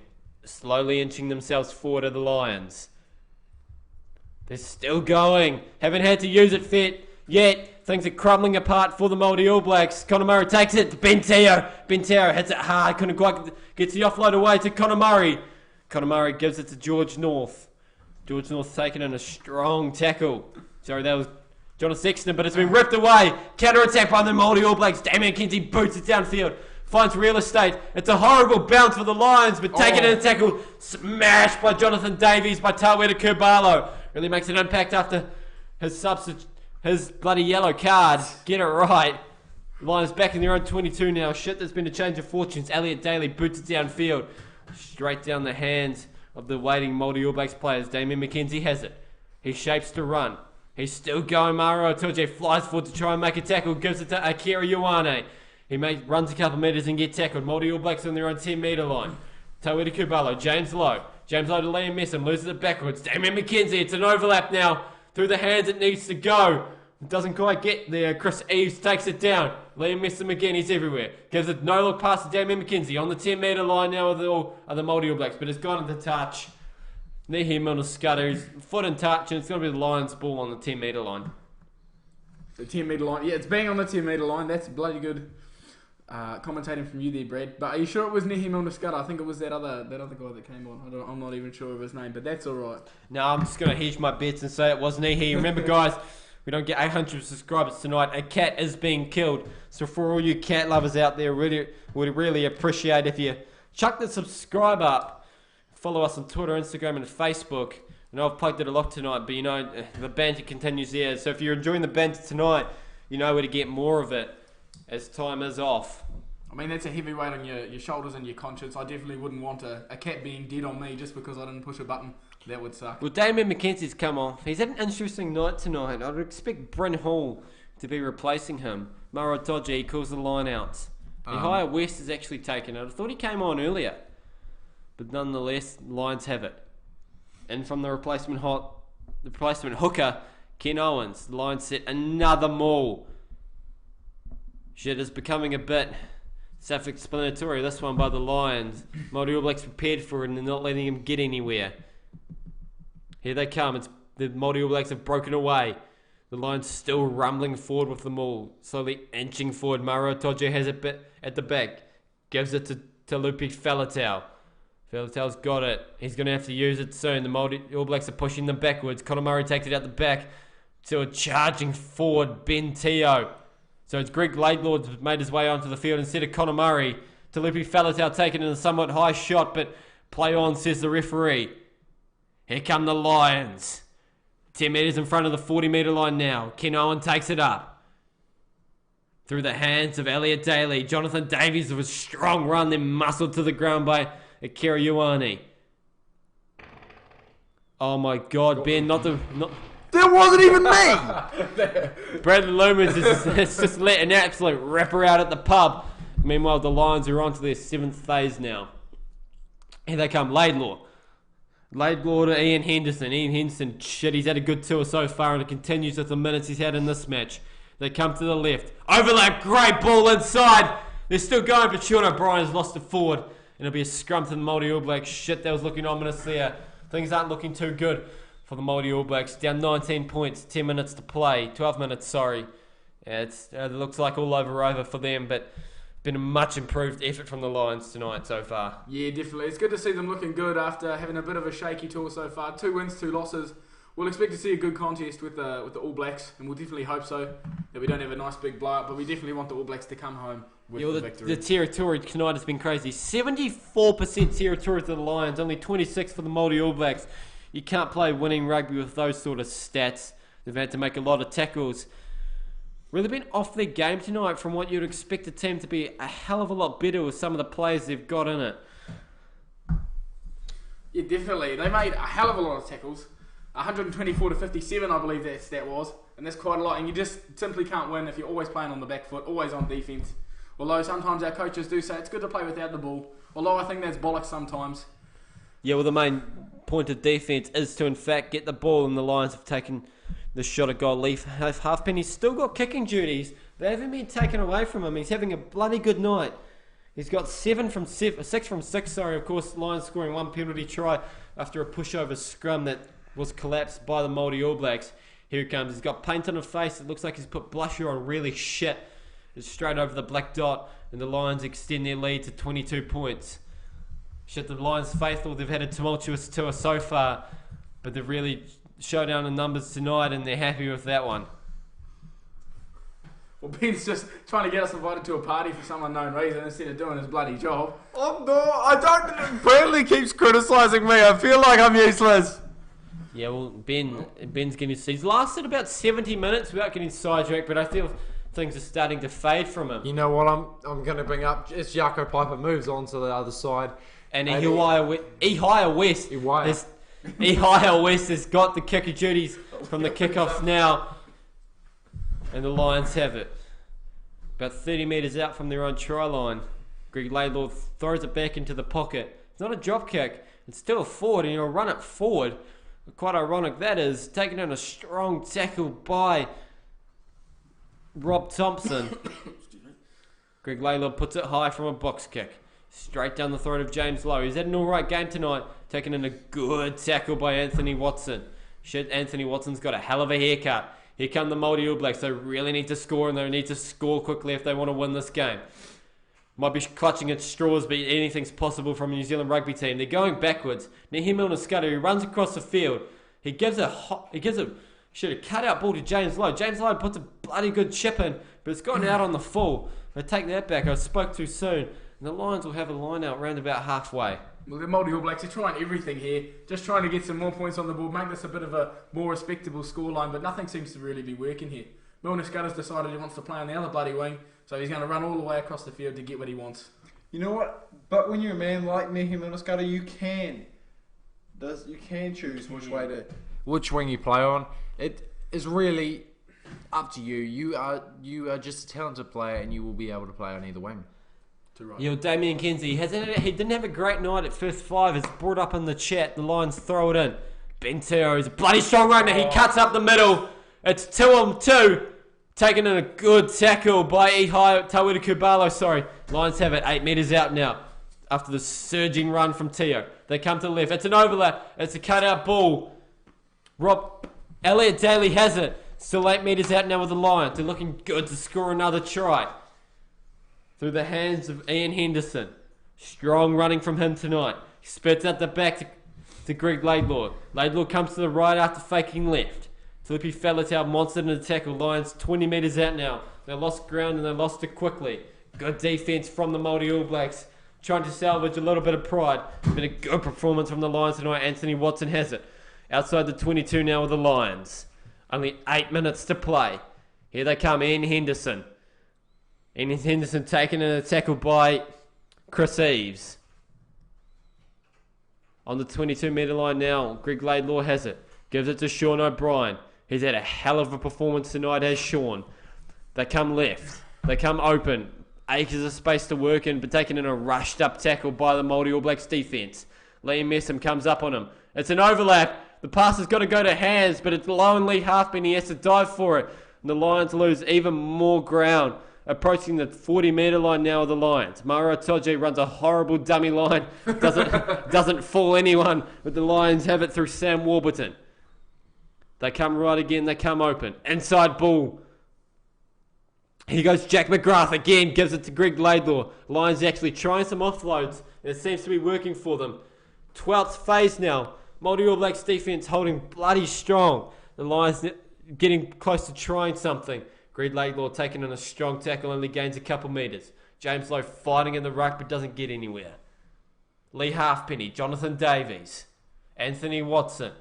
Slowly inching themselves forward of the Lions. They're still going. Haven't had to use it yet. Things are crumbling apart for the Maori All Blacks. Conor Murray takes it to Ben Teo. Ben Teo hits it hard. Couldn't quite gets the offload away to Conor Murray. Conor Murray gives it to George North. George North taking in a strong tackle. Sorry, that was Jonathan Sexton, but it's been ripped away. Counter attack by the Maori All Blacks. Damien McKenzie boots it downfield. Finds real estate. It's a horrible bounce for the Lions, but taken in a tackle. Smashed by Jonathan Davies by Tawera Kubalo. Really makes an impact after his bloody yellow card. Get it right. Lions back in their own 22 now. Shit, there's been a change of fortunes. Elliot Daly boots it downfield. Straight down the hands of the waiting Māori All Blacks players. Damien McKenzie has it. He shapes to run. He's still going. Maro Atoje flies forward to try and make a tackle. Gives it to Akira Ioane. He runs a couple of metres and get tackled. Māori All Blacks on their own 10-metre line. Tawera Kubalo. James Lowe. James Lowe to Liam Messam. Loses it backwards. Damien McKenzie. It's an overlap now. Through the hands it needs to go. It doesn't quite get there. Chris Eves takes it down. Liam Messam again. He's everywhere. Gives it no look past to Damien McKenzie. On the 10-metre line now with all other Māori All Blacks. But it's gone into touch. Nehi Milner-Scudder. He's foot in touch. And it's going to be the Lions' ball on the 10-metre line. The 10-metre line. Yeah, it's bang on the 10-metre line. That's bloody good. Commentating from you there, Brad. But are you sure it was Nehi Milner-Scudder? I think it was that other guy that came on. I'm not even sure of his name, but that's all right. No, I'm just going to hedge my bets and say it was Nehi. Remember, guys, we don't get 800 subscribers tonight. A cat is being killed. So for all you cat lovers out there, would really appreciate if you chuck the subscribe up. Follow us on Twitter, Instagram, and Facebook. And I've plugged it a lot tonight, but you know, the banter continues there. So if you're enjoying the banter tonight, you know where to get more of it as time is off. I mean, that's a heavy weight on your shoulders and your conscience. I definitely wouldn't want a cat being dead on me just because I didn't push a button. That would suck. Well, Damien McKenzie's come off. He's had an interesting night tonight. I'd expect Bryn Hall to be replacing him. Maro Toji, he calls the line out. Ihaya West has actually taken it. I thought he came on earlier. But nonetheless, Lions have it. And from the replacement hooker, Ken Owens. The Lions set another maul. Shit is becoming a bit self-explanatory. This one by the Lions. Māori All Blacks prepared for it and they're not letting him get anywhere. Here they come. The Māori All Blacks have broken away. The Lions still rumbling forward with the maul. Slowly inching forward. Maro Toje has it at the back. Gives it to Lupi Faletau. Faletau's got it. He's going to have to use it soon. The Māori All Blacks are pushing them backwards. Conor Murray takes it out the back to a charging forward Ben Teo. So it's Greg Laidlaw made his way onto the field instead of Conor Murray. Talupi Faletau taken in a somewhat high shot, but play on, says the referee. Here come the Lions. 10 metres in front of the 40-metre line now. Ken Owen takes it up. Through the hands of Elliot Daly. Jonathan Davies with a strong run, then muscled to the ground by Akira Ioane. Oh my God, Ben, That wasn't even me! Bradley Loomis has just let an absolute rapper out at the pub. Meanwhile, the Lions are on to their 7th phase now. Here they come, Laidlaw. Laidlaw to Ian Henderson. Ian Henderson, shit, he's had a good tour so far and it continues with the minutes he's had in this match. They come to the left. Overlap, great ball inside. They're still going, but Sean O'Brien has lost it forward. And it'll be a scrum to the Māori All Blacks. Shit, that was looking ominous there. Things aren't looking too good for the Māori All Blacks. Down 19 points, 10 minutes to play. 12 minutes, sorry. Yeah, it looks like all over for them, but been a much improved effort from the Lions tonight so far. Yeah, definitely. It's good to see them looking good after having a bit of a shaky tour so far. 2 wins, 2 losses. We'll expect to see a good contest with the All Blacks, and we'll definitely hope so, that we don't have a nice big blowout, but we definitely want the All Blacks to come home with the victory. The territory tonight has been crazy. 74% territory to the Lions, only 26 for the Māori All Blacks. You can't play winning rugby with those sort of stats. They've had to make a lot of tackles. Really been off their game tonight from what you'd expect a team to be a hell of a lot better with some of the players they've got in it. Yeah, definitely. They made a hell of a lot of tackles. 124 to 57, I believe that stat was. And that's quite a lot. And you just simply can't win if you're always playing on the back foot, always on defence. Although sometimes our coaches do say it's good to play without the ball. Although I think that's bollocks sometimes. Yeah, well, the main point of defence is to, in fact, get the ball, and the Lions have taken the shot at goal. Leaf Halfpenny's still got kicking duties. They haven't been taken away from him. He's having a bloody good night. He's got 6 from 6. Sorry, of course, Lions scoring 1 penalty try after a pushover scrum that was collapsed by the Māori All Blacks. Here he comes. He's got paint on his face. It looks like he's put blusher on really shit. It's straight over the black dot, and the Lions extend their lead to 22 points. Shit, the Lions faithful, they've had a tumultuous tour so far, but they've really showed down in numbers tonight, and they're happy with that one. Well, Ben's just trying to get us invited to a party for some unknown reason instead of doing his bloody job. Oh no, I don't. Bradley keeps criticising me. I feel like I'm useless. Yeah, well, Ben's getting he's lasted about 70 minutes without getting sidetracked, but I feel things are starting to fade from him. You know what I'm going to bring up? It's Jaco Piper moves on to the other side. And Ehire West has got the kicker duties from the kickoffs now. And the Lions have it. About 30 metres out from their own try line. Greg Laidlaw throws it back into the pocket. It's not a drop kick. It's still a forward, and he'll run it forward. Quite ironic that is. Taking in a strong tackle by Rob Thompson. Greg Laidlaw puts it high from a box kick. Straight down the throat of James Lowe. He's had an alright game tonight. Taking in a good tackle by Anthony Watson. Shit, Anthony Watson's got a hell of a haircut. Here come the Māori All Blacks. They really need to score, and they need to score quickly if they want to win this game. Might be clutching at straws, but anything's possible from a New Zealand rugby team. They're going backwards. Nahi Milner-Skudder, who runs across the field. He gives a cut-out ball to James Lowe. James Lowe puts a bloody good chip in, but it's gone out on the full. I take that back. I spoke too soon. And the Lions will have a line out round about halfway. Well, the Māori All Blacks are trying everything here, just trying to get some more points on the board, make this a bit of a more respectable scoreline, but nothing seems to really be working here. Milner-Skudder's decided he wants to play on the other bloody wing, so he's going to run all the way across the field to get what he wants. You know what? But when you're a man like Nahi Milner-Skudder, you can choose which wing you play on. It is really up to you. You are just a talented player, and you will be able to play on either wing. Yo, Damien Kenzie, he didn't have a great night at first 5. It's brought up in the chat. The Lions throw it in. Ben Teo is a bloody strong runner. He cuts up the middle. It's 2-on-2. Taken in a good tackle by Ihai Tawira Kubalo. Sorry. Lions have it 8 metres out now after the surging run from Teo. They come to the left. It's an overlap. It's a cut-out ball. Elliot Daly has it. Still 8 metres out now with the Lions. They're looking good to score another try. Through the hands of Ian Henderson. Strong running from him tonight. He spits out the back to Greg Laidlaw. Laidlaw comes to the right after faking left. Flippy Faletau monstered in the tackle. Lions 20 metres out now. They lost ground and they lost it quickly. Good defence from the Māori All Blacks. Trying to salvage a little bit of pride. Been a good performance from the Lions tonight. Anthony Watson has it. Outside the 22 now with the Lions. Only 8 minutes to play. Here they come, Ian Henderson. Ian Henderson taken in a tackle by Chris Eves. On the 22 metre line now, Greg Laidlaw has it. Gives it to Sean O'Brien. He's had a hell of a performance tonight, has Sean. They come left. They come open. Acres of space to work in, but taken in a rushed up tackle by the Māori All Blacks defence. Liam Messam comes up on him. It's an overlap. The pass has got to go to hands, but it's low and Lee Halfpenny. He has to dive for it. And the Lions lose even more ground. Approaching the 40 metre line now of the Lions. Mara Toje runs a horrible dummy line. Doesn't fool anyone. But the Lions have it through Sam Warburton. They come right again. They come open. Inside ball. Here goes Jack McGrath again. Gives it to Greg Laidlaw. Lions actually trying some offloads. And it seems to be working for them. 12th phase now. Māori All Blacks defence holding bloody strong. The Lions getting close to trying something. Greg Laidlaw taking in a strong tackle, only gains a couple metres. James Lowe fighting in the ruck but doesn't get anywhere. Lee Halfpenny, Jonathan Davies, Anthony Watson.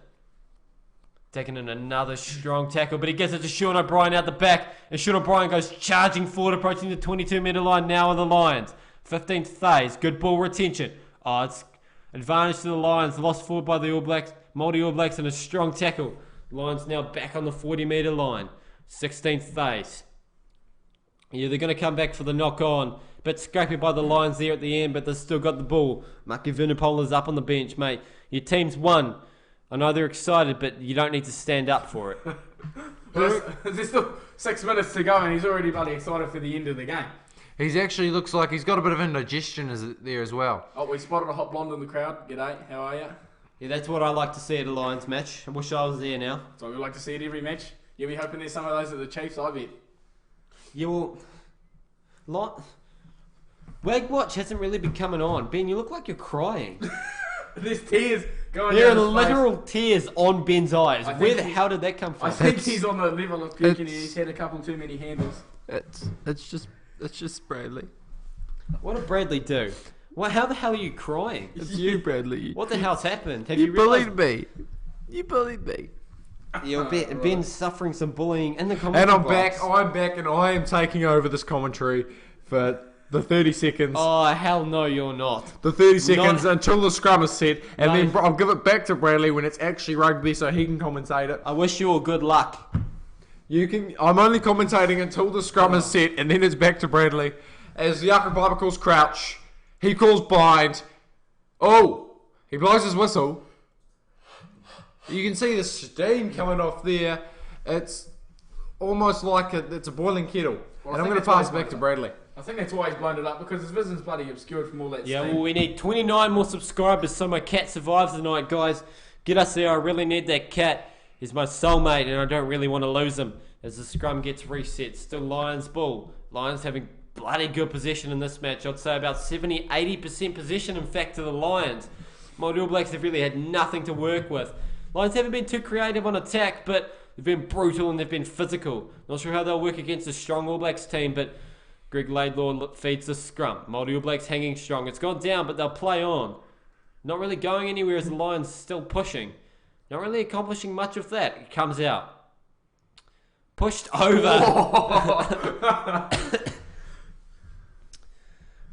Taking in another strong tackle, but he gets it to Sean O'Brien out the back. And Sean O'Brien goes charging forward, approaching the 22 metre line now of the Lions. 15th phase, good ball retention. Oh, it's advantage to the Lions, lost forward by the All Blacks, Māori All Blacks, and a strong tackle. Lions now back on the 40 metre line. 16th phase. Yeah, they're going to come back for the knock-on. Bit scrappy by the Lions there at the end, but they've still got the ball. Maki Vunipola's up on the bench, mate. Your team's won. I know they're excited, but you don't need to stand up for it. There's still 6 minutes to go, and he's already bloody excited for the end of the game. He's actually looks like he's got a bit of indigestion there as well. Oh, we spotted a hot blonde in the crowd. G'day, how are you? Yeah, that's what I like to see at a Lions match. I wish I was there now. So we like to see it every match. Yeah, we hoping there's some of those at the Chiefs, I bet. Yeah, well, Wag Watch hasn't really been coming on. Ben, you look like you're crying. There's tears going There are down his literal tears on Ben's eyes. I Where think the hell did that come from? I think he's on the level of puking. He's had a couple too many handles. It's just Bradley. What did Bradley do? How the hell are you crying? It's you, Bradley. What the hell's happened? Have You realised? bullied me. You bullied me. Yeah, Ben's suffering some bullying in the commentary And I'm box. back, and I am taking over this commentary for the 30 seconds. Oh, hell no, you're not. The 30 seconds Not- until the scrum is set, and No. then I'll give it back to Bradley when it's actually rugby so he can commentate it. I wish you all good luck. I'm only commentating until the scrum is set, and then it's back to Bradley. As the Yaka Piper calls crouch, he calls bind. Oh, he blows his whistle. You can see the steam coming off there. It's almost like it's a boiling kettle. Well, And I I'm think going to that's why pass he's it back to blown Bradley. I think that's why he's blown it up, because his vision's bloody obscured from all that Yeah, steam. well, we need 29 more subscribers so my cat survives the night, guys. Get us there. I really need that cat. He's my soulmate, and I don't really want to lose him as the scrum gets reset. Still Lions ball. Lions having bloody good possession in this match. I'd say about 70-80% possession, in fact, to the Lions. Maori All Blacks have really had nothing to work with. Lions haven't been too creative on attack, but they've been brutal and they've been physical. Not sure how they'll work against a strong All Blacks team, but Greg Laidlaw feeds the scrum. Maori All Blacks hanging strong. It's gone down, but they'll play on. Not really going anywhere as the Lions still pushing. Not really accomplishing much of that. It comes out. Pushed over.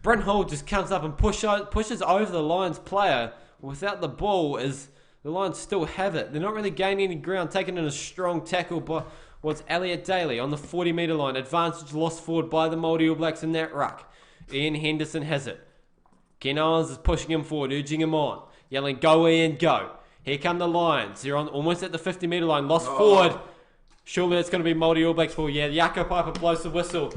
Brent Hall just comes up and pushes over the Lions player without the ball as the Lions still have it. They're not really gaining any ground. Taken in a strong tackle by Elliot Daly on the 40-metre line. Advantage lost forward by the Maori All Blacks in that ruck. Ian Henderson has it. Ken Owens is pushing him forward, urging him on. Yelling, go Ian, go. Here come the Lions. They're on almost at the 50-metre line. Lost forward. Surely it's going to be Maori All Blacks ball. Yeah, the Yako Piper blows the whistle.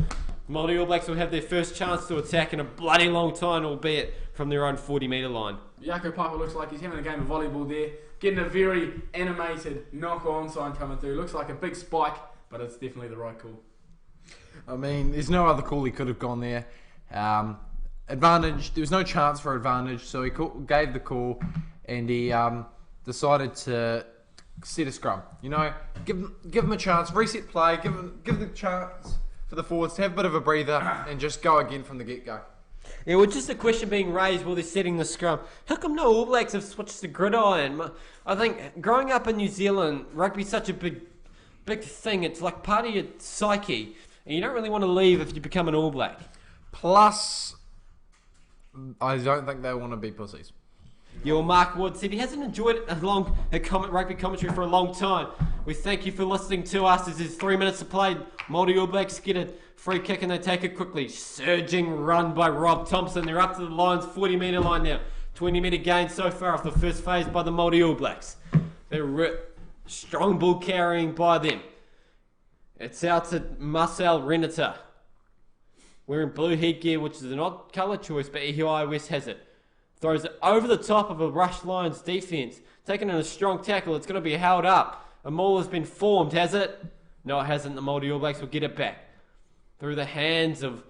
Maori All Blacks will have their first chance to attack in a bloody long time, albeit from their own 40-metre line. Yako Piper looks like he's having a game of volleyball there. Getting a very animated knock-on sign coming through. Looks like a big spike, but it's definitely the right call. I mean, there's no other call he could have gone there. Advantage. There was no chance for advantage, so he gave the call, and he decided to set a scrum. You know, give him a chance, reset play, give the chance for the forwards to have a bit of a breather and just go again from the get-go. Yeah, well, just a question being raised while they're setting the scrum. How come no All Blacks have switched to gridiron? I think growing up in New Zealand, rugby's such a big thing. It's like part of your psyche, and you don't really want to leave if you become an All Black. Plus, I don't think they want to be pussies. Your Mark Wood said he hasn't enjoyed rugby commentary for a long time. We thank you for listening to us. As there's 3 minutes to play, Maori All Blacks get a free kick and they take it quickly. Surging run by Rob Thompson. They're up to the Lions' 40-metre line now. 20-metre gain so far off the first phase by the Maori All Blacks. They're strong ball carrying by them. It's out to Marcel Renata. Wearing blue headgear, which is an odd colour choice, but Ihiwai West has it. Throws it over the top of a Rush Lions defence. Taking in a strong tackle. It's going to be held up. A maul has been formed, has it? No, it hasn't. The Maori All Blacks will get it back. Through the hands of...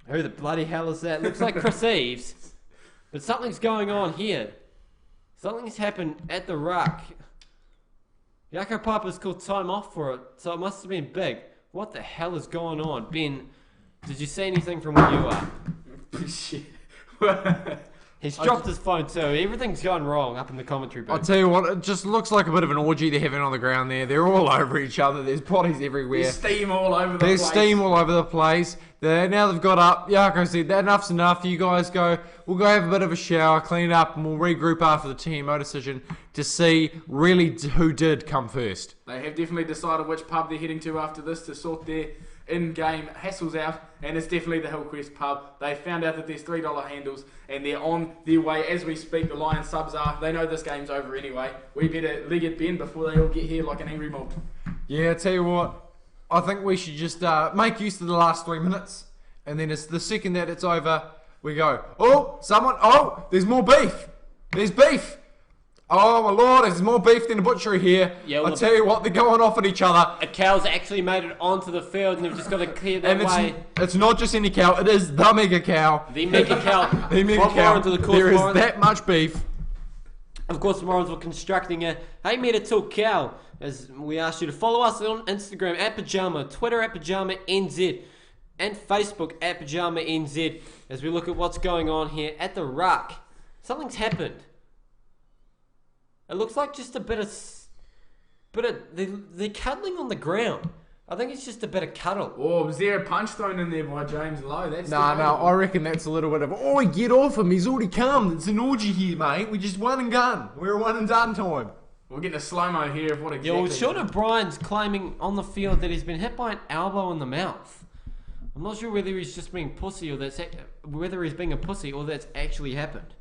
Who the bloody hell is that? Looks like Chris Eves. But something's going on here. Something's happened at the ruck. Yako Piper's called time off for it, so it must have been big. What the hell is going on? Ben, did you see anything from where you are? Shit. He's dropped his phone too. Everything's going wrong up in the commentary I'll booth. tell you what, it just looks like a bit of an orgy they're having on the ground there. They're all over each other. There's bodies everywhere. There's steam all over the place. There's steam all over the place. Now they've got up. Yako said, that enough's enough. You guys go. We'll go have a bit of a shower, clean it up, and we'll regroup after the TMO decision to see really who did come first. They have definitely decided which pub they're heading to after this to sort their in-game hassles out, and it's definitely the Hillcrest pub. They found out that there's $3 handles, and they're on their way as we speak. The Lions subs are. They know this game's over anyway. We better leg it, Ben, before they all get here like an angry mob. Yeah, tell you what, I think we should just make use of the last 3 minutes, and then it's the second that it's over, we go, there's more beef. There's beef. Oh my lord, there's more beef than a butchery here. Yeah, well, I tell you what, they're going off at each other. A cow's actually made it onto the field and they've just got to clear their way. It's not just any cow, it is the mega cow. The mega cow. The mega From cow. Morons, of course, There is Morons. that much beef. Of course, Morons were constructing a Hey Meter Talk Cow, as we asked you to follow us on Instagram at Pyjama, Twitter at Pyjama NZ, and Facebook at Pyjama NZ, as we look at what's going on here at the Ruck. Something's happened. It looks like just a bit of they're cuddling on the ground. I think it's just a bit of cuddle. Oh, was there a punch thrown in there by James Lowe? That's No, I reckon that's a little bit of, get off him, he's already come. It's an orgy here, mate. We just one and done. We're one and done time. We're getting a slow-mo here of what exactly... Yeah, well, short of Brian's claiming on the field that he's been hit by an elbow in the mouth. I'm not sure whether he's just being pussy or whether he's being a pussy or that's actually happened.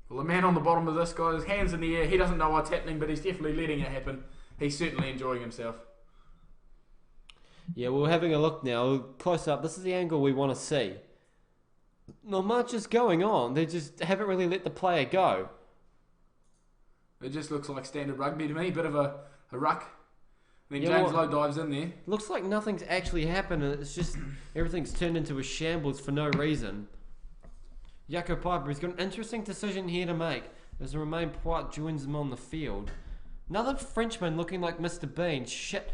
Well, the man on the bottom of this guy, his hands in the air, he doesn't know what's happening, but he's definitely letting it happen. He's certainly enjoying himself. Yeah, we're having a look now, close up. This is the angle we want to see. Not much is going on. They just haven't really let the player go. It just looks like standard rugby to me, bit of a ruck. Then Yeah, James well- Lowe dives in there. Looks like nothing's actually happened. And it's just everything's turned into a shambles for no reason. Jaco Piper, he's got an interesting decision here to make as Romain Poit joins him on the field. Another Frenchman looking like Mr. Bean. Shit.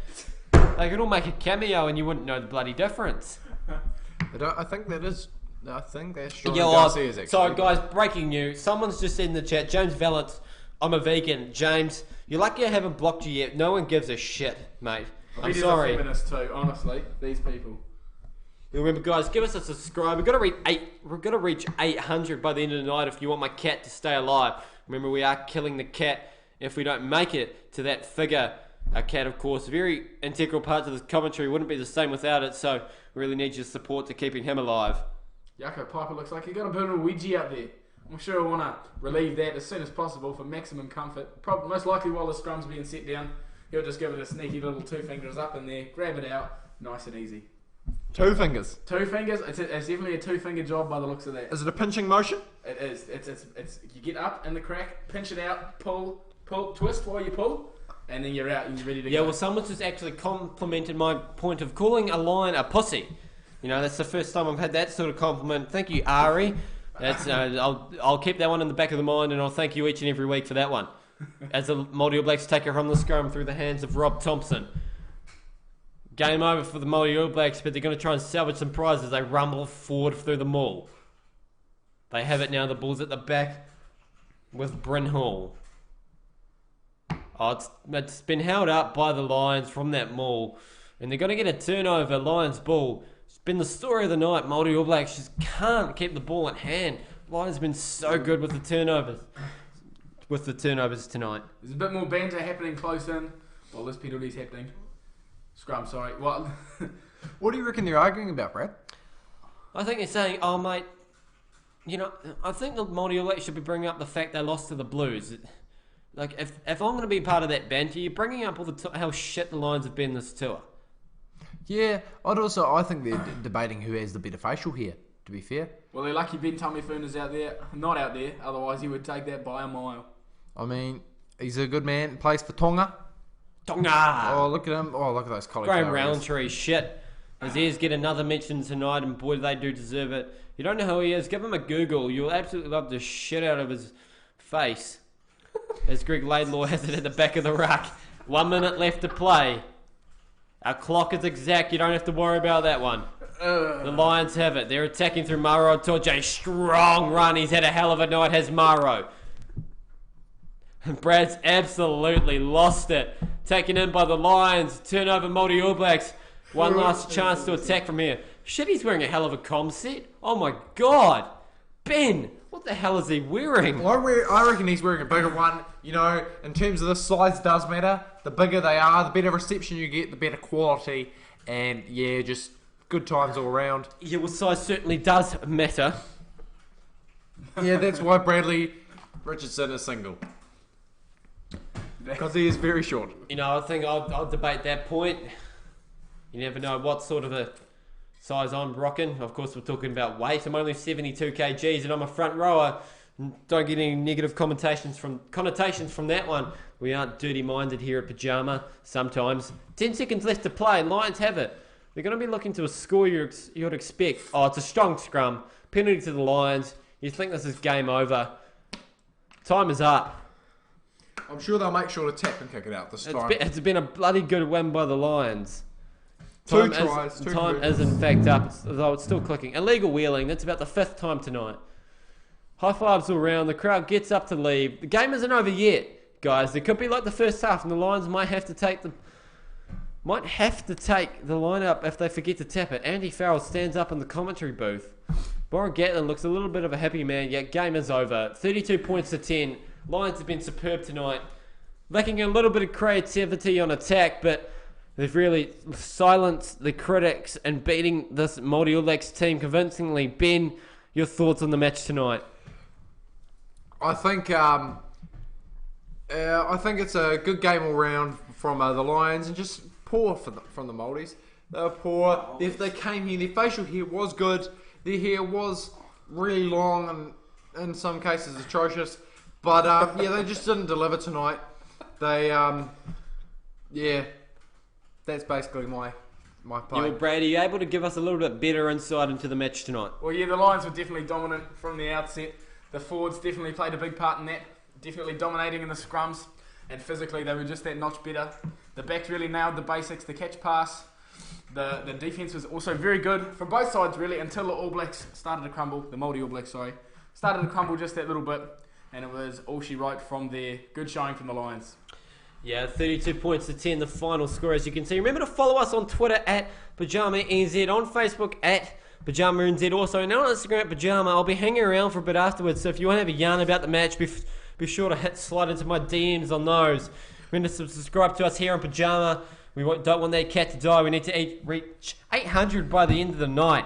They could all make a cameo and you wouldn't know the bloody difference. I think that's Sean Yeah, Garcia's actually. so guys, breaking news. Someone's just said in the chat, James Valance, I'm a vegan. James, you're lucky I haven't blocked you yet. No one gives a shit, mate. I'm sorry. These are feminists too, honestly. These people. Remember, guys, give us a subscribe. We've got to reach 800 by the end of the night if you want my cat to stay alive. Remember, we are killing the cat if we don't make it to that figure. Our cat, of course, very integral part to this commentary. Wouldn't be the same without it, so we really need your support to keeping him alive. Jaco Piper looks like he got a bit of a wedgie out there. I'm sure I want to relieve that as soon as possible for maximum comfort. Most likely while the scrum's being set down, he'll just give it a sneaky little 2 fingers up in there, grab it out, nice and easy. 2 fingers. 2 fingers. It's definitely a 2-finger job by the looks of that. Is it a pinching motion? It is. It's. You get up in the crack, pinch it out, pull, twist while you pull, and then you're out. You're ready to Yeah, go. well, someone's just actually complimented my point of calling a lion a pussy. You know, that's the first time I've had that sort of compliment. Thank you, Ari. That's I'll keep that one in the back of the mind, and I'll thank you each and every week for that one. As the Māori All Blacks take it from the scrum through the hands of Rob Thompson. Game over for the Māori All Blacks, but they're going to try and salvage some prizes. They rumble forward through the maul. They have it now. The ball's at the back with Bryn Hall. Oh, it's been held up by the Lions from that maul, and they're going to get a turnover. Lions ball. It's been the story of the night. Māori All Blacks just can't keep the ball in hand. Lions have been so good with the turnovers. With the turnovers tonight. There's a bit more banter happening close in while this penalty's happening. Scrum, sorry. What? What do you reckon they're arguing about, Brad? I think they're saying, oh mate, you know, I think the Māori All Blacks should be bringing up the fact they lost to the Blues. Like, if I'm going to be part of that banter, you're bringing up all how shit the Lions have been this tour. Yeah, I think they're debating who has the better facial here, to be fair. Well, they're lucky Ben Tamefuna's out there. Not out there. Otherwise, he would take that by a mile. I mean, he's a good man, plays for Tonga. Tonga! Oh, look at him. Oh, look at those cauliflower Graham ears. Roundtree, shit. His ears get another mention tonight, and boy, they do deserve it. You don't know who he is, give him a Google. You'll absolutely love the shit out of his face. As Greg Laidlaw has it at the back of the ruck. 1 minute left to play. Our clock is exact, you don't have to worry about that one. The Lions have it. They're attacking through Maro Torje. Strong run. He's had a hell of a night, has Maro. And Brad's absolutely lost it. Taken in by the Lions. Turnover Māori All Blacks. One last chance to attack from here. Shit, he's wearing a hell of a comm set. Oh my god. Ben, what the hell is he wearing? Well, I reckon he's wearing a bigger one. You know, in terms of the size does matter. The bigger they are, the better reception you get, the better quality. And yeah, just good times all around. Yeah, well, size certainly does matter. Yeah, that's why Bradley Richardson is single. Because he is very short. You know, I think I'll debate that point. You never know what sort of a size I'm rocking. Of course, we're talking about weight. I'm only 72 kgs and I'm a front rower. Don't get any negative connotations from that one. We aren't dirty-minded here at PYJAMA sometimes. 10 seconds left to play and Lions have it. They're going to be looking to a score you'd expect. Oh, it's a strong scrum. Penalty to the Lions. You think this is game over. Time is up. I'm sure they'll make sure to tap and kick it out this time. It's been a bloody good win by the Lions. Two Time tries. is in fact up, though it's still clicking. Illegal wheeling. That's about the 5th time tonight. High fives all round. The crowd gets up to leave. The game isn't over yet, guys. It could be like the first half, and the Lions might have to take the lineup if they forget to tap it. Andy Farrell stands up in the commentary booth. Warren Gatlin looks a little bit of a happy man, yet game is over. 32 points to 10. Lions have been superb tonight. Lacking a little bit of creativity on attack, but they've really silenced the critics and beating this Māori All Blacks team convincingly. Ben, your thoughts on the match tonight? I think it's a good game all round from the Lions, and just poor from the Māoris. They were poor. If they came here, their facial hair was good. Their hair was really long and in some cases atrocious. But yeah, they just didn't deliver tonight. They yeah, that's basically my play. Yeah, Brady, are you able to give us a little bit better insight into the match tonight? Well, yeah, the Lions were definitely dominant from the outset. The forwards definitely played a big part in that, definitely dominating in the scrums, and physically they were just that notch better. The backs really nailed the basics, the catch pass. The defence was also very good from both sides really, until the All Blacks started to crumble, the Māori All Blacks, started to crumble just that little bit, and it was all she wrote from there. Good showing from the Lions. Yeah, 32 points to 10, the final score as you can see. Remember to follow us on Twitter at PYJAMANZ, on Facebook at PYJAMANZ, also, and on Instagram at PYJAMA. I'll be hanging around for a bit afterwards, so if you want to have a yarn about the match, be sure to slide into my DMs on those. Remember to subscribe to us here on PYJAMA. We don't want that cat to die. We need to reach 800 by the end of the night.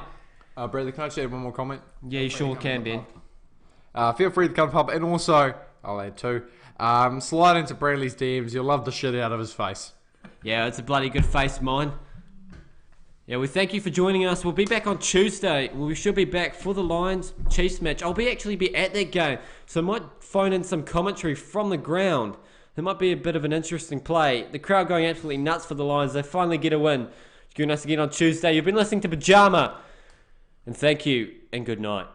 Bradley, can I just add one more comment? Yeah, you sure can, Ben. Feel free to come to the pub, and also, I'll add two, slide into Bradley's DMs. You'll love the shit out of his face. Yeah, it's a bloody good face of mine. Yeah, we thank you for joining us. We'll be back on Tuesday. We should be back for the Lions Chiefs match. I'll actually be at that game, so I might phone in some commentary from the ground. There might be a bit of an interesting play. The crowd going absolutely nuts for the Lions. They finally get a win. Join us again on Tuesday. You've been listening to PYJAMA, and thank you and good night.